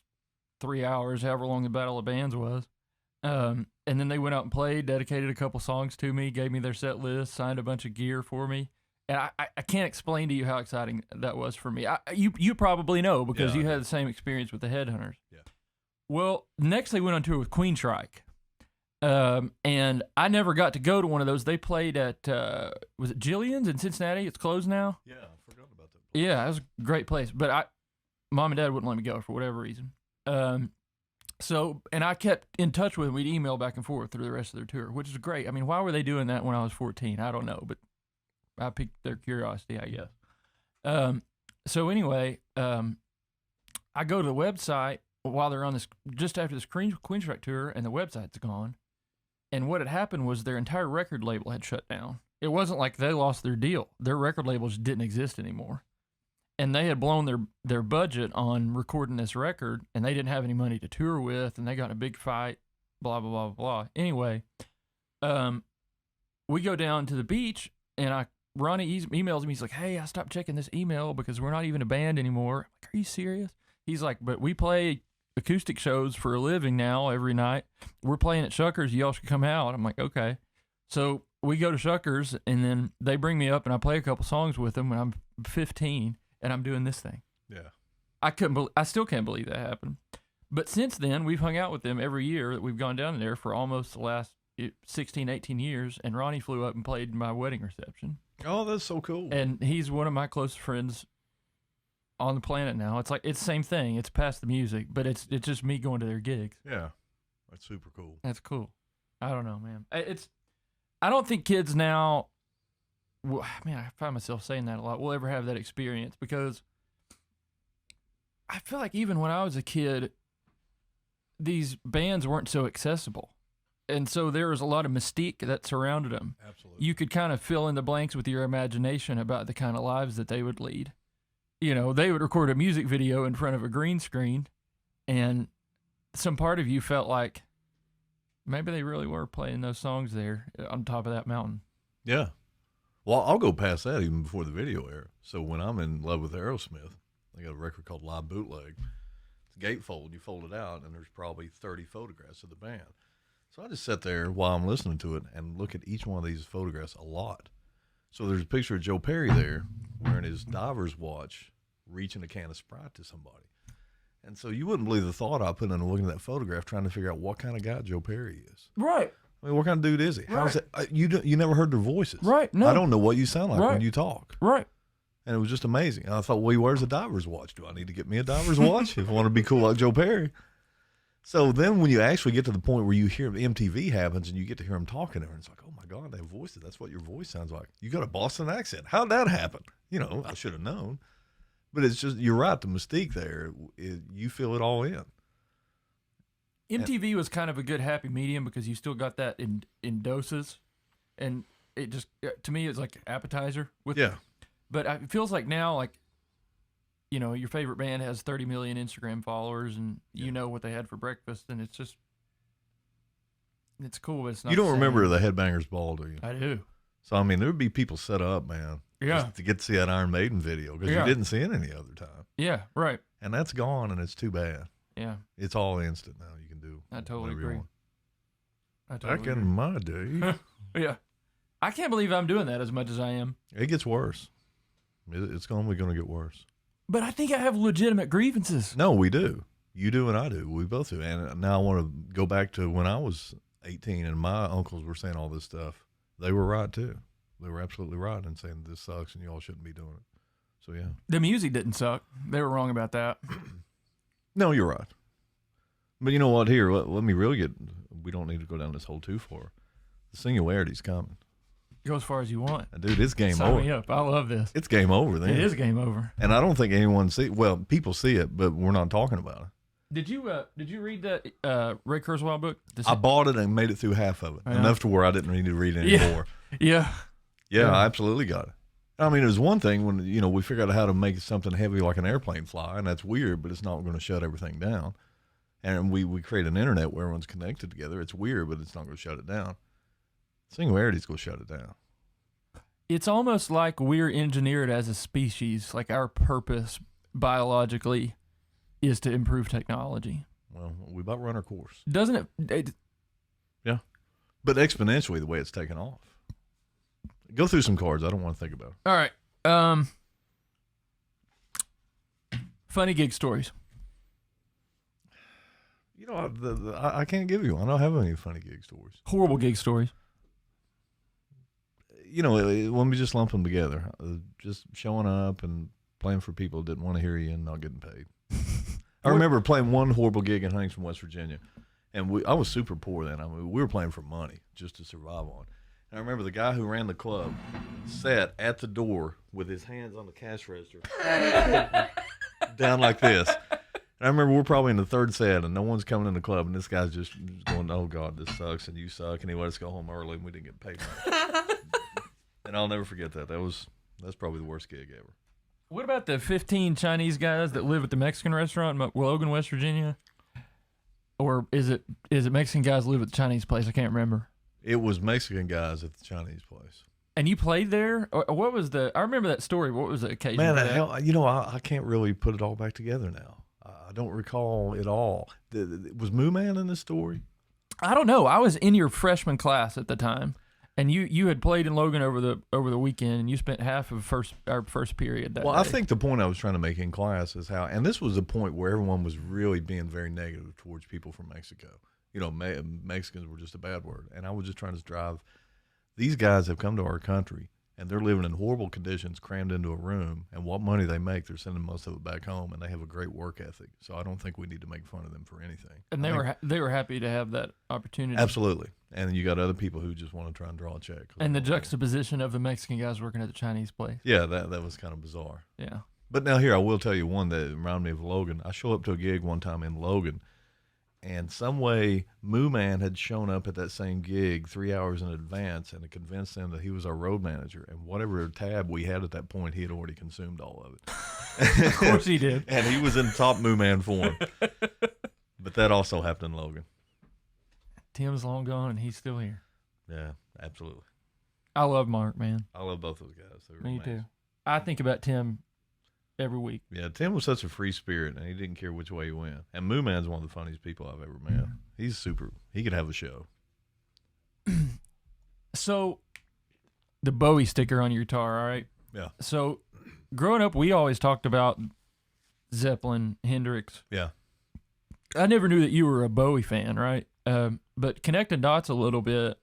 3 hours, however long the Battle of Bands was. And then they went out and played, dedicated a couple songs to me, gave me their set list, signed a bunch of gear for me. And I can't explain to you how exciting that was for me. You probably know because you had the same experience with the Headhunters. Yeah. Well, next they went on tour with Queensryche. And I never got to go to one of those. They played at, was it Jillian's in Cincinnati? It's closed now? Yeah, I forgot about that place. Yeah, it was a great place. But Mom and Dad wouldn't let me go for whatever reason. So, and I kept in touch with them. We'd email back and forth through the rest of their tour, which is great. I mean, why were they doing that when I was 14? I don't know, but I piqued their curiosity, I guess. So anyway, I go to the website while they're on this, just after this Queensryche tour, and the website's gone. And what had happened was their entire record label had shut down. It wasn't like they lost their deal. Their record label just didn't exist anymore. And they had blown their budget on recording this record, and they didn't have any money to tour with, and they got in a big fight, blah, blah, blah, blah. Anyway, we go down to the beach, and Ronnie emails me. He's like, hey, I stopped checking this email because we're not even a band anymore. I'm like, are you serious? He's like, but we play acoustic shows for a living now every night. We're playing at Shuckers. Y'all should come out. I'm like, okay. So we go to Shuckers, and then they bring me up, and I play a couple songs with them when I'm 15. And I'm doing this thing. Yeah. I still can't believe that happened. But since then, we've hung out with them every year that we've gone down there for almost the last 16, 18 years. And Ronnie flew up and played my wedding reception. Oh, that's so cool. And he's one of my close friends on the planet now. It's like, it's the same thing. It's past the music, but it's just me going to their gigs. Yeah. That's super cool. That's cool. I don't know, man. I don't think kids now, well, man, I find myself saying that a lot, will ever have that experience, because I feel like even when I was a kid, these bands weren't so accessible. And so there was a lot of mystique that surrounded them. Absolutely. You could kind of fill in the blanks with your imagination about the kind of lives that they would lead. You know, they would record a music video in front of a green screen, and some part of you felt like maybe they really were playing those songs there on top of that mountain. Yeah. Well, I'll go past that even before the video era. So when I'm in love with Aerosmith, they got a record called Live Bootleg. It's a gatefold. You fold it out, and there's probably 30 photographs of the band. So I just sit there while I'm listening to it and look at each one of these photographs a lot. So there's a picture of Joe Perry there wearing his diver's watch, reaching a can of Sprite to somebody. And so you wouldn't believe the thought I put into looking at that photograph, trying to figure out what kind of guy Joe Perry is. Right. I mean, what kind of dude is he? How's it? You never heard their voices. Right. No. I don't know what you sound like when you talk. Right. And it was just amazing. And I thought, well, he wears a diver's watch. Do I need to get me a diver's watch if I want to be cool like Joe Perry? So then when you actually get to the point where you hear MTV happens and you get to hear him talking there, and it's like, oh my God, they have voices. That's what your voice sounds like. You got a Boston accent. How'd that happen? You know, I should have known. But it's just, you're right, the mystique there, you feel it all in. MTV was kind of a good happy medium because you still got that in doses, and it just, to me, it's like appetizer. But it feels like now, like you know, your favorite band has 30 million Instagram followers, and you know what they had for breakfast, and it's just, it's cool. But it's not. You don't the remember same. the Headbangers Ball, do you? I do. So I mean, there would be people set up, man, Yeah. just to get to see that Iron Maiden video because you didn't see it any other time. Yeah. Right. And that's gone, and it's too bad. Yeah. It's all instant now. You can do. I totally whatever you agree. want. I totally Back agree. in my day, Yeah. I can't believe I'm doing that as much as I am. it gets worse. It's only going to get worse. But I think I have legitimate grievances. No, we do. You do and I do. We both do. And now I want to go back to when I was 18 and my uncles were saying all this stuff. They were right too. They were absolutely right in saying this sucks and y'all shouldn't be doing it. So yeah. The music didn't suck. They were wrong about that. No, you're right. But you know what? Here, let me really get. We don't need to go down this hole too far. The singularity's coming. Go as far as you want. Dude, it's game Sign over. me up. I love this. It's game over then. It is game over. And I don't think anyone well, people see it, but we're not talking about it. Did you read that Ray Kurzweil book? I bought it and made it through half of it. Yeah. Enough to where I didn't need to read it anymore. Yeah. Yeah, I absolutely got it. I mean, it was one thing when, you know, we figured out how to make something heavy like an airplane fly, and that's weird, but it's not going to shut everything down. And we create an internet where everyone's connected together. It's weird, but it's not going to shut it down. Singularity's going to shut it down. It's almost like we're engineered as a species, like our purpose biologically is to improve technology. Well, we about run our course. Doesn't it? Yeah. But exponentially, the way it's taken off. Go through some cards. I don't want to think about it. All right. Funny gig stories. You know, I can't give you one. I don't have any funny gig stories. Horrible gig stories. You know, let me just lump them together. Just showing up and playing for people who didn't want to hear you and not getting paid. I remember playing one horrible gig in Huntington, West Virginia, and I was super poor then. I mean, we were playing for money just to survive on. And I remember the guy who ran the club sat at the door with his hands on the cash register, down like this. And I remember we're probably in the third set, and no one's coming in the club, and this guy's just going, "Oh God, this sucks, and you suck," and he let us go home early, and we didn't get paid much. And I'll never forget that. That's probably the worst gig ever. What about the 15 Chinese guys that live at the Mexican restaurant in Logan, West Virginia? Or is it Mexican guys live at the Chinese place? I can't remember. It was Mexican guys at the Chinese place. And you played there? Or what was I remember that story. What was the occasion? Man, for the that? hell, you know, I can't really put it all back together now. I don't recall it all. Was Moo Man in this story? I don't know. I was in your freshman class at the time, and you had played in Logan over the weekend, and you spent half of our first period that Well, day. I think the point I was trying to make in class is how, and this was a point where everyone was really being very negative towards people from Mexico. You know, Mexicans were just a bad word. And I was just trying to drive, these guys have come to our country, and they're living in horrible conditions, crammed into a room, and what money they make, they're sending most of it back home, and they have a great work ethic. So I don't think we need to make fun of them for anything. And they were happy to have that opportunity. Absolutely. And you got other people who just want to try and draw a check. And the juxtaposition of the Mexican guys working at the Chinese place. Yeah, that was kind of bizarre. Yeah. But now here, I will tell you one that reminded me of Logan. I show up to a gig one time in Logan, and some way Moo Man had shown up at that same gig 3 hours in advance and had convinced them that he was our road manager. And whatever tab we had at that point, he had already consumed all of it. Of course he did. And he was in top Moo Man form. But that also happened in Logan. Tim's long gone, and he's still here. Yeah, absolutely. I love Mark, man. I love both those guys. They were Me amazing. too. I think about Tim every week. Yeah, Tim was such a free spirit, and he didn't care which way he went. And Moo Man's one of the funniest people I've ever met. He's super. He could have a show. So, the Bowie sticker on your guitar, all right? Yeah. So, growing up, we always talked about Zeppelin, Hendrix. Yeah. I never knew that you were a Bowie fan, right? But connecting dots a little bit,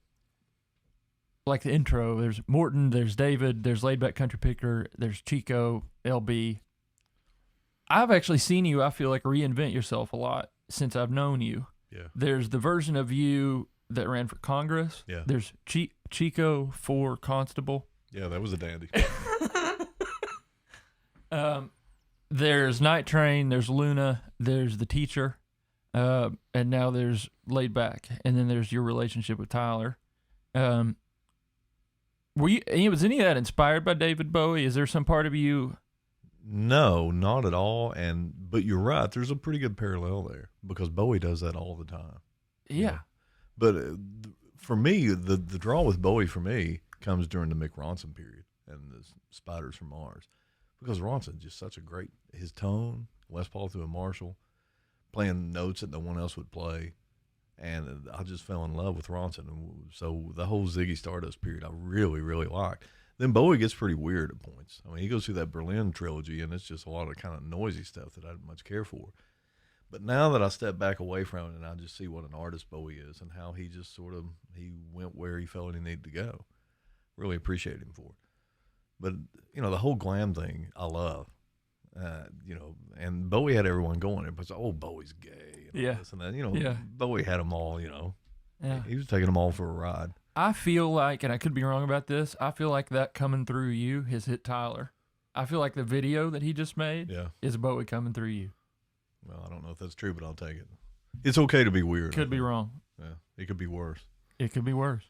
like the intro, there's Morton, there's David, there's Laid Back Country Picker, there's Chico, LB. I've actually seen you, I feel like, reinvent yourself a lot since I've known you. Yeah. There's the version of you that ran for Congress. Yeah. There's Chico for Constable. Yeah, that was a dandy. There's Night Train, there's Luna, there's The Teacher, and now there's Laid Back, and then there's your relationship with Tyler. Was any of that inspired by David Bowie? Is there some part of you No, not at all. But you're right. There's a pretty good parallel there because Bowie does that all the time. Yeah. But for me, the draw with Bowie for me comes during the Mick Ronson period and the Spiders from Mars, because Ronson's just such a great, his tone, Les Paul through a Marshall, playing notes that no one else would play, and I just fell in love with Ronson. And so the whole Ziggy Stardust period I really, really liked. Then Bowie gets pretty weird at points. I mean, he goes through that Berlin trilogy, and it's just a lot of kind of noisy stuff that I didn't much care for. But now that I step back away from it and I just see what an artist Bowie is and how he just sort of, he went where he felt he needed to go. Really appreciate him for it. But, the whole glam thing I love, and Bowie had everyone going. Everybody's like, oh, Bowie's gay. And this and that. Bowie had them all, Yeah. He was taking them all for a ride. I feel like, and I could be wrong about this, I feel like that Coming Through You has hit Tyler. I feel like the video that he just made is Bowie coming through you. Well, I don't know if that's true, but I'll take it. It's okay to be weird. Could be wrong. Yeah, it could be worse. It could be worse.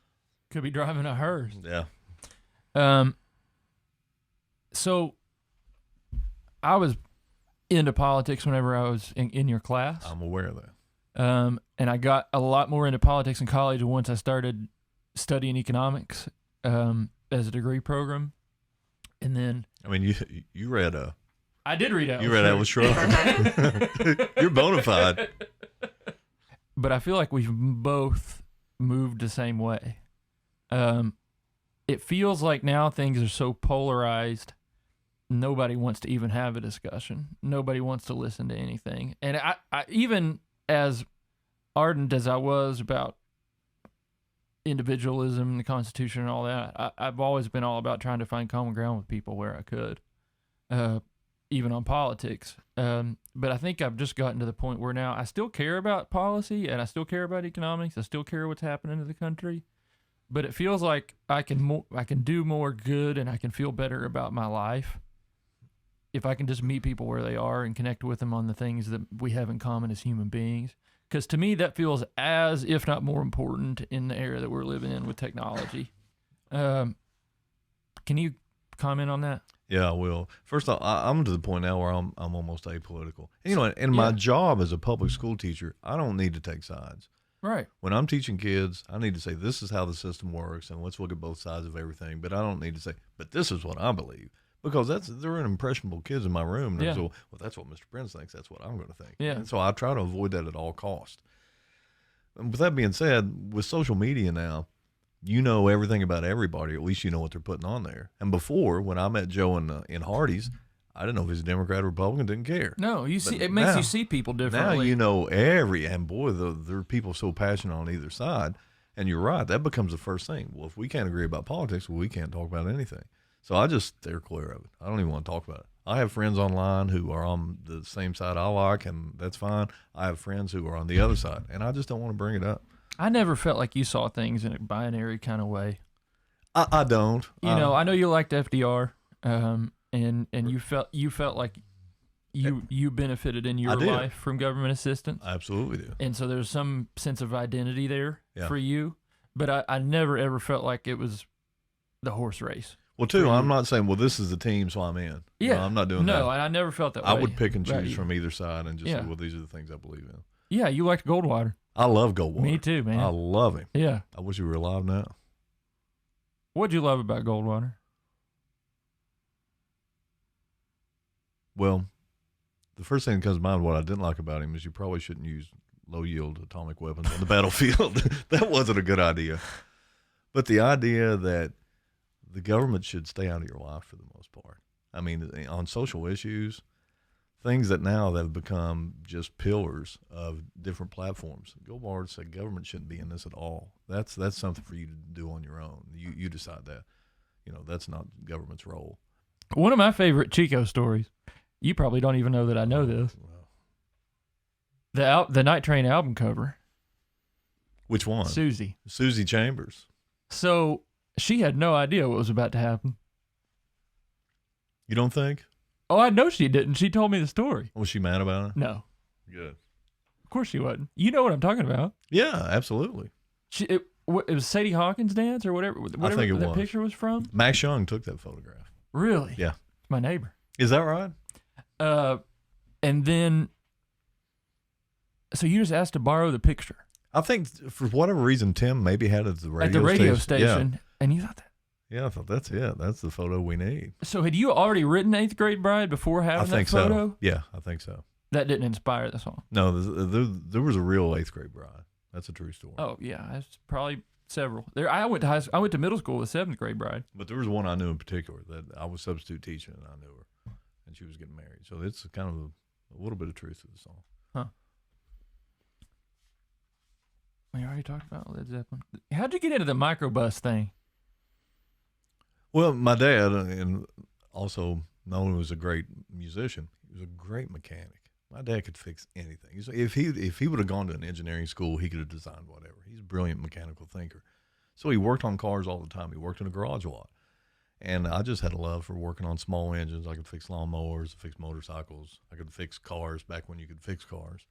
Could be driving a hearse. Yeah. So I was into politics whenever I was in your class. I'm aware of that. And I got a lot more into politics in college once I started studying economics as a degree program. And then... I mean, you read I did read Atlas. You read Atlas Shrugged. You're bona fide. But I feel like we've both moved the same way. It feels like now things are so polarized, nobody wants to even have a discussion. Nobody wants to listen to anything. And I even as ardent as I was about individualism, the Constitution, and all that, I've always been all about trying to find common ground with people where I could. Even on politics. But I think I've just gotten to the point where now I still care about policy and I still care about economics. I still care what's happening to the country. But it feels like I can do more good and I can feel better about my life if I can just meet people where they are and connect with them on the things that we have in common as human beings. Because to me, that feels as, if not more important in the era that we're living in with technology. Can you comment on that? Yeah, I will. First off, I'm to the point now where I'm almost apolitical. And, in my job as a public school teacher, I don't need to take sides. Right. When I'm teaching kids, I need to say, this is how the system works, and let's look at both sides of everything. But I don't need to say, but this is what I believe. Because they're impressionable kids in my room. And so, well, that's what Mr. Prince thinks. That's what I'm going to think. Yeah. And so I try to avoid that at all costs. And with that being said, with social media now, you know everything about everybody. At least you know what they're putting on there. And before, when I met Joe in Hardee's, I didn't know if he was a Democrat or Republican. Didn't care. No, it makes you see people differently. Now you know and boy, there are people so passionate on either side. And you're right. That becomes the first thing. Well, if we can't agree about politics, well, we can't talk about anything. So I just steer clear of it. I don't even want to talk about it. I have friends online who are on the same side I like, and that's fine. I have friends who are on the other side, and I just don't want to bring it up. I never felt like you saw things in a binary kind of way. I don't. I know you liked FDR, and you felt like you benefited in your life from government assistance. I absolutely do. And so there's some sense of identity there for you. But I never ever felt like it was the horse race. Well, too, I'm not saying, well, this is the team, so I'm in. Yeah. I'm not doing that. No, I never felt that way. I would pick and choose from either side and just say, well, these are the things I believe in. Yeah, you liked Goldwater. I love Goldwater. Me too, man. I love him. Yeah. I wish he were alive now. What'd you love about Goldwater? Well, the first thing that comes to mind, what I didn't like about him, is you probably shouldn't use low-yield atomic weapons on the battlefield. That wasn't a good idea. But the idea that the government should stay out of your life for the most part. I mean, on social issues, things that now have become just pillars of different platforms. Goldwater said government shouldn't be in this at all. That's something for you to do on your own. You decide that. That's not government's role. One of my favorite Chico stories. You probably don't even know that I know this. The Night Train album cover. Which one? Susie Chambers. So she had no idea what was about to happen. You don't think? Oh, I know she didn't. She told me the story. Was she mad about it? No. Good. Of course she wasn't. You know what I'm talking about. Yeah, absolutely. It was Sadie Hawkins' dance or whatever I think it that was. picture was from? Max Young took that photograph. Really? Yeah. It's my neighbor. Is that right? And then, so you just asked to borrow the picture. I think for whatever reason, Tim maybe had it at the radio station. At the radio station. station. And you thought that? Yeah, I thought that's it. That's the photo we need. So had you already written 8th Grade Bride before having that photo? So. Yeah, I think so. That didn't inspire the song? No, there was a real 8th Grade Bride. That's a true story. Oh, yeah. That's probably several. I went to middle school with 7th Grade Bride. But there was one I knew in particular that I was substitute teaching, and I knew her. And she was getting married. So it's kind of a little bit of truth to the song. Huh. We already talked about Led Zeppelin. How'd you get into the microbus thing? Well, my dad, and also not only was a great musician, he was a great mechanic. My dad could fix anything. So if he would have gone to an engineering school, he could have designed whatever. He's a brilliant mechanical thinker. So he worked on cars all the time. He worked in a garage a lot. And I just had a love for working on small engines. I could fix lawnmowers, fix motorcycles. I could fix cars back when you could fix cars.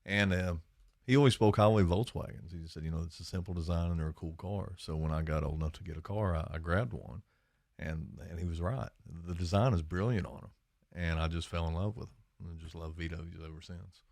And he always spoke highly of Volkswagens. He said, it's a simple design and they're a cool car. So when I got old enough to get a car, I grabbed one. And he was right. The design is brilliant on them. And I just fell in love with them. And just love VWs ever since.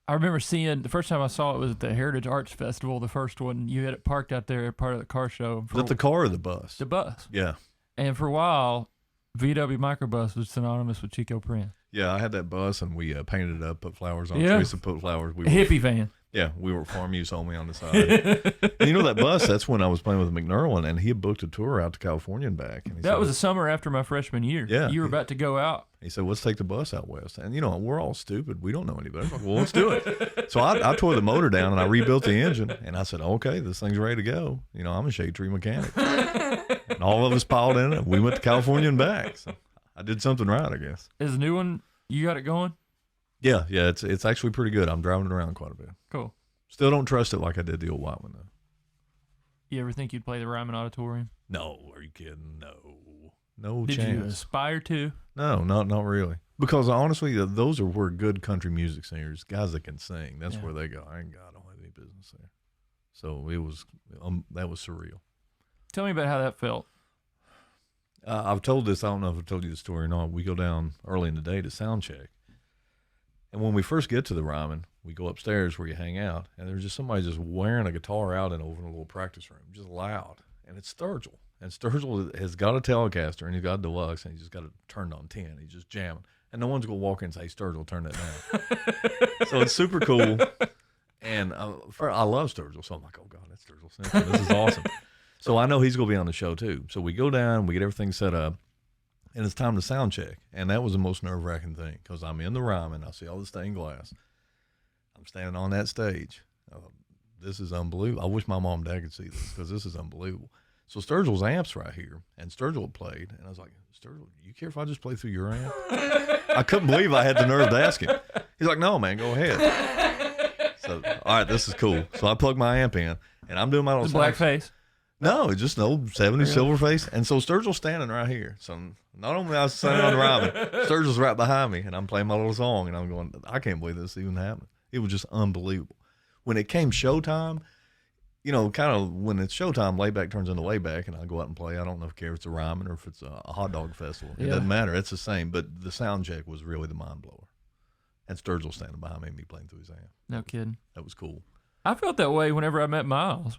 I remember seeing, the first time I saw it was at the Heritage Arts Festival, the first one. You had it parked out there, part of the car show. Was that the car or the bus? The bus. Yeah. And for a while, VW microbus was synonymous with Chico Prince. Yeah, I had that bus, and we painted it up, put flowers on it. Teresa put flowers. A hippie van. Yeah, we were farm use only on the side. And that bus, that's when I was playing with McNerlin, and he had booked a tour out to California and back. And that was the summer after my freshman year. Yeah. You were about to go out. He said, let's take the bus out west. And, we're all stupid. We don't know any better. Like, well, let's do it. So I tore the motor down, and I rebuilt the engine. And I said, okay, this thing's ready to go. I'm a shade tree mechanic. And all of us piled in it. We went to California and back. So I did something right, I guess. Is the new one, you got it going? Yeah, it's actually pretty good. I'm driving it around quite a bit. Cool. Still don't trust it like I did the old white one, though. You ever think you'd play the Ryman Auditorium? No, are you kidding? No chance. Did you aspire to? No, not really. Because honestly, those are where good country music singers, guys that can sing, that's where they go. I don't have any business there. So it was that was surreal. Tell me about how that felt. I've told this. I don't know if I've told you the story or not. We go down early in the day to sound check, and when we first get to the Ryman, we go upstairs where you hang out, and there's just somebody just wearing a guitar out over in a little practice room, just loud, and it's Sturgill. And Sturgill has got a Telecaster, and he's got a Deluxe, and he's just got it turned on 10. He's just jamming. And no one's going to walk in and say, hey, Sturgill, turn that down. So it's super cool. And I love Sturgill. So I'm like, oh, God, that's Sturgill Simpson. This is awesome. So I know he's going to be on the show, too. So we go down, we get everything set up, and it's time to sound check. And that was the most nerve-wracking thing because I'm in the Ryman. I see all the stained glass. I'm standing on that stage. This is unbelievable. I wish my mom and dad could see this because this is unbelievable. So Sturgill's amp's right here, and Sturgill played, and I was like, Sturgill, you care if I just play through your amp? I couldn't believe I had the nerve to ask him. He's like, no, man, go ahead. So, all right, this is cool. So I plugged my amp in, and I'm doing my little black face? No, it's just an old 70s silver face. And so Sturgill's standing right here. So not only I was standing on the Ryman, Sturgill's right behind me, and I'm playing my little song, and I'm going, I can't believe this even happened. It was just unbelievable. When it came showtime, kind of when it's showtime, layback turns into layback, and I go out and play. I don't know if I care if it's a Ryman or if it's a hot dog festival. It doesn't matter. It's the same. But the sound check was really the mind blower. And Sturgill standing behind me and me playing through his amp. No kidding. That was cool. I felt that way whenever I met Miles.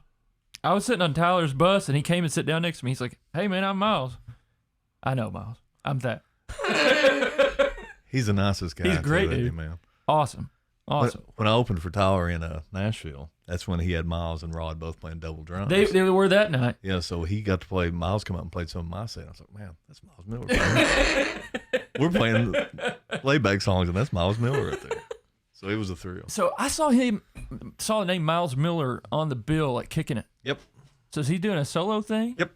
I was sitting on Tyler's bus, and he came and sat down next to me. He's like, hey, man, I'm Miles. I know, Miles. I'm that. He's the nicest guy. He's great, dude. Man. Awesome. When I opened for Tyler in Nashville, that's when he had Miles and Rod both playing double drums. They were that night. Yeah, so he got to play. Miles come up and played some of my set. I was like, man, that's Miles Miller. We're playing layback songs, and that's Miles Miller right there. So it was a thrill. So I saw the name Miles Miller on the bill, like kicking it. Yep. So is he doing a solo thing? Yep.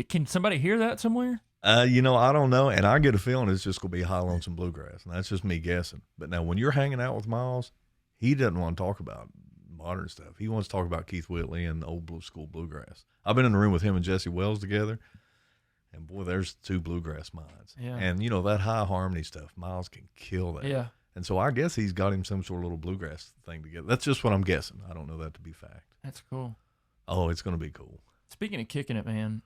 Can somebody hear that somewhere? I don't know, and I get a feeling it's just going to be high lonesome bluegrass, and that's just me guessing. But now, when you're hanging out with Miles, he doesn't want to talk about modern stuff. He wants to talk about Keith Whitley and old blue school bluegrass. I've been in the room with him and Jesse Wells together, and boy, there's two bluegrass minds. Yeah. And that high harmony stuff, Miles can kill that. Yeah. And so I guess he's got him some sort of little bluegrass thing together. That's just what I'm guessing. I don't know that to be fact. That's cool. Oh, it's going to be cool. Speaking of kicking it, man,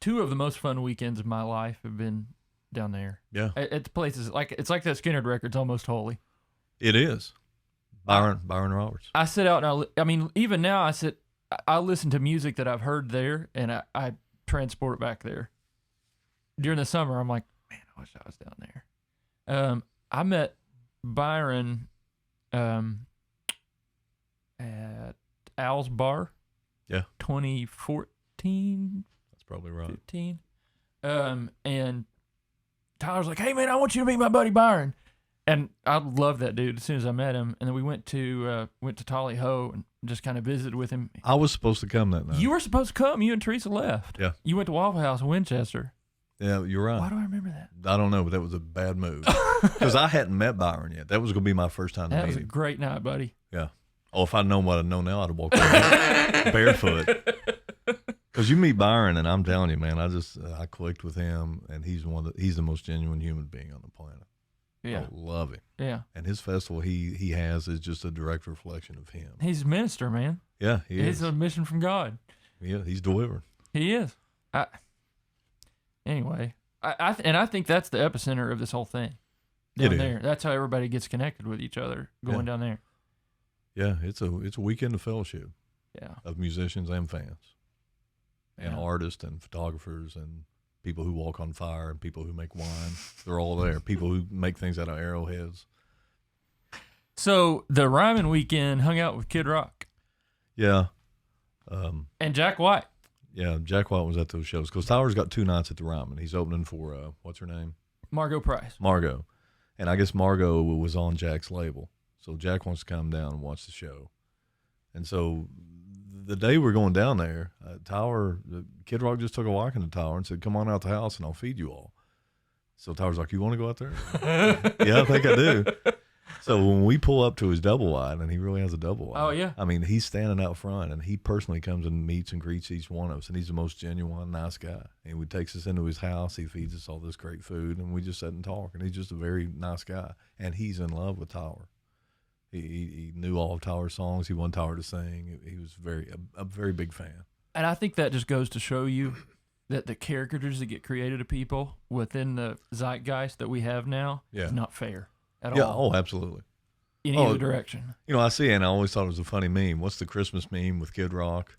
two of the most fun weekends of my life have been down there. Yeah. At the places, it's like that Skinner record's almost holy. It is. Byron Roberts. I sit out and I mean, even now I listen to music that I've heard there and I transport it back there. During the summer, I'm like, man, I wish I was down there. I met Byron at Al's Bar. Yeah. 2014. That's probably right. 15. And Tyler's like, hey, man, I want you to meet my buddy Byron. And I loved that dude as soon as I met him. And then we went to Tally Ho and just kind of visited with him. I was supposed to come that night. You were supposed to come. You and Teresa left. Yeah. You went to Waffle House in Winchester. Yeah, you're right. Why do I remember that? I don't know, but that was a bad move. Because I hadn't met Byron yet. That was going to be my first time to meet him. That was a great night, buddy. Yeah. Oh, if I'd known what I know now, I'd have walked around barefoot. Because you meet Byron, and I'm telling you, man, I clicked with him, and he's the most genuine human being on the planet. Yeah. I love him. Yeah. And his festival he has is just a direct reflection of him. He's a minister, man. Yeah, he is. He's a mission from God. Yeah, he's delivering. He is. Anyway, I think that's the epicenter of this whole thing. Down there. That's how everybody gets connected with each other, going down there. Yeah, it's a weekend of fellowship. Yeah. Of musicians and fans. And artists and photographers and people who walk on fire and people who make wine. They're all there. People who make things out of arrowheads. So the Ryman weekend hung out with Kid Rock. Yeah. And Jack White. Yeah, Jack White was at those shows. Because Tyler's got 2 nights at the Ryman. He's opening for, what's her name? Margot Price. Margot. And I guess Margot was on Jack's label. So Jack wants to come down and watch the show. And so the day we're going down there, Kid Rock just took a walk into Tyler and said, come on out the house and I'll feed you all. So Tyler's like, you want to go out there? Yeah, I think I do. So when we pull up to his double wide, and he really has a double wide. Oh, yeah. I mean, he's standing out front, and he personally comes and meets and greets each one of us, and he's the most genuine, nice guy. And he takes us into his house. He feeds us all this great food, and we just sit and talk, and he's just a very nice guy. And he's in love with Tyler. He knew all of Tyler's songs. He wanted Tyler to sing. He was a very big fan. And I think that just goes to show you that the caricatures that get created of people within the zeitgeist that we have now is not fair at all. Yeah, oh, absolutely. In either direction. You know, I see it, and I always thought it was a funny meme. What's the Christmas meme with Kid Rock?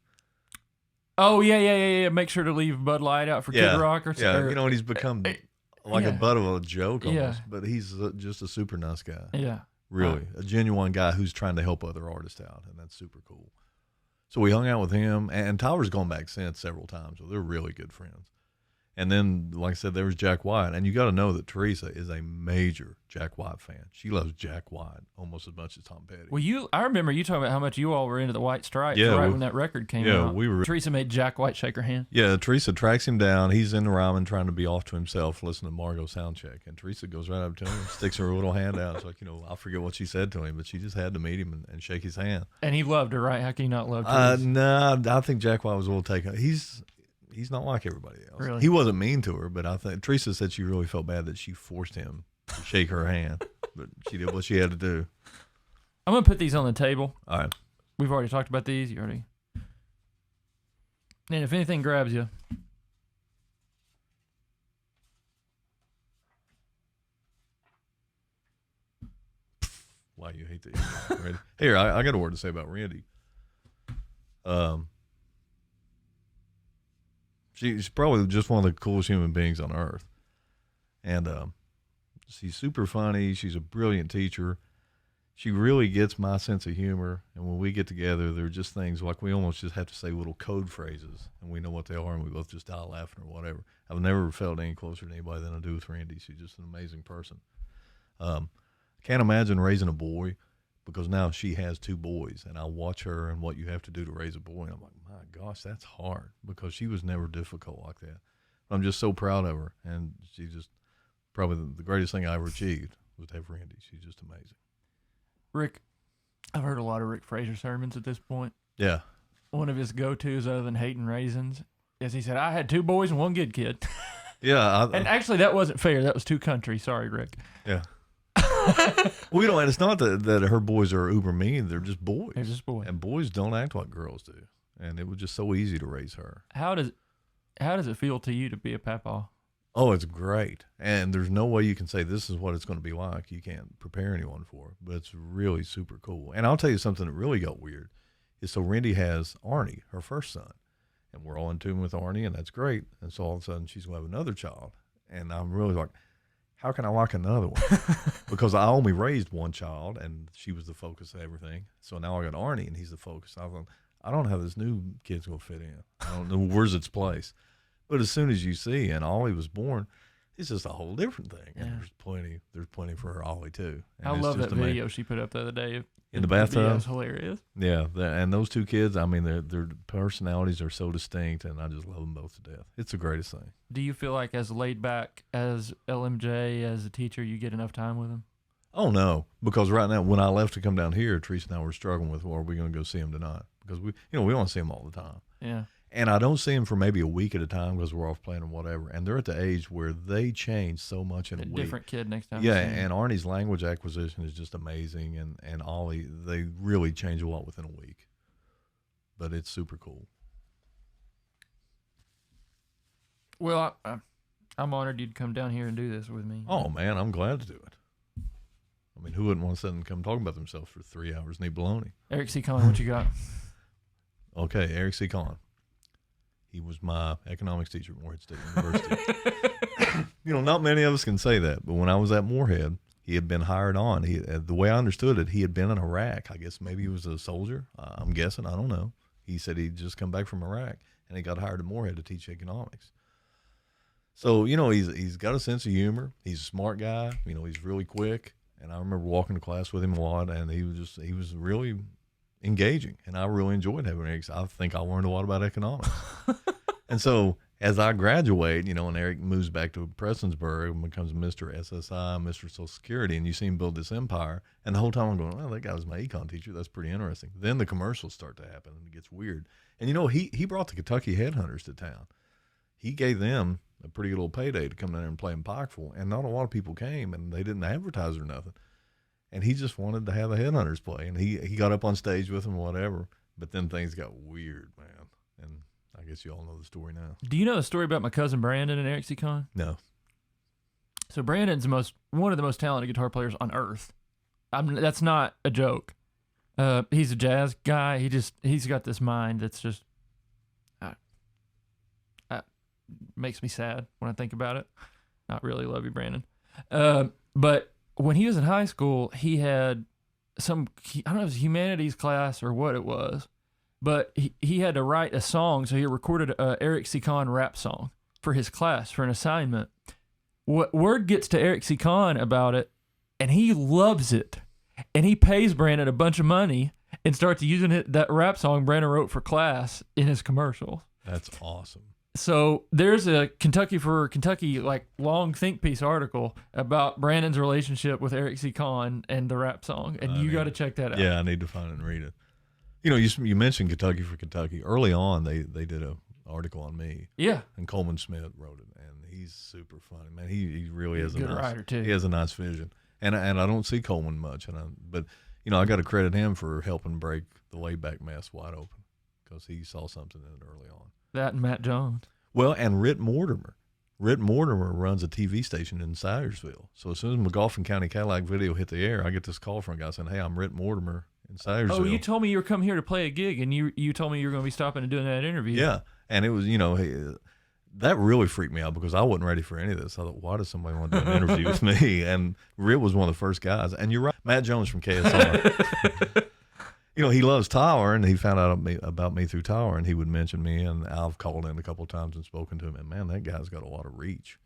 Oh, yeah. Make sure to leave Bud Light out for Kid Rock. You know, and he's become like a butt of a joke almost. But he's just a super nice guy. Yeah. Really, a genuine guy who's trying to help other artists out, and that's super cool. So we hung out with him, and Tyler's gone back since several times, so they're really good friends. And then, like I said, there was Jack White, and you got to know that Teresa is a major Jack White fan. She loves Jack White almost as much as Tom Petty. Well, I remember you talking about how much you all were into the White Stripes when that record came out. We were. Teresa made Jack White shake her hand. Yeah, Teresa tracks him down. He's in the Ryman trying to be off to himself, listening to Margot soundcheck, and Teresa goes right up to him and sticks her little hand out. It's like, I forget what she said to him, but she just had to meet him and shake his hand. And he loved her, right? How can you not love Teresa? No, I think Jack White was a little taken. He's not like everybody else. Really? He wasn't mean to her, but I think Teresa said she really felt bad that she forced him to shake her hand, but she did what she had to do. I'm going to put these on the table. All right. We've already talked about these. And if anything grabs you, Why you hate that? Ready? Here, I got a word to say about Randy. She's probably just one of the coolest human beings on earth. And she's super funny. She's a brilliant teacher. She really gets my sense of humor. And when we get together, there are just things like we almost just have to say little code phrases, and we know what they are, and we both just die laughing or whatever. I've never felt any closer to anybody than I do with Randy. She's just an amazing person. Can't imagine raising a boy, because now she has 2 boys, and I watch her and what you have to do to raise a boy, and I'm like, my gosh, that's hard, because she was never difficult like that. I'm just so proud of her, and she's just probably the greatest thing I ever achieved was to have Randy. She's just amazing. Rick, I've heard a lot of Rick Fraser sermons at this point. Yeah. One of his go-tos, other than hating raisins, is he said, I had 2 boys and 1 good kid. Yeah. And actually, that wasn't fair. That was too country. Sorry, Rick. Yeah. Well, and it's not that her boys are uber mean. They're just boys. They're just boys. And boys don't act like girls do. And it was just so easy to raise her. How does it feel to you to be a papa? Oh, it's great. And there's no way you can say this is what it's going to be like. You can't prepare anyone for it, but it's really super cool. And I'll tell you something that really got weird is so Randy has Arnie, her first son, and we're all in tune with Arnie, and that's great. And so all of a sudden she's going to have another child. And I'm really like, how can I like another one? Because I only raised one child and she was the focus of everything. So now I got Arnie and he's the focus. I was like, I don't know how this new kid's going to fit in. I don't know where's its place. But as soon as you see, and Ollie was born, it's just a whole different thing. And there's plenty for her Ollie too. And I love that video she put up the other day. In the bathtub. It was hilarious. Yeah, and those two kids, I mean, their personalities are so distinct, and I just love them both to death. It's the greatest thing. Do you feel like as laid back as LMJ, as a teacher, you get enough time with him? Oh, no, because right now, when I left to come down here, Teresa and I were struggling with, well, are we going to go see him tonight? Because we don't see him all the time. Yeah. And I don't see him for maybe a week at a time because we're off playing or whatever. And they're at the age where they change so much in a week. Different kid next time. Yeah, and Arnie's language acquisition is just amazing. And Ollie, they really change a lot within a week. But it's super cool. Well, I'm honored you'd come down here and do this with me. Oh, man, I'm glad to do it. I mean, who wouldn't want to sit and come talk about themselves for 3 hours and eat bologna? Eric C. Conn, what you got? Okay, Eric C. Conn. He was my economics teacher at Morehead State University. Not many of us can say that, but when I was at Morehead, he had been hired on. The way I understood it, he had been in Iraq. I guess maybe he was a soldier. I'm guessing. I don't know. He said he'd just come back from Iraq, and he got hired at Morehead to teach economics. So, he's got a sense of humor. He's a smart guy. He's really quick. And I remember walking to class with him a lot, and he was really engaging, and I really enjoyed having Eric. I think I learned a lot about economics. And so as I graduate, and Eric moves back to Prestonsburg and becomes Mr. SSI, Mr. Social Security, and you see him build this empire, and the whole time I'm going, well, that guy was my econ teacher. That's pretty interesting. Then the commercials start to happen, and it gets weird. And, he brought the Kentucky Headhunters to town. He gave them a pretty good little payday to come down there and play in Pikeville, and not a lot of people came, and they didn't advertise or nothing. And he just wanted to have the Headhunters play. And he got up on stage with them, whatever. But then things got weird, man. And I guess you all know the story now. Do you know the story about my cousin Brandon and Eric C. Conn? No. So Brandon's one of the most talented guitar players on earth. That's not a joke. He's a jazz guy. He's got this mind that's just makes me sad when I think about it. Not really. Love you, Brandon. But when he was in high school, he had I don't know if it was humanities class or what it was, but he had to write a song. So he recorded a Eric C. Conn rap song for his class for an assignment. Word gets to Eric C. Conn about it, and he loves it. And he pays Brandon a bunch of money and starts using that rap song Brandon wrote for class in his commercials. That's awesome. So there's a Kentucky long think piece article about Brandon's relationship with Eric C. Conn and the rap song, and you got to check that out. Yeah, I need to find it and read it. You mentioned Kentucky for Kentucky. Early on, they did an article on me. Yeah. And Coleman Smith wrote it, and he's super funny, man. He really is a good writer too. He has a nice vision, and I don't see Coleman much, but I got to credit him for helping break the layback mess wide open because he saw something in it early on. That and Matt Jones. Well, and Ritt Mortimer. Ritt Mortimer runs a TV station in Syersville. So as soon as McGoffin County Cadillac video hit the air, I get this call from a guy saying, hey, I'm Ritt Mortimer in Syersville. Oh, you told me you were coming here to play a gig, and you told me you were going to be stopping and doing that interview. Yeah, and it was, that really freaked me out because I wasn't ready for any of this. I thought, why does somebody want to do an interview with me? And Ritt was one of the first guys. And you're right, Matt Jones from KSR. He loves Tyler, and he found out about me through Tyler, and he would mention me, and I've called in a couple of times and spoken to him, and man, that guy's got a lot of reach.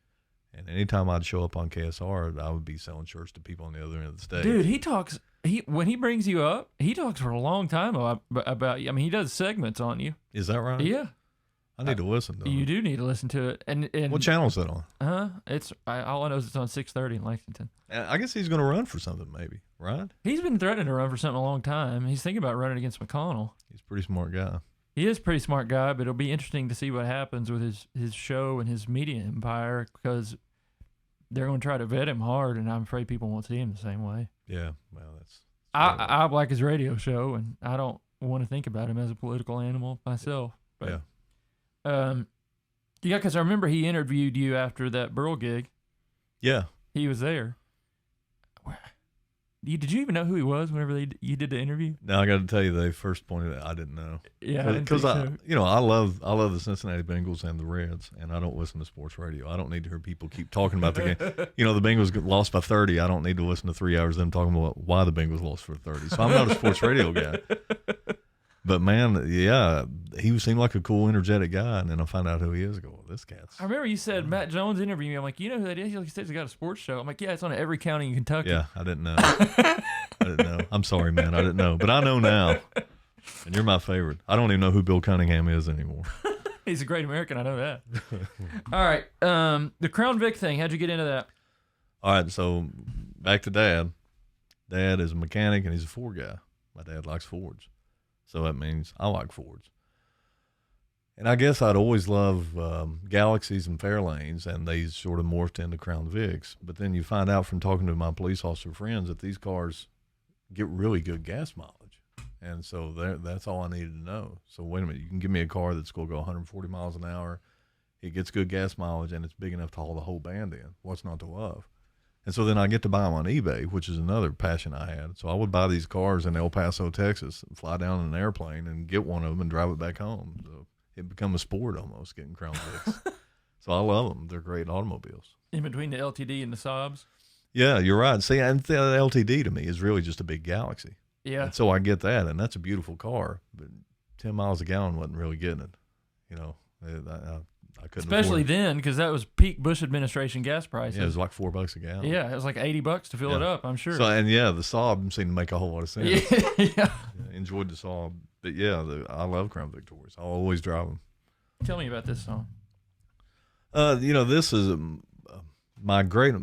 And anytime I'd show up on KSR, I would be selling shirts to people on the other end of the stage. Dude, when he brings you up, he talks for a long time about you. I mean, he does segments on you. Is that right? Yeah. I need to listen to it. You do need to listen to it. And what channel is that on? It's all I know is it's on 6:30 in Lexington. I guess he's going to run for something, maybe, right? He's been threatening to run for something a long time. He's thinking about running against McConnell. He's a pretty smart guy. He is a pretty smart guy, but it'll be interesting to see what happens with his show and his media empire because they're going to try to vet him hard, and I'm afraid people won't see him the same way. Yeah, well, that's... I like his radio show, and I don't want to think about him as a political animal myself. But, yeah. Yeah, because I remember he interviewed you after that Burl gig. Yeah. He was there. Did you even know who he was whenever you did the interview? Now I got to tell you, they first pointed out, I didn't know. Yeah, because I love the Cincinnati Bengals and the Reds, and I don't listen to sports radio. I don't need to hear people keep talking about the game. The Bengals lost by 30. I don't need to listen to 3 hours of them talking about why the Bengals lost for 30. So I'm not a sports radio guy. But man, yeah, he seemed like a cool, energetic guy, and then I find out who he is. I go, well, this cat's. I remember you said Matt Jones interviewed me. I'm like, you know who that is? He says he got a sports show. I'm like, yeah, it's on every county in Kentucky. Yeah, I didn't know. I didn't know. I'm sorry, man. I didn't know, but I know now. And you're my favorite. I don't even know who Bill Cunningham is anymore. He's a great American. I know that. All right, the Crown Vic thing. How'd you get into that? All right, so back to Dad. Dad is a mechanic and he's a Ford guy. My dad likes Fords. So that means I like Fords. And I guess I'd always loved Galaxies and Fairlanes, and they sort of morphed into Crown Vics. But then you find out from talking to my police officer friends that these cars get really good gas mileage. And so that's all I needed to know. So wait a minute, you can give me a car that's going to go 140 miles an hour. It gets good gas mileage, and it's big enough to haul the whole band in. What's not to love? And so then I get to buy them on eBay, which is another passion I had. So I would buy these cars in El Paso, Texas, and fly down in an airplane and get one of them and drive it back home. So it become a sport almost, getting Crown Vics. So I love them. They're great automobiles. In between the LTD and the Saabs? Yeah, you're right. See, and the LTD to me is really just a big Galaxy. Yeah. And so I get that, and that's a beautiful car. But 10 miles a gallon wasn't really getting it. I couldn't Especially afford it. then, because that was peak Bush administration gas prices. Yeah, it was like $4 a gallon. Yeah, it was like $80 to fill it up, I'm sure. So, and yeah, the Saab seemed to make a whole lot of sense. Yeah. Enjoyed the Saab. But yeah, I love Crown Victorias. I'll always drive them. Tell me about this song. This is my great.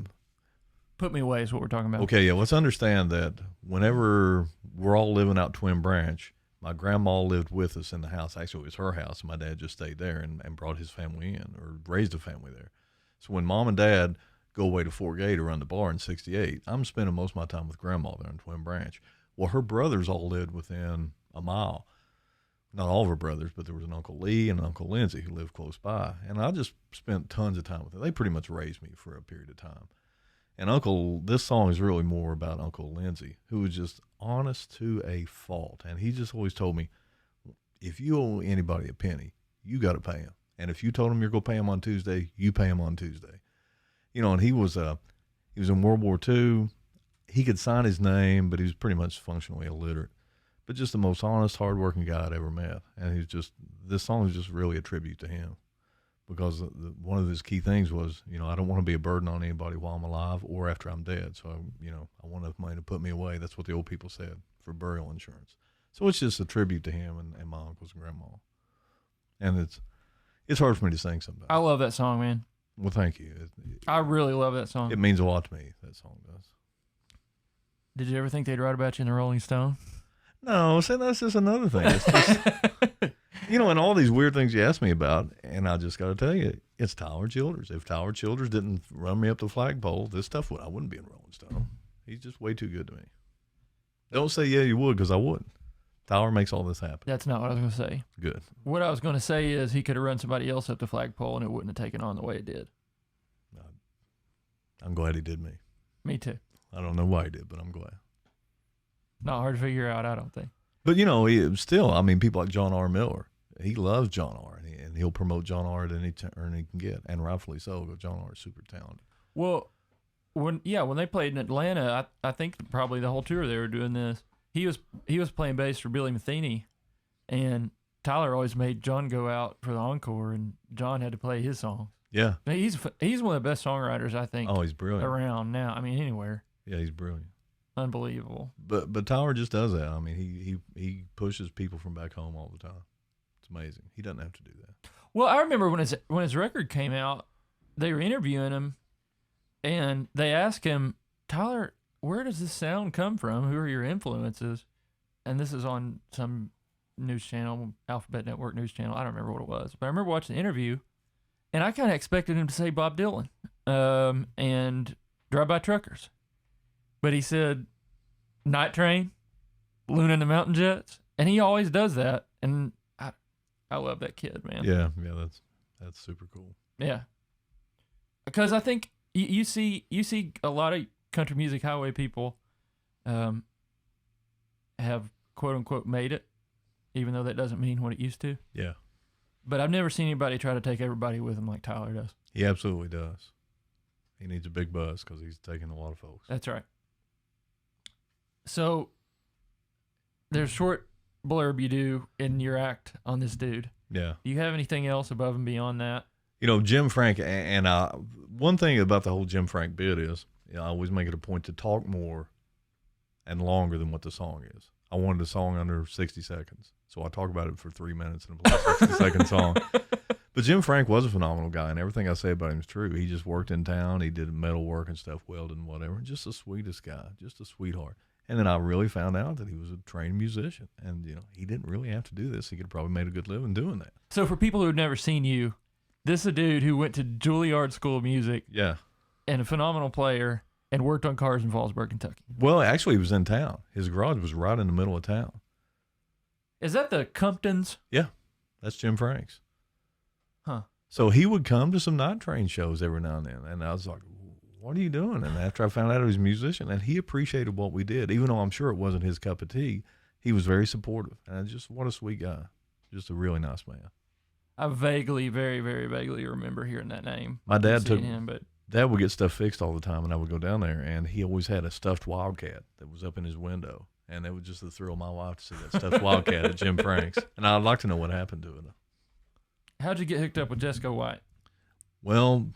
Put Me Away is what we're talking about. Okay, yeah, let's understand that whenever we're all living out Twin Branch, my grandma lived with us in the house. Actually, it was her house. My dad just stayed there and brought his family in, or raised a family there. So when Mom and Dad go away to Fort Gay to run the bar in 68, I'm spending most of my time with Grandma there in Twin Branch. Well, her brothers all lived within a mile. Not all of her brothers, but there was an Uncle Lee and an Uncle Lindsay who lived close by. And I just spent tons of time with them. They pretty much raised me for a period of time. And this song is really more about Uncle Lindsay, who was just honest to a fault. And he just always told me, if you owe anybody a penny, you got to pay him. And if you told him you're going to pay him on Tuesday, you pay him on Tuesday. And he was in World War II. He could sign his name, but he was pretty much functionally illiterate. But just the most honest, hardworking guy I'd ever met. And this song is just really a tribute to him. Because one of his key things was, I don't want to be a burden on anybody while I'm alive or after I'm dead. So, I want enough money to put me away. That's what the old people said for burial insurance. So it's just a tribute to him and my uncles and grandma. And it's hard for me to sing sometimes. I love that song, man. Well, thank you. I really love that song. It means a lot to me, that song does. Did you ever think they'd write about you in the Rolling Stone? No, see, that's just another thing. It's just, and all these weird things you ask me about, and I just got to tell you, it's Tyler Childers. If Tyler Childers didn't run me up the flagpole, this stuff I wouldn't be in Rolling Stone. He's just way too good to me. Don't say yeah, you would, because I wouldn't. Tyler makes all this happen. That's not what I was going to say. Good. What I was going to say is he could have run somebody else up the flagpole, and it wouldn't have taken on the way it did. I'm glad he did me. Me too. I don't know why he did, but I'm glad. Not hard to figure out, I don't think. But, people like John R. Miller, he loves John R., and he'll promote John R. at any turn he can get, and rightfully so, because John R. is super talented. Well, when they played in Atlanta, I think probably the whole tour they were doing this. He was playing bass for Billy Matheny, and Tyler always made John go out for the encore, and John had to play his song. Yeah. He's one of the best songwriters, I think. Oh, he's brilliant. Around now. Anywhere. Yeah, he's brilliant. Unbelievable. But Tyler just does that. He pushes people from back home all the time. It's amazing. He doesn't have to do that. Well, I remember when his record came out, they were interviewing him, and they asked him, Tyler, where does this sound come from? Who are your influences? And this is on some news channel, Alphabet Network news channel. I don't remember what it was, but I remember watching the interview, and I kind of expected him to say Bob Dylan and Drive-By Truckers. But he said Night Train, Luna and the Mountain Jets, and he always does that. And I love that kid, man. Yeah, That's super cool. Yeah. Because I think you see a lot of country music highway people have quote unquote made it, even though that doesn't mean what it used to. Yeah. But I've never seen anybody try to take everybody with him like Tyler does. He absolutely does. He needs a big buzz because he's taking a lot of folks. That's right. So there's a short blurb you do in your act on this dude. Yeah. Do you have anything else above and beyond that? You know, Jim Frank, and one thing about the whole Jim Frank bit is, I always make it a point to talk more and longer than what the song is. I wanted a song under 60 seconds, so I talk about it for 3 minutes and a 60-second song. But Jim Frank was a phenomenal guy, and everything I say about him is true. He just worked in town. He did metal work and stuff, welding, whatever. Just the sweetest guy, just a sweetheart. And then I really found out that he was a trained musician, and he didn't really have to do this. He could have probably made a good living doing that. So for people who've never seen you, this is a dude who went to Juilliard School of Music. Yeah. And a phenomenal player, and worked on cars in Fallsburg, Kentucky. Well, actually, he was in town. His garage was right in the middle of town. Is that the Comptons? Yeah, that's Jim Frank's. Huh. So he would come to some Night Train shows every now and then, and I was like, what are you doing? And after I found out he was a musician, and he appreciated what we did, even though I'm sure it wasn't his cup of tea, he was very supportive. And just what a sweet guy. Just a really nice man. I vaguely, very, very vaguely remember hearing that name. My dad took him, but Dad would get stuff fixed all the time, and I would go down there, and he always had a stuffed wildcat that was up in his window, and it was just the thrill of my life to see that stuffed wildcat at Jim Frank's. And I'd like to know what happened to it. How'd you get hooked up with Jesco White? Well,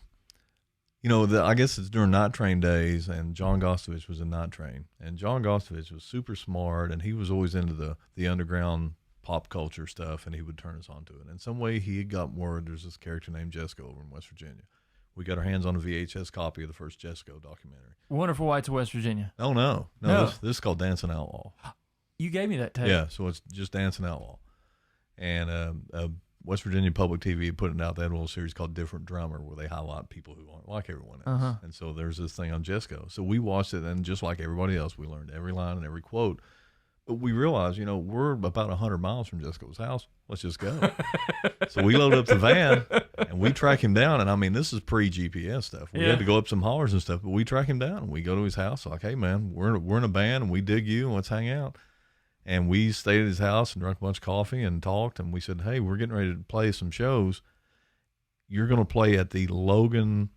I guess it's during Night Train days, and John Gostovich was in Night Train, and John Gostovich was super smart, and he was always into the underground pop culture stuff, and he would turn us on to it. And some way he had gotten word there's this character named Jesco over in West Virginia. We got our hands on a VHS copy of the first Jesco documentary. Wonderful Whites of West Virginia. Oh, no. This is called Dancing Outlaw. You gave me that tape. Yeah, so it's just Dancing Outlaw. And West Virginia Public TV put it out. They had a little series called Different Drummer where they highlight people who aren't like everyone else. Uh-huh. And so there's this thing on Jesco. So we watched it, and just like everybody else, we learned every line and every quote. But we realized, we're about 100 miles from Jesco's house. Let's just go. So we load up the van, and we track him down. And, I mean, this is pre-GPS stuff. We had to go up some hollers and stuff, but we track him down, and we go to his house. Like, hey, man, we're in a band, and we dig you, and let's hang out. And we stayed at his house and drank a bunch of coffee and talked, and we said, hey, we're getting ready to play some shows. You're going to play at the Logan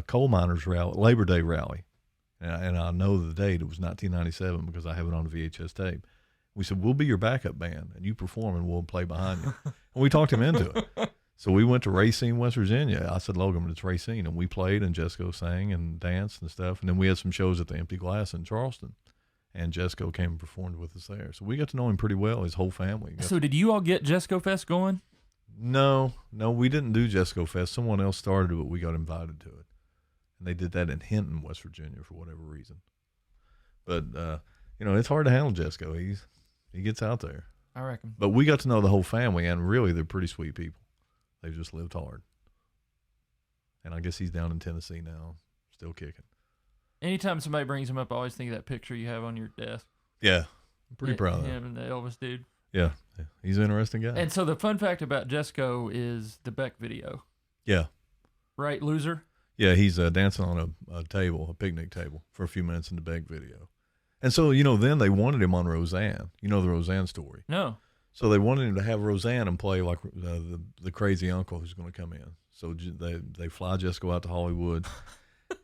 Coal Miners rally, Labor Day rally. And I know the date. It was 1997 because I have it on a VHS tape. We said, we'll be your backup band, and you perform, and we'll play behind you. And we talked him into it. So we went to Racine, West Virginia. I said, Logan, but it's Racine. And we played, and Jesco sang and danced and stuff. And then we had some shows at the Empty Glass in Charleston. And Jesco came and performed with us there. So we got to know him pretty well, his whole family. So did you all get Jesco Fest going? No, we didn't do Jesco Fest. Someone else started it, but we got invited to it. And they did that in Hinton, West Virginia, for whatever reason. But, it's hard to handle Jesco. He gets out there. I reckon. But we got to know the whole family, and really, they're pretty sweet people. They've just lived hard. And I guess he's down in Tennessee now, still kicking. Anytime somebody brings him up, I always think of that picture you have on your desk. Yeah, I'm pretty proud of him and the Elvis dude. Yeah, he's an interesting guy. And so the fun fact about Jesco is the Beck video. Yeah. Right, Loser? Yeah, he's dancing on a table, a picnic table, for a few minutes in the Beck video. And so, then they wanted him on Roseanne. You know the Roseanne story. No. So they wanted him to have Roseanne and play like the crazy uncle who's going to come in. So they fly Jesco out to Hollywood.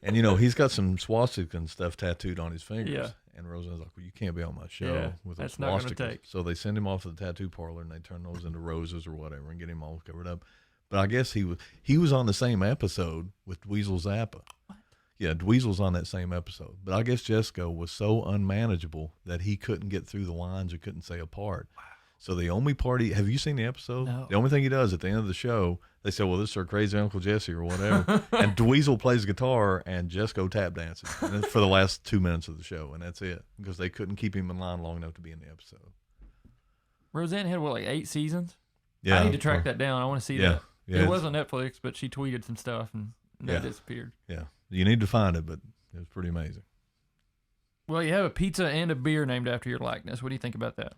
And, he's got some swastikas and stuff tattooed on his fingers. Yeah. And Roseanne's like, well, you can't be on my show with those that's not swastikas. gonna take. So they send him off to the tattoo parlor, and they turn those into roses or whatever and get him all covered up. But I guess he was on the same episode with Dweezil Zappa. What? Yeah, Dweezil's on that same episode. But I guess Jesco was so unmanageable that he couldn't get through the lines or couldn't say a part. Wow. So the only party, have you seen the episode? No. The only thing he does at the end of the show, they say, well, this is our crazy Uncle Jesse or whatever. And Dweezil plays guitar and Jesco tap dances for the last 2 minutes of the show. And that's it, because they couldn't keep him in line long enough to be in the episode. Roseanne had, 8 seasons? Yeah. I need to track that down. I want to see that. Yeah, it was on Netflix, but she tweeted some stuff and that disappeared. Yeah. You need to find it, but it was pretty amazing. Well, you have a pizza and a beer named after your likeness. What do you think about that?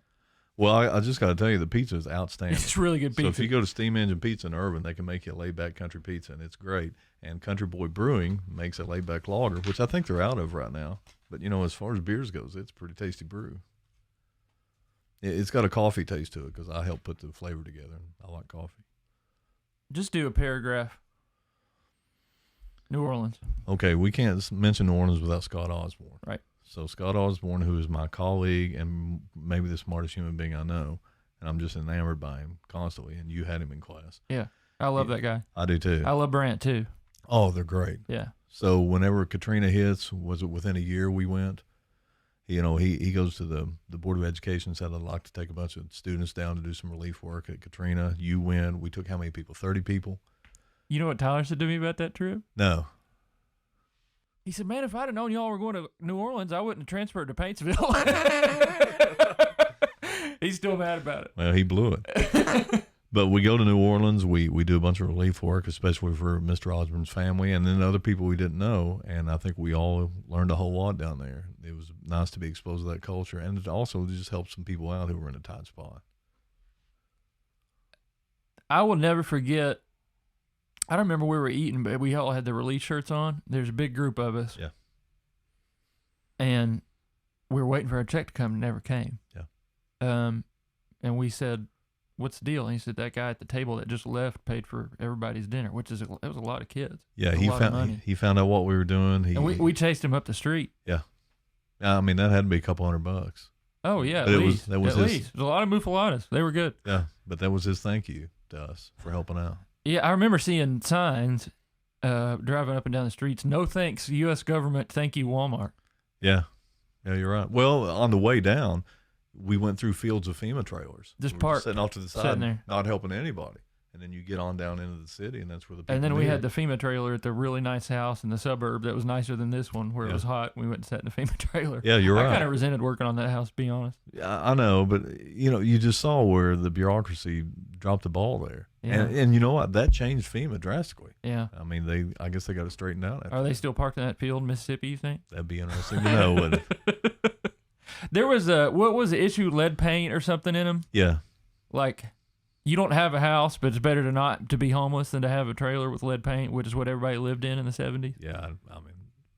Well, I just got to tell you, the pizza is outstanding. It's really good pizza. So if you go to Steam Engine Pizza in Irvin, they can make you a laid-back country pizza, and it's great. And Country Boy Brewing makes a laid-back lager, which I think they're out of right now. But, you know, as far as beers goes, it's a pretty tasty brew. It's got a coffee taste to it because I helped put the flavor together. I like coffee. Just do a paragraph. New Orleans. Okay, we can't mention New Orleans without Scott Osborne. Right. So Scott Osborne, who is my colleague and maybe the smartest human being I know, and I'm just enamored by him constantly, and you had him in class. Yeah, I love that guy. I do too. I love Brant too. Oh, they're great. Yeah. So whenever Katrina hits, was it within a year we went? You know, he goes to the Board of Education, said I'd like to take a bunch of students down to do some relief work at Katrina. You win. We took how many people? 30 people? You know what Tyler said to me about that trip? No. He said, man, if I'd have known y'all were going to New Orleans, I wouldn't have transferred to Paintsville. He's still mad about it. Well, he blew it. But we go to New Orleans. We do a bunch of relief work, especially for Mr. Osborne's family, and then other people we didn't know. And I think we all learned a whole lot down there. It was nice to be exposed to that culture, and it also just helped some people out who were in a tight spot. I will never forget. I don't remember where we were eating, but we all had the release shirts on. There's a big group of us. Yeah. And we were waiting for our check to come, and it never came. Yeah. And we said, what's the deal? And he said, that guy at the table that just left paid for everybody's dinner, which is, it was a lot of kids. Yeah, he found out what we were doing. And we chased him up the street. Yeah. I mean, that had to be a couple $100. Oh, yeah, But at least. that was at his, least. There's a lot of muffaladas. They were good. Yeah, but that was his thank you to us for helping out. Yeah, I remember seeing signs driving up and down the streets. No thanks, U.S. government. Thank you, Walmart. Yeah. Yeah, you're right. Well, on the way down, we went through fields of FEMA trailers. Just we were parked, sitting off to the side, sitting there, not helping anybody. And then you get on down into the city, and that's where the people And then we live. had the FEMA trailer at the really nice house in the suburb that was nicer than this one where it was hot. We went and sat in the FEMA trailer. Yeah, you're right. I kind of resented working on that house, to be honest. Yeah, I know, but you know, you just saw where the bureaucracy dropped the ball there. Yeah. And you know what? That changed FEMA drastically. Yeah. I mean, I guess they got it straightened out. Are they still parked in that field in Mississippi, you think? That'd be interesting to know, wouldn't it? There was what was the issue? Lead paint or something in them? Yeah. Like, you don't have a house, but it's better to be homeless than to have a trailer with lead paint, which is what everybody lived in the 70s. Yeah, I mean,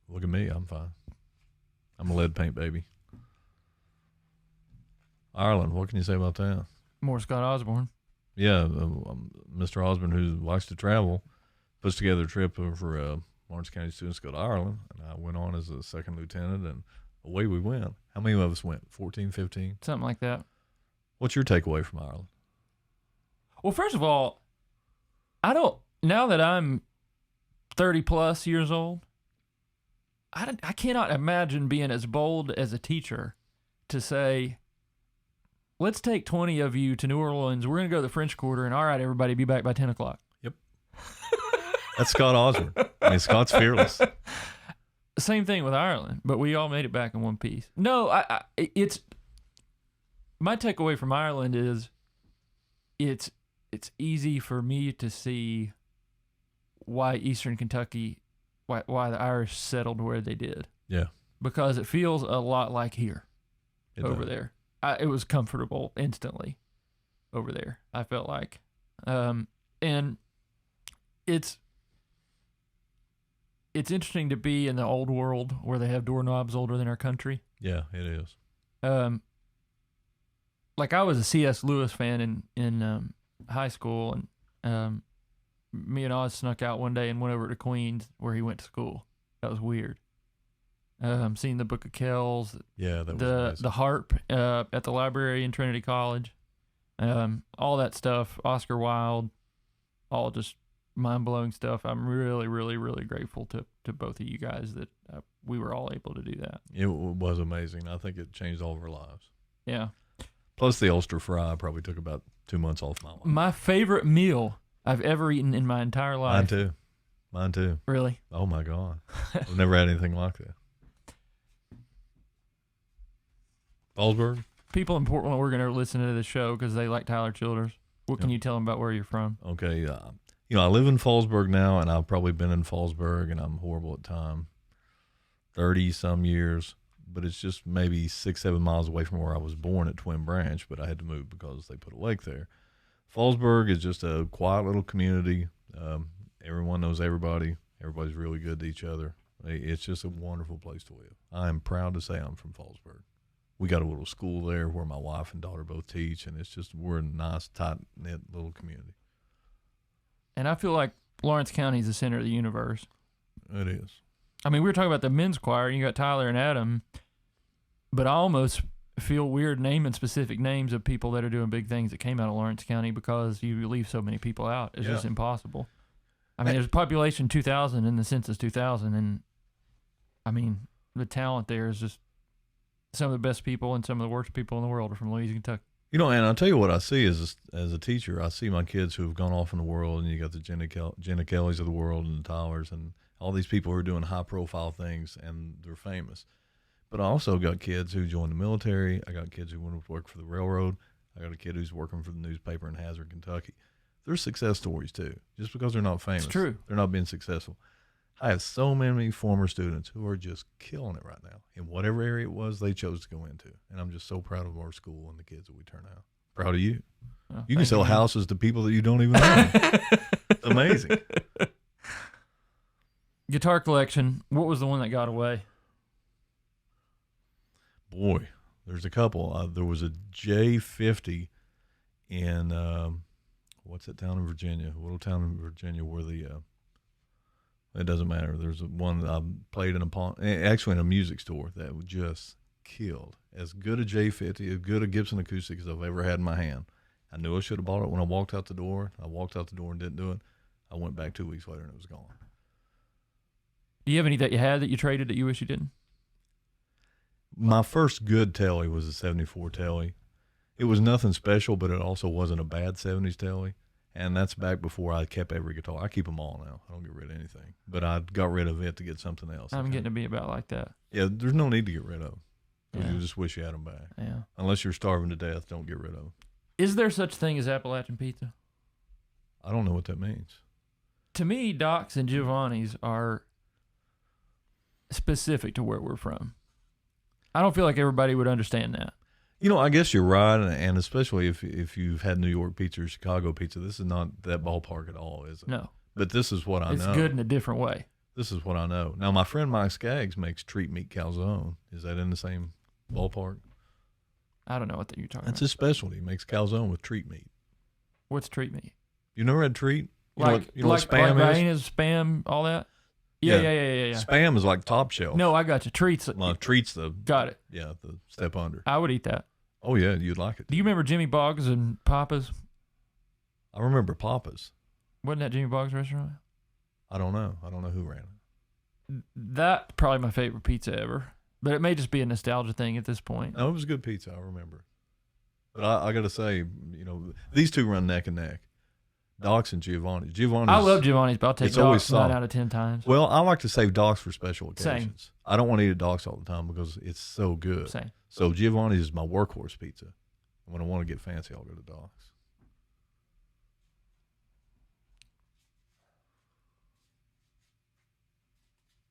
look at me. I'm fine. I'm a lead paint baby. Ireland, what can you say about that? More Scott Osborne. Yeah, Mr. Osborne, who likes to travel, puts together a trip for Lawrence County students to go to Ireland, and I went on as a second lieutenant, and away we went. How many of us went? 14, 15? Something like that. What's your takeaway from Ireland? Well, first of all, now that I'm 30 plus years old, I cannot imagine being as bold as a teacher to say, let's take 20 of you to New Orleans. We're going to go to the French Quarter, and all right, everybody, be back by 10 o'clock. Yep. That's Scott Osborne. I mean, Scott's fearless. Same thing with Ireland, but we all made it back in one piece. No, it's my takeaway from Ireland is it's easy for me to see why Eastern Kentucky, why the Irish settled where they did. Yeah. Because it feels a lot like here, over there. It was comfortable instantly over there, I felt like. And it's interesting to be in the old world where they have doorknobs older than our country. Yeah, it is. Like I was a C.S. Lewis fan in high school, and me and Oz snuck out one day and went over to Queens where he went to school. That was weird. Seeing the Book of Kells, yeah, that was the harp at the library in Trinity College, all that stuff. Oscar Wilde, all just mind-blowing stuff. I'm really, really, really grateful to both of you guys that we were all able to do that. It was amazing. I think it changed all of our lives. Yeah. Plus the Ulster fry probably took about 2 months off my life. My favorite meal I've ever eaten in my entire life. Mine too. Really? Oh my God. I've never had anything like that. Fallsburg? People in Portland were going to listen to the show because they like Tyler Childers. What can you tell them about where you're from? Okay. You know, I live in Fallsburg now, and I've probably been in Fallsburg, and I'm horrible at time. 30-some years. but it's just maybe 6-7 miles away from where I was born at Twin Branch, but I had to move because they put a lake there. Fallsburg is just a quiet little community. Everyone knows everybody. Everybody's really good to each other. It's just a wonderful place to live. I am proud to say I'm from Fallsburg. We got a little school there where my wife and daughter both teach, and we're a nice, tight-knit little community. And I feel like Lawrence County is the center of the universe. It is. I mean, we were talking about the men's choir, and you got Tyler and Adam, but I almost feel weird naming specific names of people that are doing big things that came out of Lawrence County because you leave so many people out. It's just impossible. I mean, there's population 2,000 in the census 2000, and I mean, the talent there is just some of the best people and some of the worst people in the world are from Louisa, Kentucky. You know, and I'll tell you what I see as a teacher. I see my kids who have gone off in the world, and you got the Jenna Kellys of the world and the Tylers and all these people who are doing high-profile things, and they're famous. But I also got kids who joined the military. I got kids who went to work for the railroad. I got a kid who's working for the newspaper in Hazard, Kentucky. They're success stories, too. Just because they're not famous, it's true. They're not being successful. I have so many former students who are just killing it right now in whatever area it was they chose to go into. And I'm just so proud of our school and the kids that we turn out. Proud of you. Oh, you can sell houses to people that you don't even know. It's amazing. Guitar collection. What was the one that got away? Boy, there's a couple. There was a J50 in, what's that town in Virginia? A little town in Virginia where it doesn't matter. There's one that I played actually in a music store that just killed. As good a J50, as good a Gibson acoustic as I've ever had in my hand. I knew I should have bought it when I walked out the door. I walked out the door and didn't do it. I went back 2 weeks later and it was gone. Do you have any that you had that you traded that you wish you didn't? My first good Telly was a 74 Telly. It was nothing special, but it also wasn't a bad 70s Telly. And that's back before I kept every guitar. I keep them all now. I don't get rid of anything. But I got rid of it to get something else. I'm getting to be about like that. Yeah, there's no need to get rid of them. Yeah. You just wish you had them back. Yeah. Unless you're starving to death, don't get rid of them. Is there such thing as Appalachian pizza? I don't know what that means. To me, Doc's and Giovanni's are specific to where we're from. I don't feel like everybody would understand that. You know, I guess you're right, and especially if you've had New York pizza or Chicago pizza, this is not that ballpark at all, is it? No. But this is what I know. It's good in a different way. This is what I know. Now, my friend Mike Skaggs makes treat meat calzone. Is that in the same ballpark? I don't know what you're talking about. That's his specialty. He makes calzone with treat meat. What's treat meat? You never had treat? You know what Spam is? Spam, all that? Yeah. Spam is like top shelf. No, I got you. Treats. Treats Got it. Yeah, the step under. I would eat that. Oh, yeah, you'd like it. Do you remember Jimmy Boggs and Papa's? I remember Papa's. Wasn't that Jimmy Boggs' restaurant? I don't know. I don't know who ran it. That's probably my favorite pizza ever. But it may just be a nostalgia thing at this point. No, it was good pizza. I remember. But I got to say, you know, these two run neck and neck. Doc's and Giovanni's. I love Giovanni's, but I'll take Doc's 9 out of 10 times. Well, I like to save Doc's for special occasions. Same. I don't want to eat at Doc's all the time because it's so good. Same. So Giovanni's is my workhorse pizza. When I want to get fancy, I'll go to Doc's.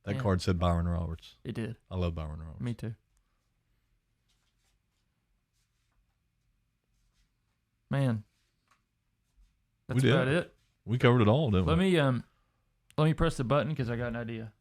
That card said Byron Roberts. It did. I love Byron Roberts. Me too. Man. That's about it. We covered it all, didn't we? Let me press the button because I got an idea.